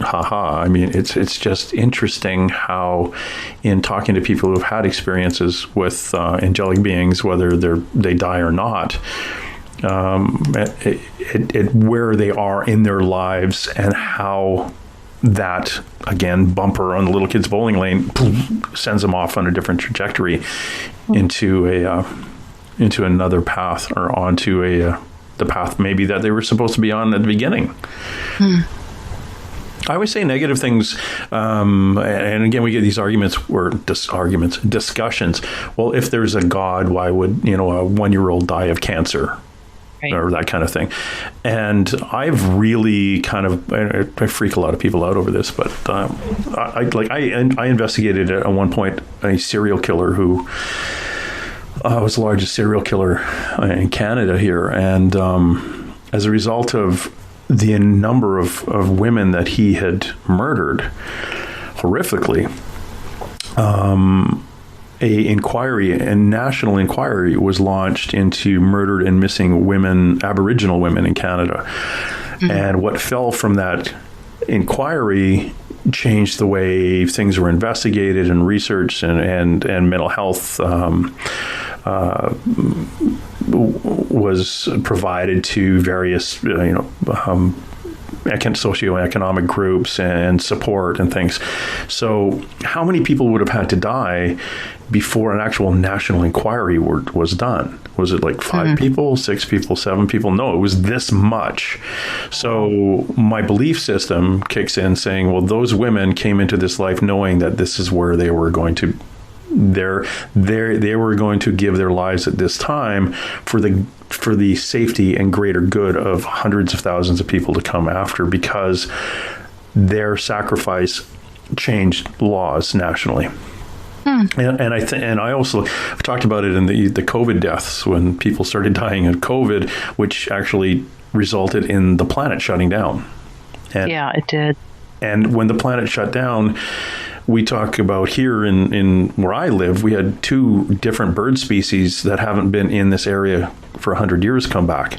S1: haha. I mean, it's just interesting how, in talking to people who've had experiences with angelic beings, whether they die or not, where they are in their lives and how that, again, bumper on the little kid's bowling lane sends them off on a different trajectory into another path, or onto the path maybe that they were supposed to be on at the beginning. I always say negative things, and again, we get these discussions. Well, if there's a God, why would a 1-year-old die of cancer? Right. Or that kind of thing. And I've really kind of, I freak a lot of people out over this, but I investigated at one point a serial killer who was the largest serial killer in Canada here. And as a result of the number of women that he had murdered horrifically, a national inquiry was launched into murdered and missing women, Aboriginal women in Canada. And what fell from that inquiry changed the way things were investigated and researched, and mental health was provided to various socioeconomic groups and support and things. So how many people would have had to die before an actual national inquiry was done? Was it like 5 people, 6 people, 7 people? No, it was this much. So my belief system kicks in saying, well, those women came into this life knowing that this is where they were going to they were going to give their lives at this time for the safety and greater good of hundreds of thousands of people to come after, because their sacrifice changed laws nationally. And I also talked about it in the COVID deaths, when people started dying of COVID, which actually resulted in the planet shutting down. And,
S2: yeah, it did.
S1: And when the planet shut down, we talk about here in where I live, we had 2 different bird species that haven't been in this area for 100 years come back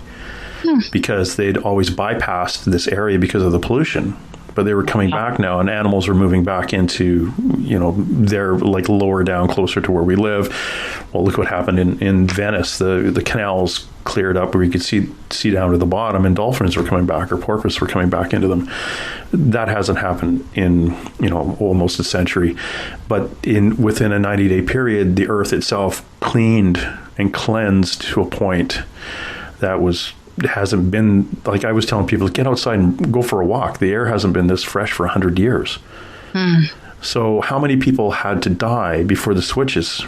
S1: because they'd always bypassed this area because of the pollution. But they were coming back now, and animals were moving back into, they're like lower down, closer to where we live. Well, look what happened in Venice. The canals cleared up where you could see down to the bottom, and dolphins were coming back, or porpoise were coming back into them. That hasn't happened in, almost a century. But within a 90-day period, the earth itself cleaned and cleansed to a point that hasn't been, like I was telling people, get outside and go for a walk. The air hasn't been this fresh for 100 years. So how many people had to die before the switch is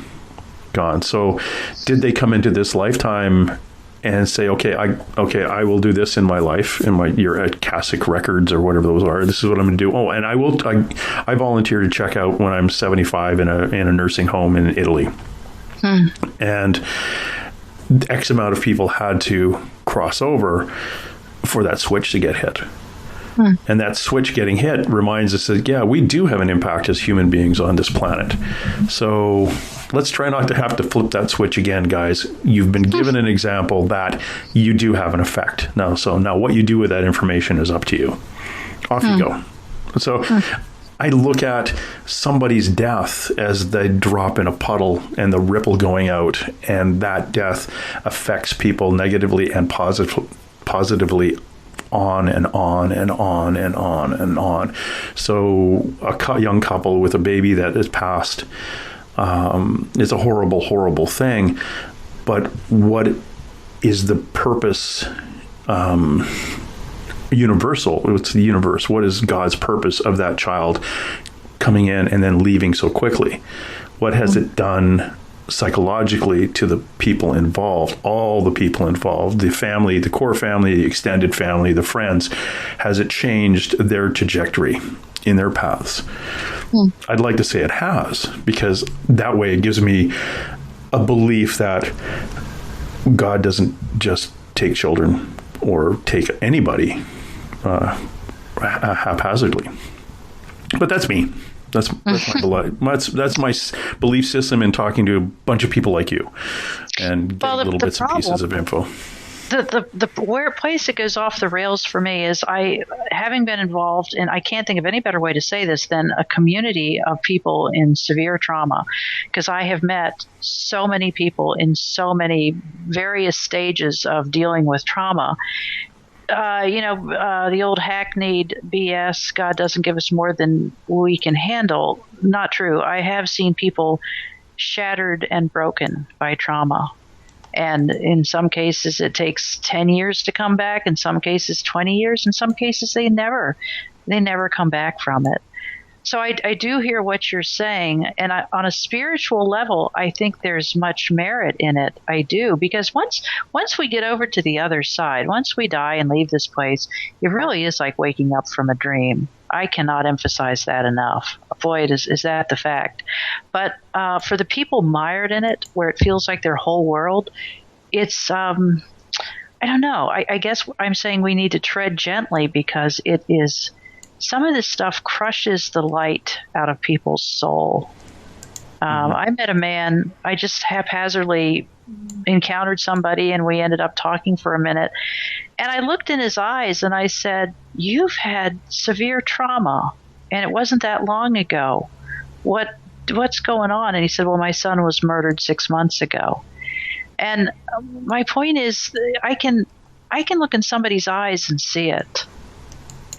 S1: gone? So did they come into this lifetime and say, okay, I will do this in my life, in your Akashic records or whatever those are. This is what I'm going to do. Oh, and I volunteer to check out when I'm 75 in a nursing home in Italy. And X amount of people had to cross over for that switch to get hit. And that switch getting hit reminds us that, yeah, we do have an impact as human beings on this planet. So let's try not to have to flip that switch again, guys. You've been given an example that you do have an effect. Now what you do with that information is up to you. Off you go. So I look at somebody's death as the drop in a puddle and the ripple going out, and that death affects people negatively and positively on and on and on and on and on. So a young couple with a baby that has passed is a horrible, horrible thing. But what is the purpose? Universal. It's the universe. What is God's purpose of that child coming in and then leaving so quickly? What has it done psychologically to the people involved, all the people involved, the family, the core family, the extended family, the friends? Has it changed their trajectory in their paths? I'd like to say it has, because that way it gives me a belief that God doesn't just take children or take anybody haphazardly. But that's me. That's my belief system in talking to a bunch of people like you and getting little bits and pieces of info.
S2: The where place it goes off the rails for me is having been involved in, I can't think of any better way to say this than a community of people in severe trauma, because I have met so many people in so many various stages of dealing with trauma. The old hackneyed BS, God doesn't give us more than we can handle. Not true. I have seen people shattered and broken by trauma. And in some cases, it takes 10 years to come back. In some cases, 20 years. In some cases, they never come back from it. So I do hear what you're saying. And on a spiritual level, I think there's much merit in it. I do. Because once we get over to the other side, once we die and leave this place, it really is like waking up from a dream. I cannot emphasize that enough. Boy, is that the fact. But for the people mired in it, where it feels like their whole world, it's, I don't know. I guess I'm saying we need to tread gently, because it is, some of this stuff crushes the light out of people's soul. I met a man, I just haphazardly encountered somebody, and we ended up talking for a minute. And I looked in his eyes and I said, "You've had severe trauma, and it wasn't that long ago. What's going on?" And he said, "Well, my son was murdered 6 months ago." And my point is, I can look in somebody's eyes and see it.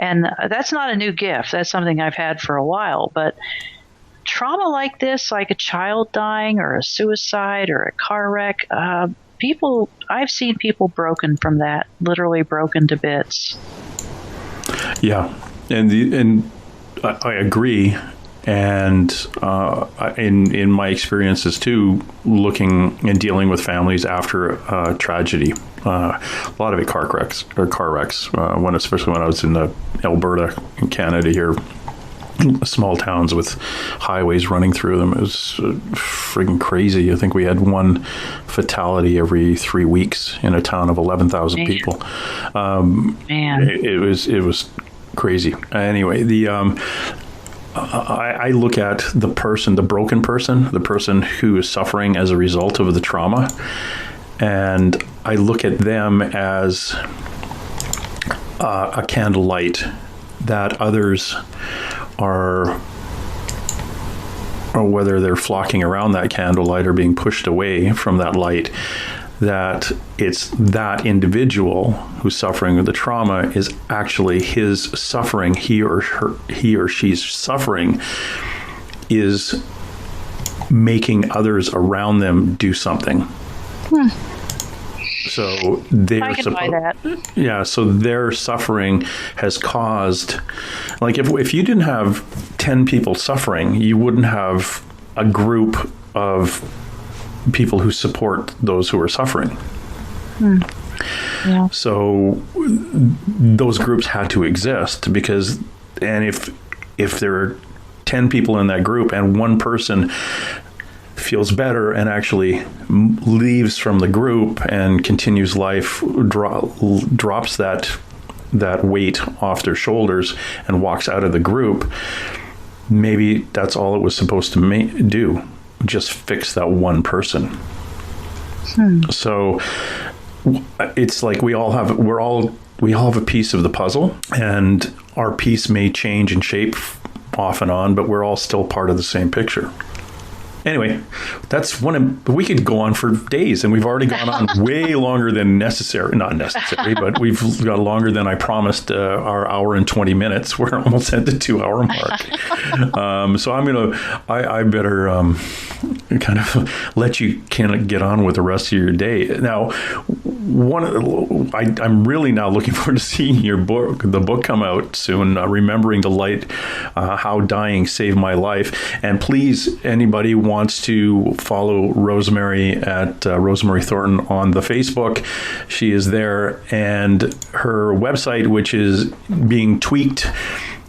S2: And that's not a new gift. That's something I've had for a while. But trauma like this, like a child dying or a suicide or a car wreck, I've seen people broken from that, literally broken to bits.
S1: Yeah, and I agree. And in my experiences too, looking and dealing with families after tragedy, a lot of it car wrecks, especially when I was in Alberta, in Canada here, small towns with highways running through them. It was friggin' crazy. I think we had one fatality every 3 weeks in a town of 11,000 people. It was crazy. Anyway, I look at the person, the broken person, the person who is suffering as a result of the trauma, and I look at them as a candlelight that others are, or whether they're flocking around that candlelight or being pushed away from that light, that it's that individual who's suffering with the trauma is actually his suffering, he or she's suffering is making others around them do something. So they're so their suffering has caused, like if you didn't have 10 people suffering, you wouldn't have a group of people who support those who are suffering. Yeah. So those groups had to exist, because, and if there are 10 people in that group and one person feels better and actually leaves from the group and continues life, drops that weight off their shoulders and walks out of the group, maybe that's all it was supposed to do. Just fix that one person. So it's like we all have a piece of the puzzle, and our piece may change in shape off and on, but we're all still part of the same picture. anyway, we could go on for days, and we've already gone on way longer than necessary. Not necessary, but we've got longer than I promised. Our hour and 20 minutes. We're almost at the 2-hour mark. So I better kind of let you get on with the rest of your day. Now, I'm really now looking forward to seeing the book come out soon. Remembering the Light, How Dying Saved My Life. And please, anybody wants to follow Rosemary at Rosemary Thornton on the Facebook. She is there, and her website, which is being tweaked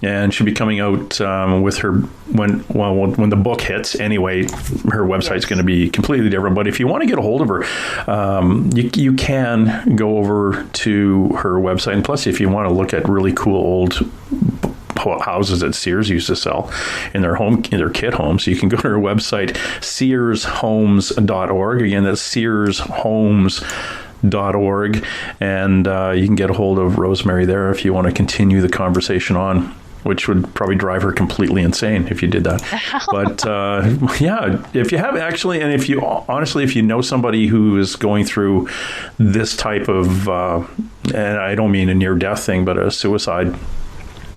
S1: and should be coming out with her when the book hits. Anyway, her website's going to be completely different. But if you want to get a hold of her, you can go over to her website. And plus, if you want to look at really cool old houses that Sears used to sell in their kit homes, you can go to her website, searshomes.org. Again, that's searshomes.org, and you can get a hold of Rosemary there if you want to continue the conversation on, which would probably drive her completely insane if you did that. But if you have actually, and if you know somebody who is going through this type of, and I don't mean a near-death thing, but a suicide.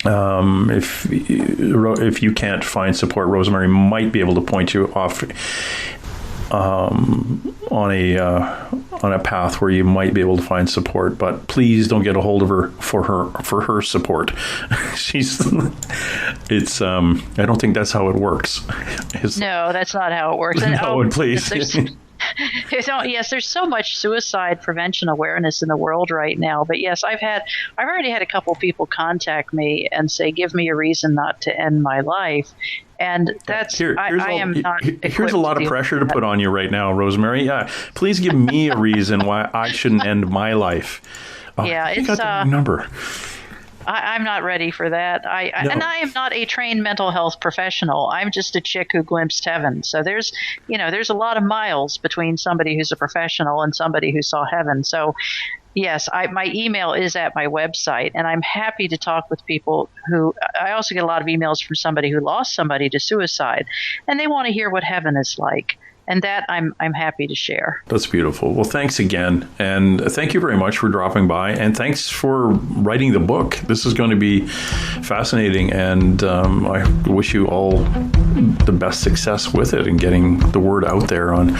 S1: If you can't find support, Rosemary might be able to point you off on a path where you might be able to find support. But please don't get a hold of her for her support. I don't think that's how it works.
S2: No, that's not how it works.
S1: No, please.
S2: There's so much suicide prevention awareness in the world right now. But yes, I've already had a couple people contact me and say, give me a reason not to end my life. And that's, here's
S1: a lot of pressure to put on you right now, Rosemary. Yeah, please give me a reason why I shouldn't end my life.
S2: It's
S1: got the wrong number.
S2: I'm not ready for that. And I am not a trained mental health professional. I'm just a chick who glimpsed heaven. So there's a lot of miles between somebody who's a professional and somebody who saw heaven. So yes, my email is at my website, and I'm happy to talk with people I also get a lot of emails from somebody who lost somebody to suicide, and they want to hear what heaven is like. And that I'm happy to share. That's beautiful. Well, thanks again. And thank you very much for dropping by. And thanks for writing the book. This is going to be fascinating. And I wish you all the best success with it and getting the word out there on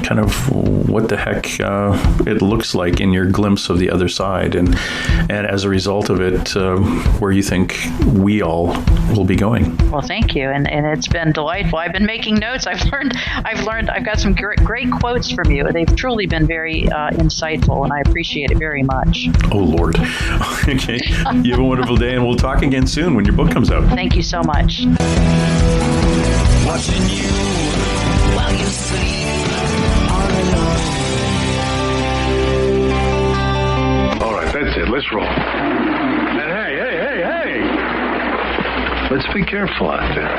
S2: kind of what the heck it looks like in your glimpse of the other side. And as a result of it, where you think we all will be going. Well, thank you. And it's been delightful. I've been making notes. I've learned I've got some great quotes from you. They've truly been very insightful, and I appreciate it very much. Oh, Lord. Okay. You have a wonderful day, and we'll talk again soon when your book comes out. Thank you so much. Watching you while you sleep all alone. All right, that's it. Let's roll. And hey. Let's be careful out there.